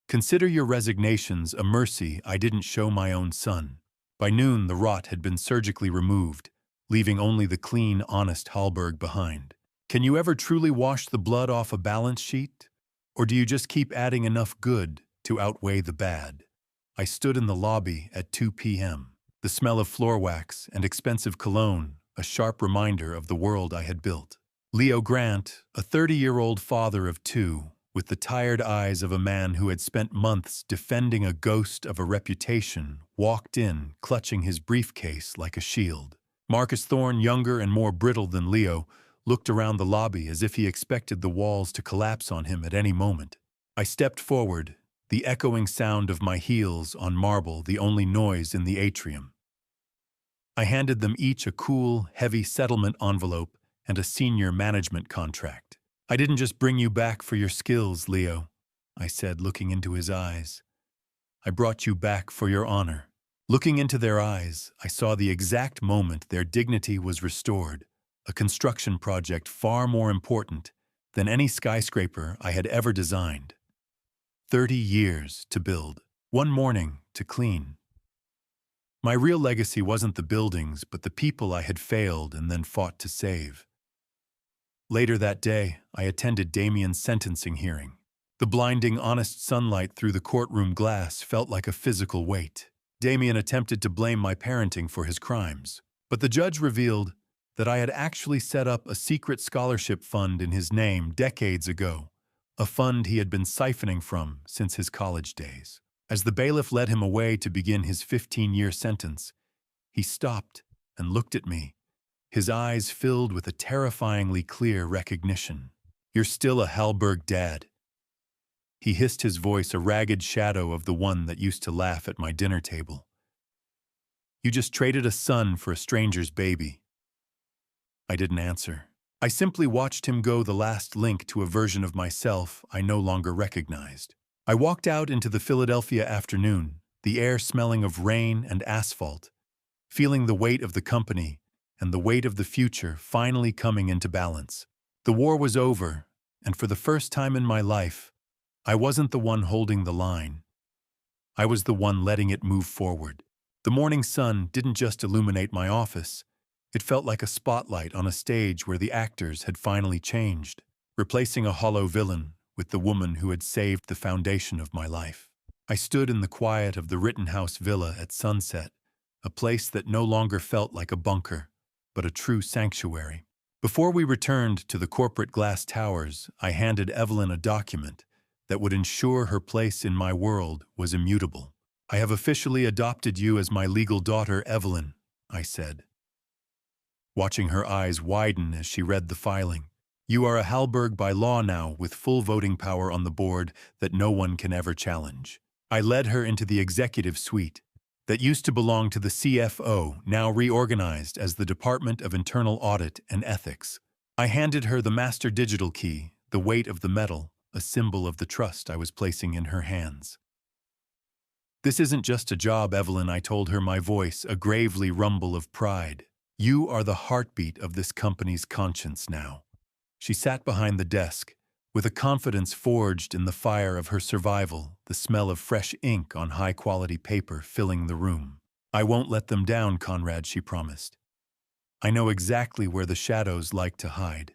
Speaker 1: Consider your resignations a mercy I didn't show my own son. By noon, the rot had been surgically removed, leaving only the clean, honest Hallberg behind. Can you ever truly wash the blood off a balance sheet? Or do you just keep adding enough good to outweigh the bad? I stood in the lobby at 2 p.m. The smell of floor wax and expensive cologne, a sharp reminder of the world I had built. Leo Grant, a 30-year-old father of 2, with the tired eyes of a man who had spent months defending a ghost of a reputation, walked in, clutching his briefcase like a shield. Marcus Thorne, younger and more brittle than Leo, looked around the lobby as if he expected the walls to collapse on him at any moment. I stepped forward, the echoing sound of my heels on marble the only noise in the atrium. I handed them each a cool, heavy settlement envelope and a senior management contract. I didn't just bring you back for your skills, Leo, I said, looking into his eyes. I brought you back for your honor. Looking into their eyes, I saw the exact moment their dignity was restored, a construction project far more important than any skyscraper I had ever designed. 30 years to build, 1 morning to clean. My real legacy wasn't the buildings, but the people I had failed and then fought to save. Later that day, I attended Damien's sentencing hearing. The blinding, honest sunlight through the courtroom glass felt like a physical weight. Damien attempted to blame my parenting for his crimes, but the judge revealed that I had actually set up a secret scholarship fund in his name decades ago, a fund he had been siphoning from since his college days. As the bailiff led him away to begin his 15-year sentence, he stopped and looked at me, his eyes filled with a terrifyingly clear recognition. "You're still a Hallberg dad." He hissed, his voice a ragged shadow of the one that used to laugh at my dinner table. "You just traded a son for a stranger's baby." I didn't answer. I simply watched him go, the last link to a version of myself I no longer recognized. I walked out into the Philadelphia afternoon, the air smelling of rain and asphalt, feeling the weight of the company and the weight of the future finally coming into balance. The war was over, and for the first time in my life, I wasn't the one holding the line. I was the one letting it move forward. The morning sun didn't just illuminate my office. It felt like a spotlight on a stage where the actors had finally changed, replacing a hollow villain with the woman who had saved the foundation of my life. I stood in the quiet of the Rittenhouse Villa at sunset, a place that no longer felt like a bunker, but a true sanctuary. Before we returned to the corporate glass towers, I handed Evelyn a document that would ensure her place in my world was immutable. "I have officially adopted you as my legal daughter, Evelyn," I said, watching her eyes widen as she read the filing. "You are a Hallberg by law now, with full voting power on the board that no one can ever challenge." I led her into the executive suite, that used to belong to the CFO, now reorganized as the Department of Internal Audit and Ethics. I handed her the master digital key, the weight of the metal, a symbol of the trust I was placing in her hands. "This isn't just a job, Evelyn," I told her, my voice a gravely rumble of pride. "You are the heartbeat of this company's conscience now." She sat behind the desk, with a confidence forged in the fire of her survival, the smell of fresh ink on high-quality paper filling the room. "I won't let them down, Conrad," she promised. "I know exactly where the shadows like to hide."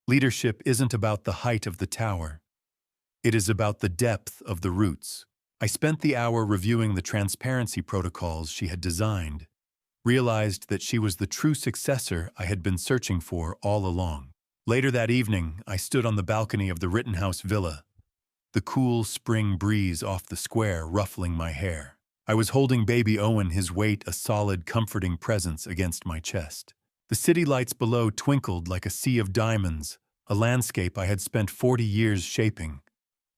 Speaker 1: Leadership isn't about the height of the tower. It is about the depth of the roots. I spent the hour reviewing the transparency protocols she had designed, realized that she was the true successor I had been searching for all along. Later that evening, I stood on the balcony of the Rittenhouse villa, the cool spring breeze off the square ruffling my hair. I was holding baby Owen, his weight a solid, comforting presence against my chest. The city lights below twinkled like a sea of diamonds, a landscape I had spent 40 years shaping,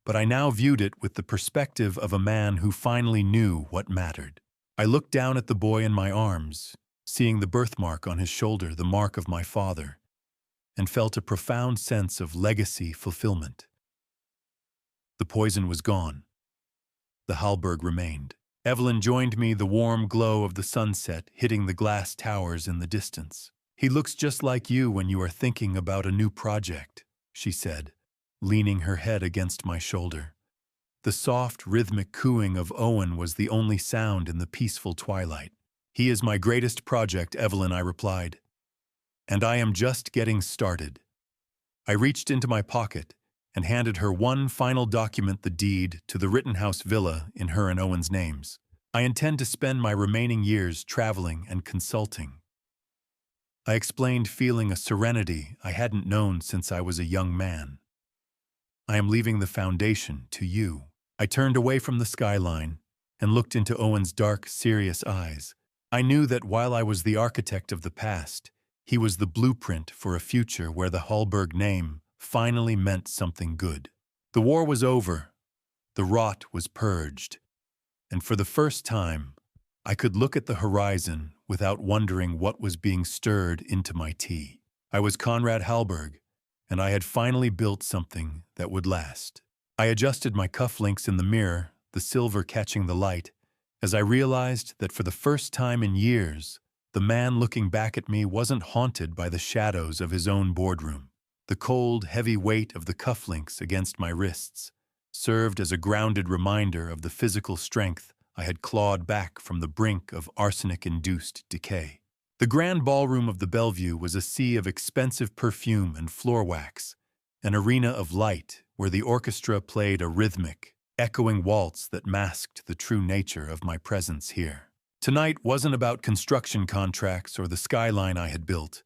Speaker 1: but I now viewed it with the perspective of a man who finally knew what mattered. I looked down at the boy in my arms, seeing the birthmark on his shoulder, the mark of my father, and felt a profound sense of legacy fulfillment. The poison was gone. The Hallberg remained. Evelyn joined me, the warm glow of the sunset hitting the glass towers in the distance. "He looks just like you when you are thinking about a new project," she said, leaning her head against my shoulder. The soft, rhythmic cooing of Owen was the only sound in the peaceful twilight. "He is my greatest project, Evelyn," I replied. "And I am just getting started." I reached into my pocket and handed her one final document, the deed to the Rittenhouse villa in her and Owen's names. "I intend to spend my remaining years traveling and consulting." I explained, feeling a serenity I hadn't known since I was a young man. "I am leaving the foundation to you." I turned away from the skyline and looked into Owen's dark, serious eyes. I knew that while I was the architect of the past, he was the blueprint for a future where the Hallberg name finally meant something good. The war was over, the rot was purged, and for the first time, I could look at the horizon without wondering what was being stirred into my tea. I was Conrad Hallberg, and I had finally built something that would last. I adjusted my cufflinks in the mirror, the silver catching the light, as I realized that for the first time in years, the man looking back at me wasn't haunted by the shadows of his own boardroom. The cold, heavy weight of the cufflinks against my wrists served as a grounded reminder of the physical strength I had clawed back from the brink of arsenic-induced decay. The grand ballroom of the Bellevue was a sea of expensive perfume and floor wax, an arena of light where the orchestra played a rhythmic, echoing waltz that masked the true nature of my presence here. Tonight wasn't about construction contracts or the skyline I had built.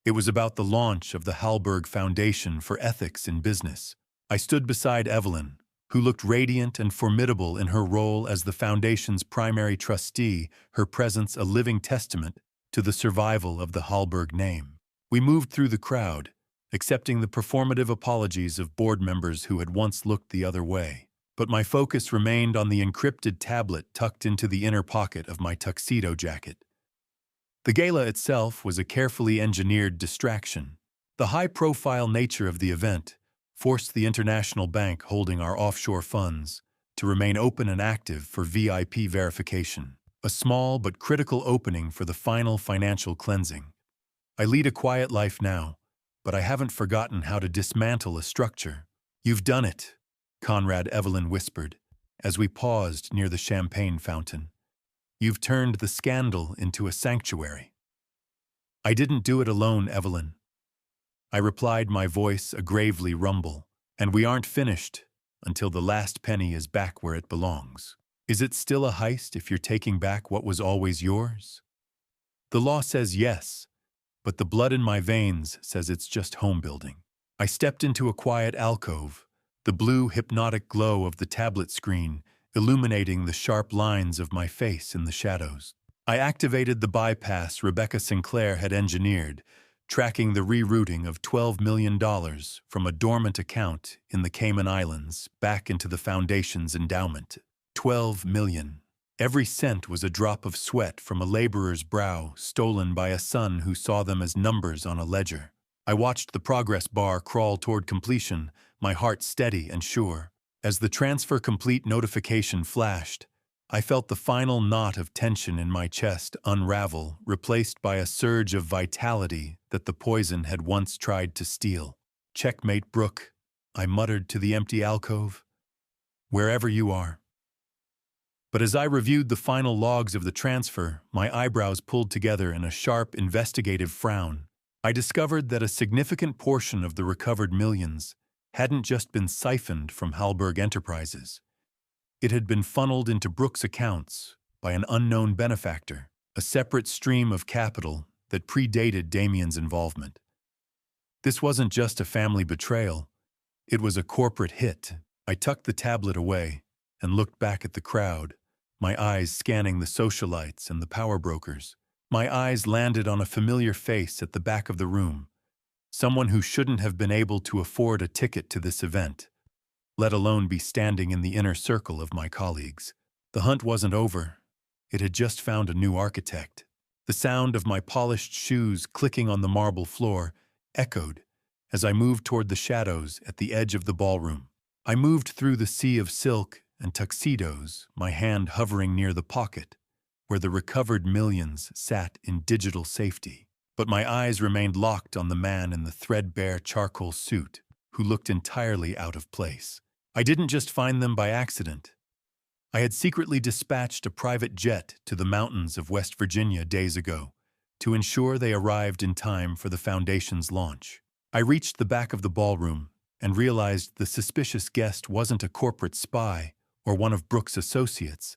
Speaker 1: It was about the launch of the Hallberg Foundation for Ethics in Business. I stood beside Evelyn, who looked radiant and formidable in her role as the foundation's primary trustee, her presence a living testament to the survival of the Hallberg name. We moved through the crowd, accepting the performative apologies of board members who had once looked the other way. But my focus remained on the encrypted tablet tucked into the inner pocket of my tuxedo jacket. The gala itself was a carefully engineered distraction. The high-profile nature of the event forced the international bank holding our offshore funds to remain open and active for VIP verification, a small but critical opening for the final financial cleansing. I lead a quiet life now, but I haven't forgotten how to dismantle a structure. "You've done it," Conrad Evelyn whispered, as we paused near the champagne fountain. "You've turned the scandal into a sanctuary." "I didn't do it alone, Evelyn," I replied, my voice a gravely rumble. "And we aren't finished until the last penny is back where it belongs." "Is it still a heist if you're taking back what was always yours?" "The law says yes, but the blood in my veins says it's just home building." I stepped into a quiet alcove, the blue hypnotic glow of the tablet screen illuminating the sharp lines of my face in the shadows. I activated the bypass Rebecca Sinclair had engineered, tracking the rerouting of $12 million from a dormant account in the Cayman Islands back into the Foundation's endowment. $12 million. Every cent was a drop of sweat from a laborer's brow, stolen by a son who saw them as numbers on a ledger. I watched the progress bar crawl toward completion, my heart steady and sure. As the transfer complete notification flashed, I felt the final knot of tension in my chest unravel, replaced by a surge of vitality that the poison had once tried to steal. "Checkmate, Brooke," I muttered to the empty alcove. "Wherever you are." But as I reviewed the final logs of the transfer, my eyebrows pulled together in a sharp, investigative frown. I discovered that a significant portion of the recovered millions hadn't just been siphoned from Halberg Enterprises. It had been funneled into Brooke's accounts by an unknown benefactor, a separate stream of capital that predated Damien's involvement. This wasn't just a family betrayal, it was a corporate hit. I tucked the tablet away and looked back at the crowd, my eyes scanning the socialites and the power brokers. My eyes landed on a familiar face at the back of the room, someone who shouldn't have been able to afford a ticket to this event, let alone be standing in the inner circle of my colleagues. The hunt wasn't over. It had just found a new architect. The sound of my polished shoes clicking on the marble floor echoed as I moved toward the shadows at the edge of the ballroom. I moved through the sea of silk and tuxedos, my hand hovering near the pocket where the recovered millions sat in digital safety. But my eyes remained locked on the man in the threadbare charcoal suit who looked entirely out of place. I didn't just find them by accident. I had secretly dispatched a private jet to the mountains of West Virginia days ago to ensure they arrived in time for the Foundation's launch. I reached the back of the ballroom and realized the suspicious guest wasn't a corporate spy or one of Brooke's associates,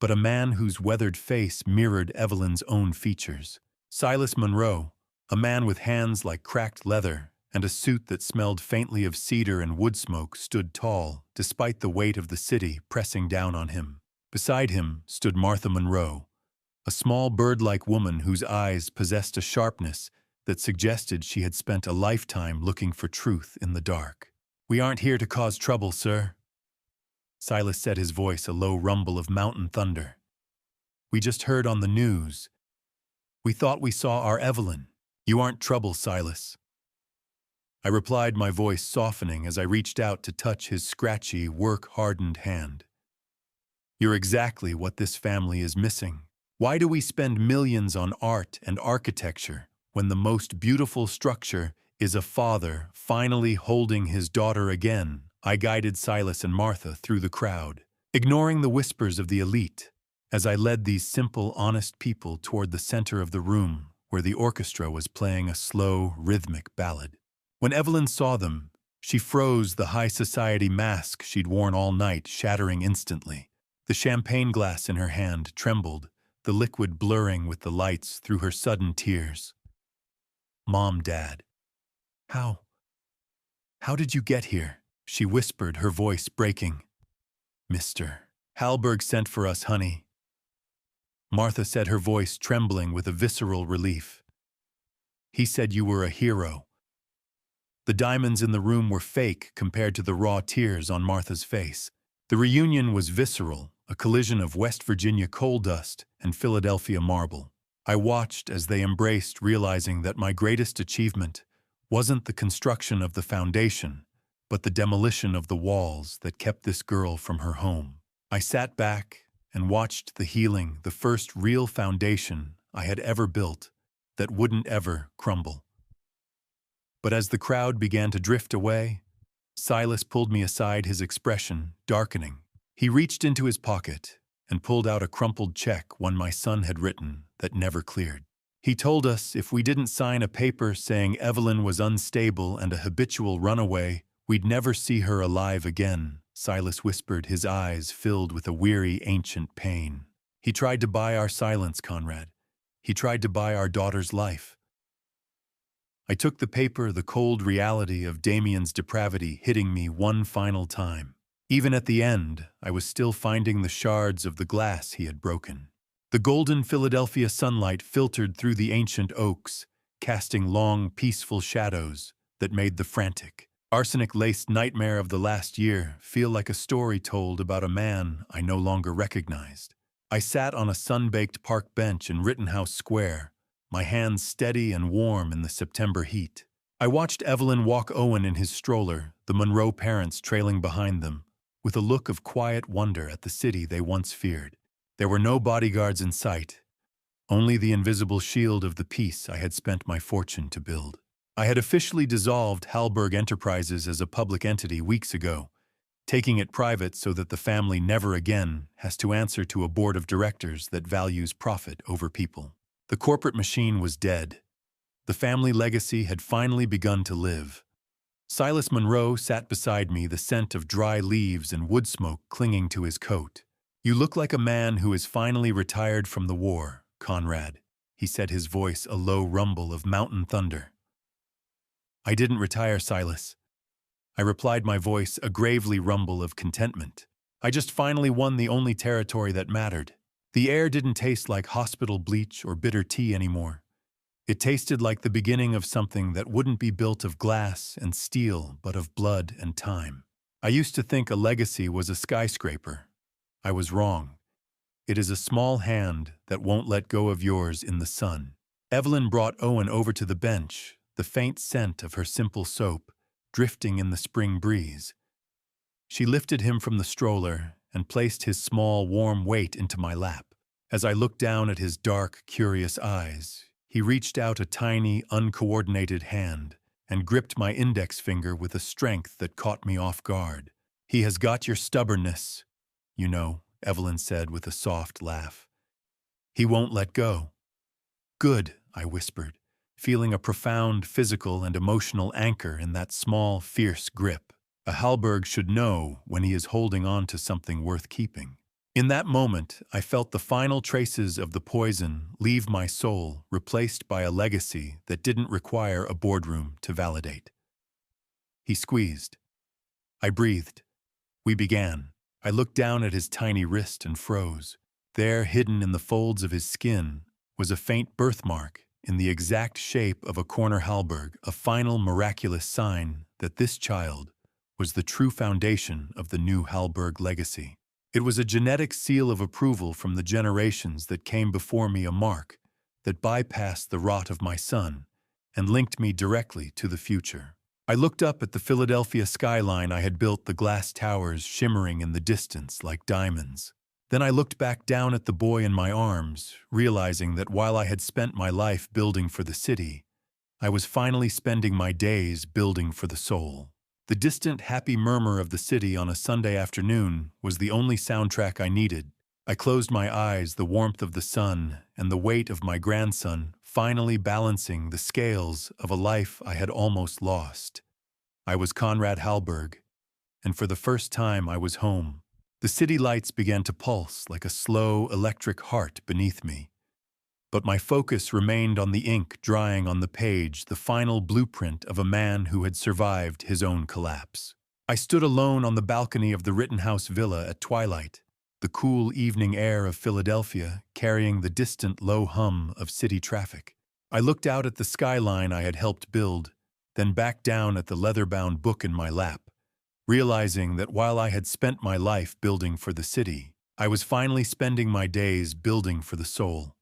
Speaker 1: but a man whose weathered face mirrored Evelyn's own features. Silas Monroe, a man with hands like cracked leather and a suit that smelled faintly of cedar and wood smoke, stood tall, despite the weight of the city pressing down on him. Beside him stood Martha Monroe, a small bird-like woman whose eyes possessed a sharpness that suggested she had spent a lifetime looking for truth in the dark. "We aren't here to cause trouble, sir." Silas said, his voice a low rumble of mountain thunder. "We just heard on the news. We thought we saw our Evelyn." "You aren't trouble, Silas," I replied, my voice softening as I reached out to touch his scratchy, work-hardened hand. "You're exactly what this family is missing. Why do we spend millions on art and architecture when the most beautiful structure is a father finally holding his daughter again?" I guided Silas and Martha through the crowd, ignoring the whispers of the elite, as I led these simple, honest people toward the center of the room where the orchestra was playing a slow, rhythmic ballad. When Evelyn saw them, she froze, the high society mask she'd worn all night shattering instantly. The champagne glass in her hand trembled, the liquid blurring with the lights through her sudden tears. "Mom, Dad, how did you get here?" she whispered, her voice breaking. "Mr. Halberg sent for us, honey," Martha said, her voice trembling with a visceral relief. "He said you were a hero." The diamonds in the room were fake compared to the raw tears on Martha's face. The reunion was visceral, a collision of West Virginia coal dust and Philadelphia marble. I watched as they embraced, realizing that my greatest achievement wasn't the construction of the foundation, but the demolition of the walls that kept this girl from her home. I sat back and watched the healing, the first real foundation I had ever built that wouldn't ever crumble. But as the crowd began to drift away, Silas pulled me aside, his expression darkening. He reached into his pocket and pulled out a crumpled check, one my son had written, that never cleared. He told us if we didn't sign a paper saying Evelyn was unstable and a habitual runaway, we'd never see her alive again, Silas whispered, his eyes filled with a weary, ancient pain. "He tried to buy our silence, Conrad. He tried to buy our daughter's life." I took the paper, the cold reality of Damien's depravity hitting me one final time. Even at the end, I was still finding the shards of the glass he had broken. The golden Philadelphia sunlight filtered through the ancient oaks, casting long, peaceful shadows that made the frantic, arsenic-laced nightmare of the last year feel like a story told about a man I no longer recognized. I sat on a sun-baked park bench in Rittenhouse Square, my hands steady and warm in the September heat. I watched Evelyn walk Owen in his stroller, the Monroe parents trailing behind them, with a look of quiet wonder at the city they once feared. There were no bodyguards in sight, only the invisible shield of the peace I had spent my fortune to build. I had officially dissolved Halberg Enterprises as a public entity weeks ago, taking it private so that the family never again has to answer to a board of directors that values profit over people. The corporate machine was dead. The family legacy had finally begun to live. Silas Monroe sat beside me, the scent of dry leaves and wood smoke clinging to his coat. "You look like a man who is finally retired from the war, Conrad," he said, his voice a low rumble of mountain thunder. "I didn't retire, Silas," I replied, my voice a gravely rumble of contentment. "I just finally won the only territory that mattered. The air didn't taste like hospital bleach or bitter tea anymore. It tasted like the beginning of something that wouldn't be built of glass and steel, but of blood and time. I used to think a legacy was a skyscraper. I was wrong. It is a small hand that won't let go of yours in the sun." Evelyn brought Owen over to the bench, the faint scent of her simple soap drifting in the spring breeze. She lifted him from the stroller and placed his small, warm weight into my lap. As I looked down at his dark, curious eyes, he reached out a tiny, uncoordinated hand and gripped my index finger with a strength that caught me off guard. "He has got your stubbornness, you know," Evelyn said with a soft laugh. "He won't let go." "Good," I whispered, feeling a profound physical and emotional anchor in that small, fierce grip. A Halberg should know when he is holding on to something worth keeping. In that moment, I felt the final traces of the poison leave my soul, replaced by a legacy that didn't require a boardroom to validate. He squeezed. I breathed. We began. I looked down at his tiny wrist and froze. There, hidden in the folds of his skin, was a faint birthmark in the exact shape of a corner Halberg, a final miraculous sign that this child was the true foundation of the new Halberg legacy. It was a genetic seal of approval from the generations that came before me, a mark that bypassed the rot of my son and linked me directly to the future. I looked up at the Philadelphia skyline I had built, the glass towers shimmering in the distance like diamonds. Then I looked back down at the boy in my arms, realizing that while I had spent my life building for the city, I was finally spending my days building for the soul. The distant, happy murmur of the city on a Sunday afternoon was the only soundtrack I needed. I closed my eyes, the warmth of the sun and the weight of my grandson finally balancing the scales of a life I had almost lost. I was Conrad Halberg, and for the first time I was home. The city lights began to pulse like a slow, electric heart beneath me. But my focus remained on the ink drying on the page, the final blueprint of a man who had survived his own collapse. I stood alone on the balcony of the Rittenhouse villa at twilight, the cool evening air of Philadelphia carrying the distant low hum of city traffic. I looked out at the skyline I had helped build, then back down at the leather-bound book in my lap, realizing that while I had spent my life building for the city, I was finally spending my days building for the soul.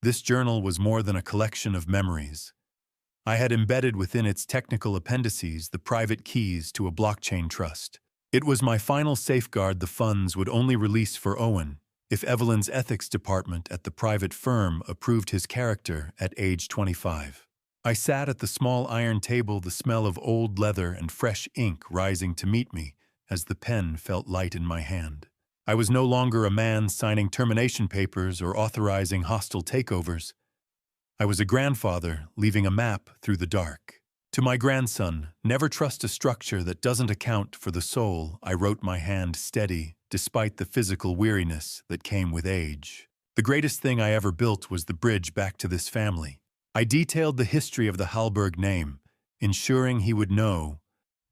Speaker 1: This journal was more than a collection of memories. I had embedded within its technical appendices the private keys to a blockchain trust. It was my final safeguard. The funds would only release for Owen if Evelyn's ethics department at the private firm approved his character at age 25. I sat at the small iron table, the smell of old leather and fresh ink rising to meet me as the pen felt light in my hand. I was no longer a man signing termination papers or authorizing hostile takeovers. I was a grandfather leaving a map through the dark. To my grandson, "Never trust a structure that doesn't account for the soul," I wrote, my hand steady despite the physical weariness that came with age. The greatest thing I ever built was the bridge back to this family. I detailed the history of the Halberg name, ensuring he would know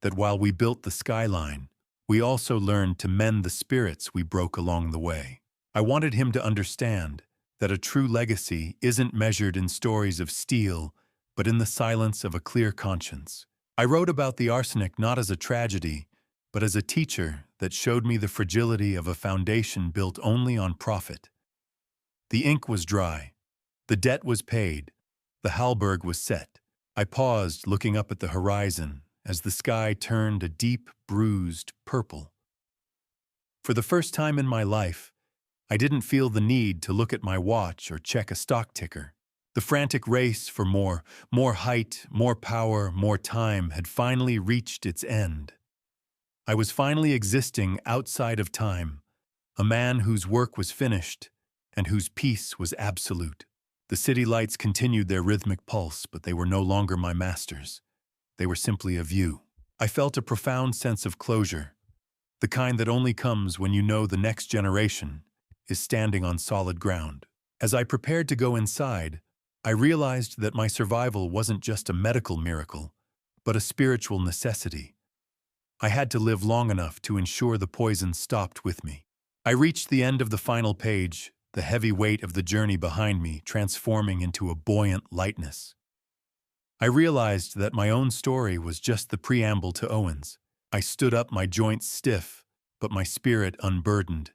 Speaker 1: that while we built the skyline, we also learned to mend the spirits we broke along the way. I wanted him to understand that a true legacy isn't measured in stories of steel, but in the silence of a clear conscience. I wrote about the arsenic not as a tragedy, but as a teacher that showed me the fragility of a foundation built only on profit. The ink was dry. The debt was paid. The halberg was set. I paused, looking up at the horizon, as the sky turned a deep, bruised purple. For the first time in my life, I didn't feel the need to look at my watch or check a stock ticker. The frantic race for more height, more power, more time had finally reached its end. I was finally existing outside of time, a man whose work was finished and whose peace was absolute. The city lights continued their rhythmic pulse, but they were no longer my masters. They were simply a view. I felt a profound sense of closure, the kind that only comes when you know the next generation is standing on solid ground. As I prepared to go inside, I realized that my survival wasn't just a medical miracle, but a spiritual necessity. I had to live long enough to ensure the poison stopped with me. I reached the end of the final page, the heavy weight of the journey behind me transforming into a buoyant lightness. I realized that my own story was just the preamble to Owen's. I stood up, my joints stiff, but my spirit unburdened.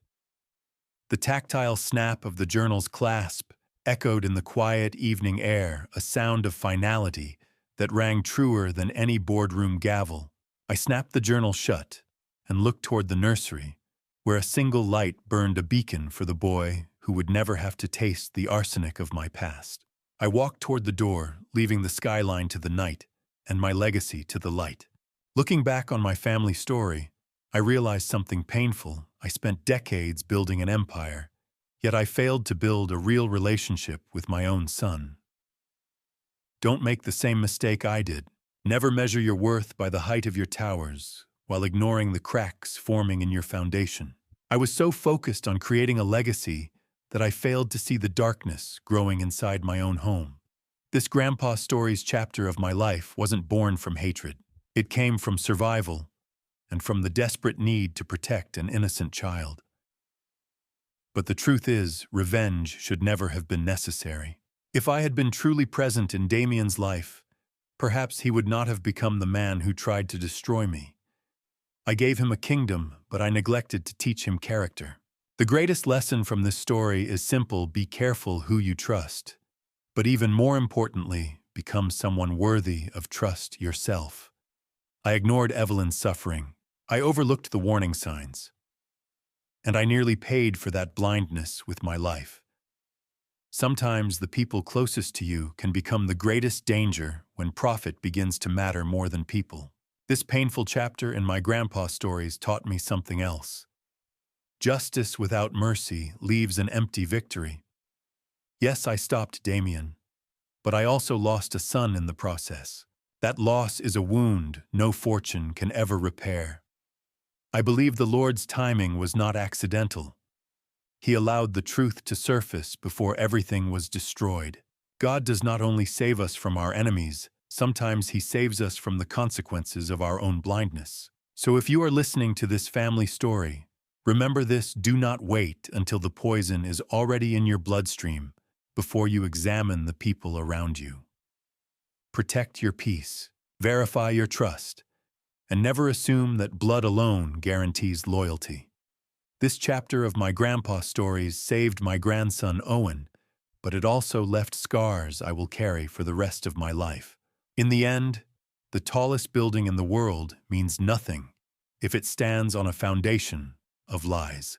Speaker 1: The tactile snap of the journal's clasp echoed in the quiet evening air, a sound of finality that rang truer than any boardroom gavel. I snapped the journal shut and looked toward the nursery, where a single light burned a beacon for the boy who would never have to taste the arsenic of my past. I walked toward the door, leaving the skyline to the night and my legacy to the light. Looking back on my family story, I realized something painful. I spent decades building an empire, yet I failed to build a real relationship with my own son. Don't make the same mistake I did. Never measure your worth by the height of your towers, while ignoring the cracks forming in your foundation. I was so focused on creating a legacy that I failed to see the darkness growing inside my own home. This Grandpa Stories chapter of my life wasn't born from hatred. It came from survival and from the desperate need to protect an innocent child. But the truth is, revenge should never have been necessary. If I had been truly present in Damien's life, perhaps he would not have become the man who tried to destroy me. I gave him a kingdom, but I neglected to teach him character. The greatest lesson from this story is simple: be careful who you trust. But even more importantly, become someone worthy of trust yourself. I ignored Evelyn's suffering. I overlooked the warning signs. And I nearly paid for that blindness with my life. Sometimes the people closest to you can become the greatest danger when profit begins to matter more than people. This painful chapter in my Grandpa Stories taught me something else. Justice without mercy leaves an empty victory. Yes, I stopped Damien, but I also lost a son in the process. That loss is a wound no fortune can ever repair. I believe the Lord's timing was not accidental. He allowed the truth to surface before everything was destroyed. God does not only save us from our enemies, sometimes He saves us from the consequences of our own blindness. So if you are listening to this family story, remember this: do not wait until the poison is already in your bloodstream before you examine the people around you. Protect your peace, verify your trust, and never assume that blood alone guarantees loyalty. This chapter of my Grandpa Stories saved my grandson Owen, but it also left scars I will carry for the rest of my life. In the end, the tallest building in the world means nothing if it stands on a foundation of lies.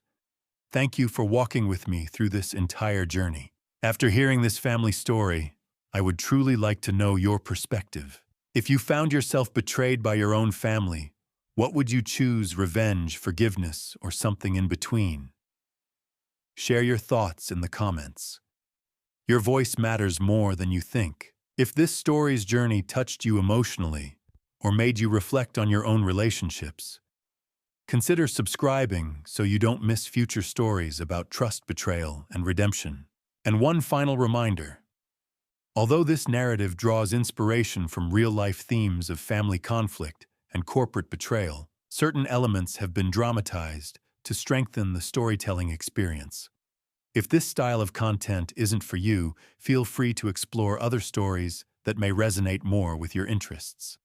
Speaker 1: Thank you for walking with me through this entire journey. After hearing this family story, I would truly like to know your perspective. If you found yourself betrayed by your own family, what would you choose: revenge, forgiveness, or something in between? Share your thoughts in the comments. Your voice matters more than you think. If this story's journey touched you emotionally or made you reflect on your own relationships, consider subscribing so you don't miss future stories about trust, betrayal, and redemption. And one final reminder: although this narrative draws inspiration from real-life themes of family conflict and corporate betrayal, certain elements have been dramatized to strengthen the storytelling experience. If this style of content isn't for you, feel free to explore other stories that may resonate more with your interests.